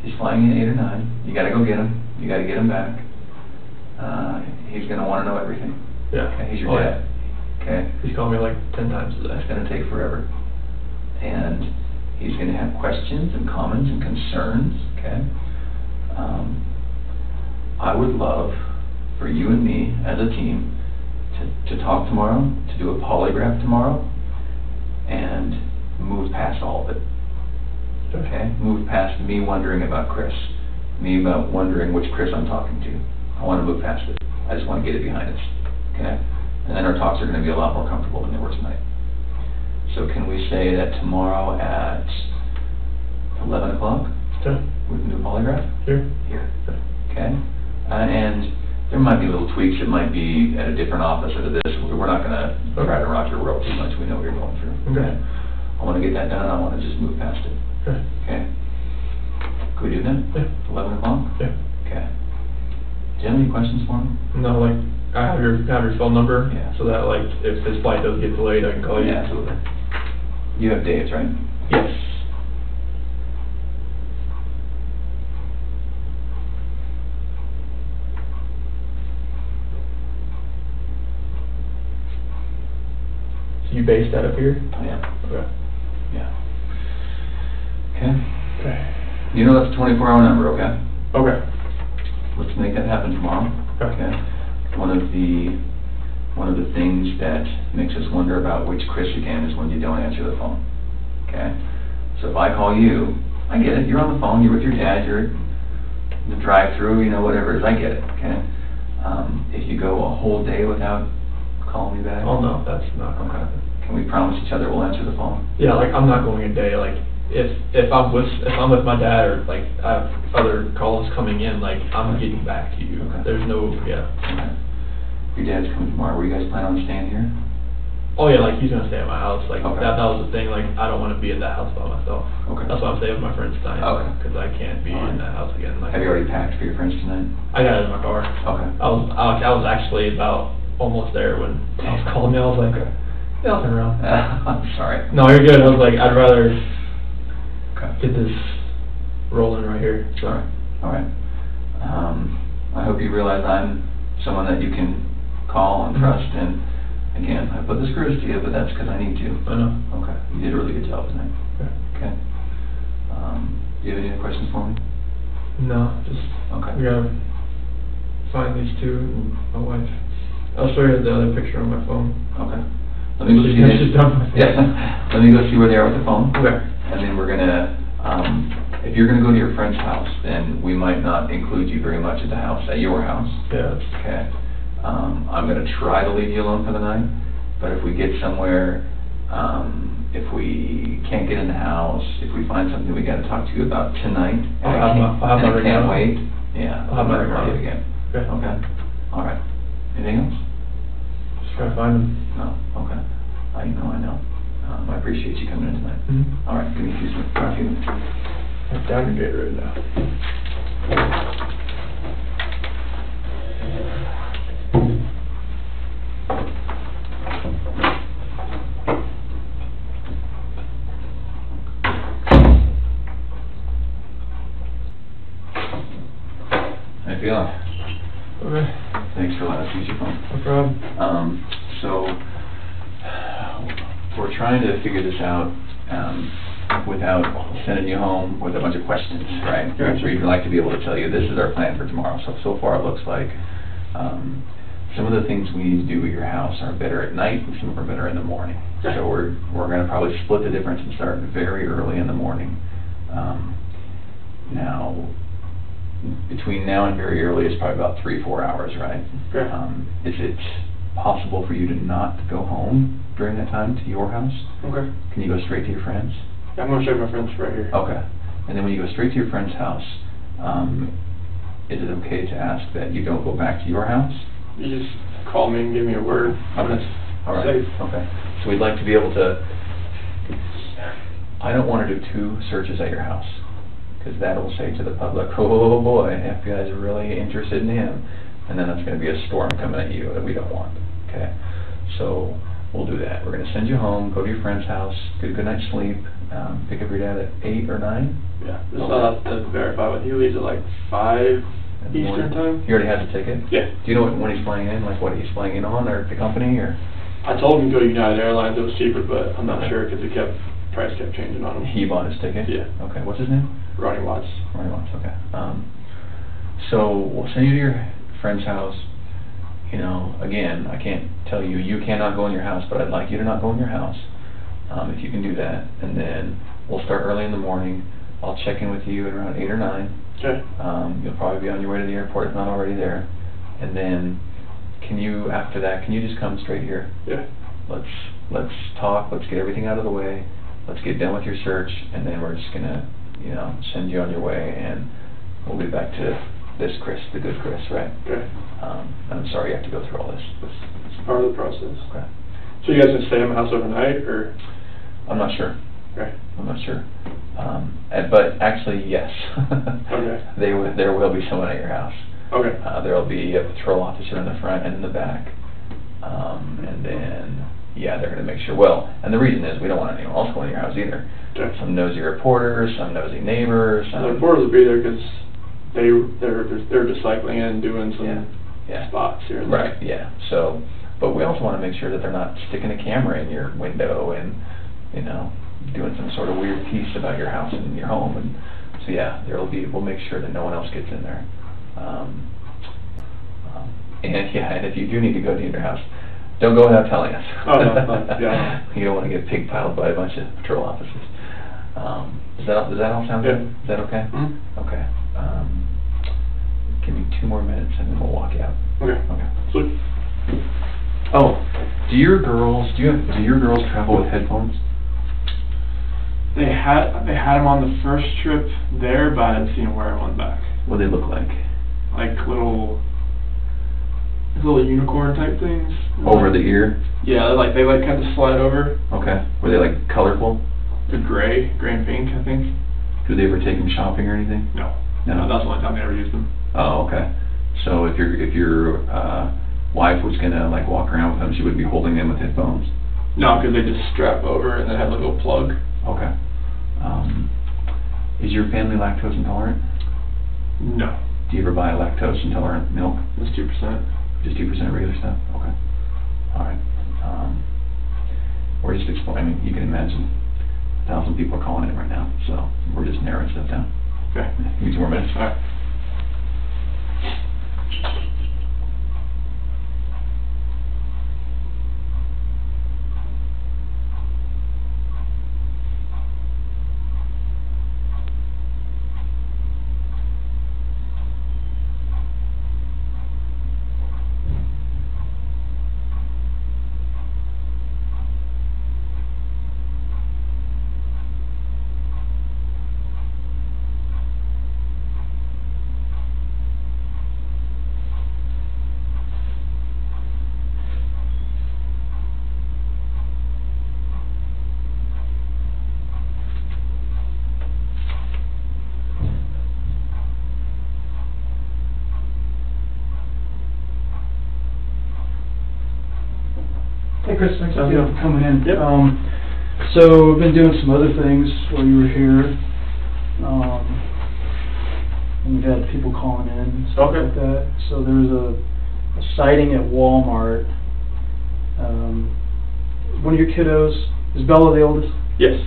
He's flying in 8 or 9. You gotta go get him. You gotta get him back. He's gonna wanna know everything. Yeah. Okay, he's your Oh, dad. Okay? He's called me like 10 times today. It's gonna take forever. And he's gonna have questions and comments and concerns, okay? I would love for you and me as a team to talk tomorrow, to do a polygraph tomorrow, and move past all of it. Okay? Move past me wondering about Chris, me about wondering which Chris I'm talking to. I want to move past it. I just want to get it behind us. Okay? And then our talks are going to be a lot more comfortable than they were tonight. So can we say that tomorrow at 11 o'clock Okay. we can do a polygraph? Here? Here. Okay? And there might be little tweaks. It might be at a different office or this. We're not going to try to rock your world too much. We know what you're going through. Okay. I want to get that done. I want to just move past it. Okay. Okay? Can we do that? Yeah. 11 o'clock? Yeah. Okay. Do you have any questions for him? No, like, I have your phone number, Yeah. so that, like, if his flight does get delayed, I can call you. Yeah, absolutely. You have Dave's, right? Yes. So you based that up here? Yeah. Okay. Yeah. Okay. Okay. You know that's a 24-hour number, okay? Okay. Let's make that happen tomorrow. Okay. One of the things that makes us wonder about which Chris again is when you don't answer the phone. Okay? So if I call you, I get it, you're on the phone, you're with your dad, you're in the drive-through, you know, whatever it is, I get it, okay? If you go a whole day without calling me back? Oh, no, that's not gonna happen. Can we promise each other we'll answer the phone? Yeah, like, I'm not going a day, like, if I'm with my dad, or like I have other calls coming in, like, I'm getting back to you. Okay. There's no, yeah. Okay. Your dad's coming tomorrow, were you guys planning on staying here? Oh yeah, like, he's gonna stay at my house, like, Okay. that was the thing, like, I don't wanna be in that house by myself. Okay. That's why I'm staying with my friends tonight. Okay. Cause I can't be in that house again, like. Have you already packed for your friends tonight? I got it in my car. Okay. I was actually about almost there when I was calling you, I was like, Okay. yeah, I'll turn around. I'm sorry. No, you're good, I was like, I'd rather Okay. get this rolling right here, so. All right. I hope you realize I'm someone that you can call and trust, and again, I put the screws to you, but that's because I need to. I know. Okay. You did a really good job tonight. Okay. Okay. Do you have any other questions for me? No, just, Okay. we gotta find these two, and my wife. I'll show you the other picture on my phone. Okay. Let me go see. She's done with it. Yeah. Let me go see where they are with the phone. Okay. And then we're gonna, if you're gonna go to your friend's house, then we might not include you very much at the house, at your house. Yeah. Okay. I'm gonna try to leave you alone for the night, but if we get somewhere, if we can't get in the house, if we find something we gotta talk to you about tonight, and I'll have my I ring can't on. wait, yeah. I'll have my I'm ring gonna call you on. again. Okay. Okay? All right. Anything else? Just gotta find them. No? Okay. I know. I appreciate you coming in tonight. Mm-hmm. All right, give me a few minutes. I'm down your gate right now. How you feeling? Okay. Thanks for letting us use your phone. No problem. So, we're trying to figure this out without sending you home with a bunch of questions, right? Gotcha. We'd like to be able to tell you, this is our plan for tomorrow. So far it looks like some of the things we need to do at your house are better at night, and some of them are better in the morning. So we're going to probably split the difference and start very early in the morning. Now, between now and very early is probably about 3-4 hours, right? Okay. Is it possible for you to not go home during that time to your house? Okay. Can you go straight to your friend's? I'm gonna show my friends right here. Okay. And then when you go straight to your friend's house, is it okay to ask that you don't go back to your house? You just call me and give me a word. Okay. All right. Safe. Okay. So we'd like to be able to, I don't want to do 2 searches at your house, because that'll say to the public, oh boy, FBI's really interested in him, and then that's going to be a storm coming at you that we don't want, okay? So we'll do that. We're going to send you home, go to your friend's house, get a good night's sleep, pick up your dad at 8 or 9? Yeah, just I'll have to verify with, he leaves at like 5 Eastern time. You already had the ticket? Yeah. Do you know when he's flying in, like what he's flying in on, or the company, or? I told him to go to United Airlines, it was cheaper, but I'm not sure because price kept changing on him. He bought his ticket? Yeah. Okay, what's his name? Ronnie Watts. Ronnie Watts, okay. So we'll send you to your friend's house. You know, again, I can't tell you, you cannot go in your house, but I'd like you to not go in your house, if you can do that. And then we'll start early in the morning. I'll check in with you at around 8 or 9. Okay. You'll probably be on your way to the airport if not already there. And then, after that, can you just come straight here? Yeah. Let's talk, let's get everything out of the way, let's get done with your search, and then we're just gonna, send you on your way, and we'll be back to this Chris, the good Chris, right? Okay. I'm sorry you have to go through all this. It's part of the process. Okay. So you guys gonna stay in my house overnight, or? I'm not sure. Okay. I'm not sure. But actually, yes. Okay. There will be someone at your house. Okay. There will be a patrol officer in the front and in the back. And then, yeah, they're going to make sure. Well, and the reason is we don't want anyone else going to your house either. Okay. Some nosy reporters, some nosy neighbors. The reporters will be there because they're just cycling in and doing some spots here and there. Right. Yeah. So, but we also want to make sure that they're not sticking a camera in your window and doing some sort of weird piece about your house and your home. And so yeah, we'll make sure that no one else gets in there. And if you do need to go to your house, don't go without telling us. Oh, no, yeah. You don't want to get pig piled by a bunch of patrol officers. Does that all sound good? Is that okay? Mm-hmm. Okay. Give me 2 more minutes and then we'll walk out. Okay. Okay. Sweet. Oh, do your girls travel with headphones? They had them on the first trip there, but I hadn't seen them wear them on back. What do they look like? Like little unicorn type things. Over the ear? Yeah, they kind of slide over. Okay. Were they like colorful? They're gray and pink, I think. Do they ever take them shopping or anything? No. No. That's the only time they ever used them. Oh, okay. So if your wife was gonna like walk around with them, she would be holding them with headphones? No, because they just strap over and then have a little plug. Okay. Is your family lactose intolerant? No. Do you ever buy lactose intolerant milk? It's 2%. Just 2% regular stuff? Okay. All right. We're just explaining. You can imagine 1,000 people are calling in right now, so we're just narrowing stuff down. Okay. Give me 2 more minutes. All right. Hey Chris, thanks for coming in. Yep. So I've been doing some other things while you were here. And we've had people calling in and stuff Okay. like that. So there was a sighting at Walmart. One of your kiddos, is Bella the oldest? Yes.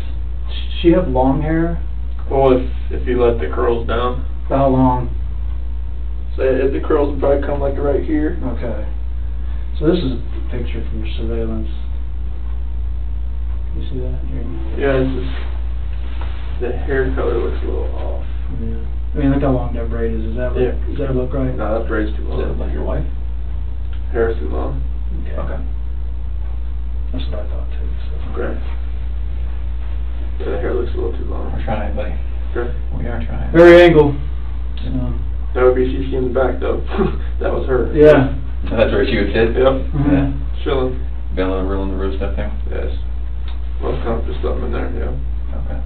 She have long hair? Well, if you let the curls down, How long? so the curls would probably come like right here. Okay. So this is a picture from your surveillance. Can you see that? Yeah, it's just the hair color looks a little off. Yeah. I mean, look how long that braid is. Does that look right? No, that braid's too Is long. it like your wife? Hair's too long. Okay. That's what I thought too. So. Okay. Yeah, the hair looks a little too long. We're trying, buddy. Okay. We are trying. Very angled. So. That would be CC in the back though. That was her. Yeah. That's where she would sit? Yep. Yeah. Chilling. Bella ruling the roost up there? Yes. Most comfortable something in there, yeah. Okay.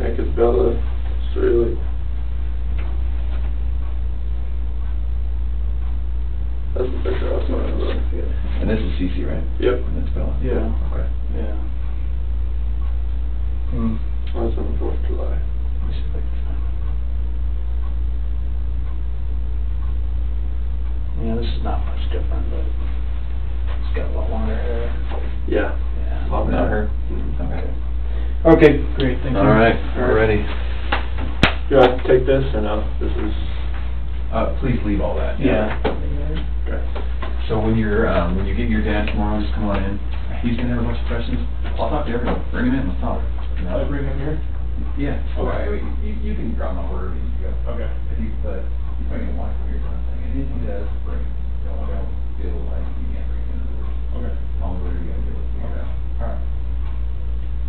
Yeah, 'cause Bella, it's really... That's the picture I was talking about. And this is Cece, right? Yep. And that's Bella? Yeah. Okay. Yeah. That's on the 4th of July. Let me see if I can find it. Yeah, this is not much different, but it's got a lot longer hair. Yeah. Yeah. Longer than her? Mhm. Okay. Okay, great, thank you. All right, we're ready. Do I have to take this or no? This is... Please leave all that. Yeah. Okay. So when you get your dad tomorrow, just come on in. He's gonna have a bunch of questions. I'll talk to everyone. Bring him in, let's talk. I bring him here? Yeah. Okay. You can drop my order and you go. Okay. But you probably don't want to hear something. Anything he does, bring him. Don't feel like you can't bring him into the room. Okay. Only way you gotta do it. Okay. Alright.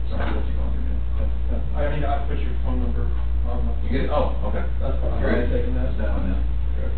So I'll let you go through that. I put your phone number on the... You get it? Oh, okay. That's fine. You ready? Taking that. That one now. Okay.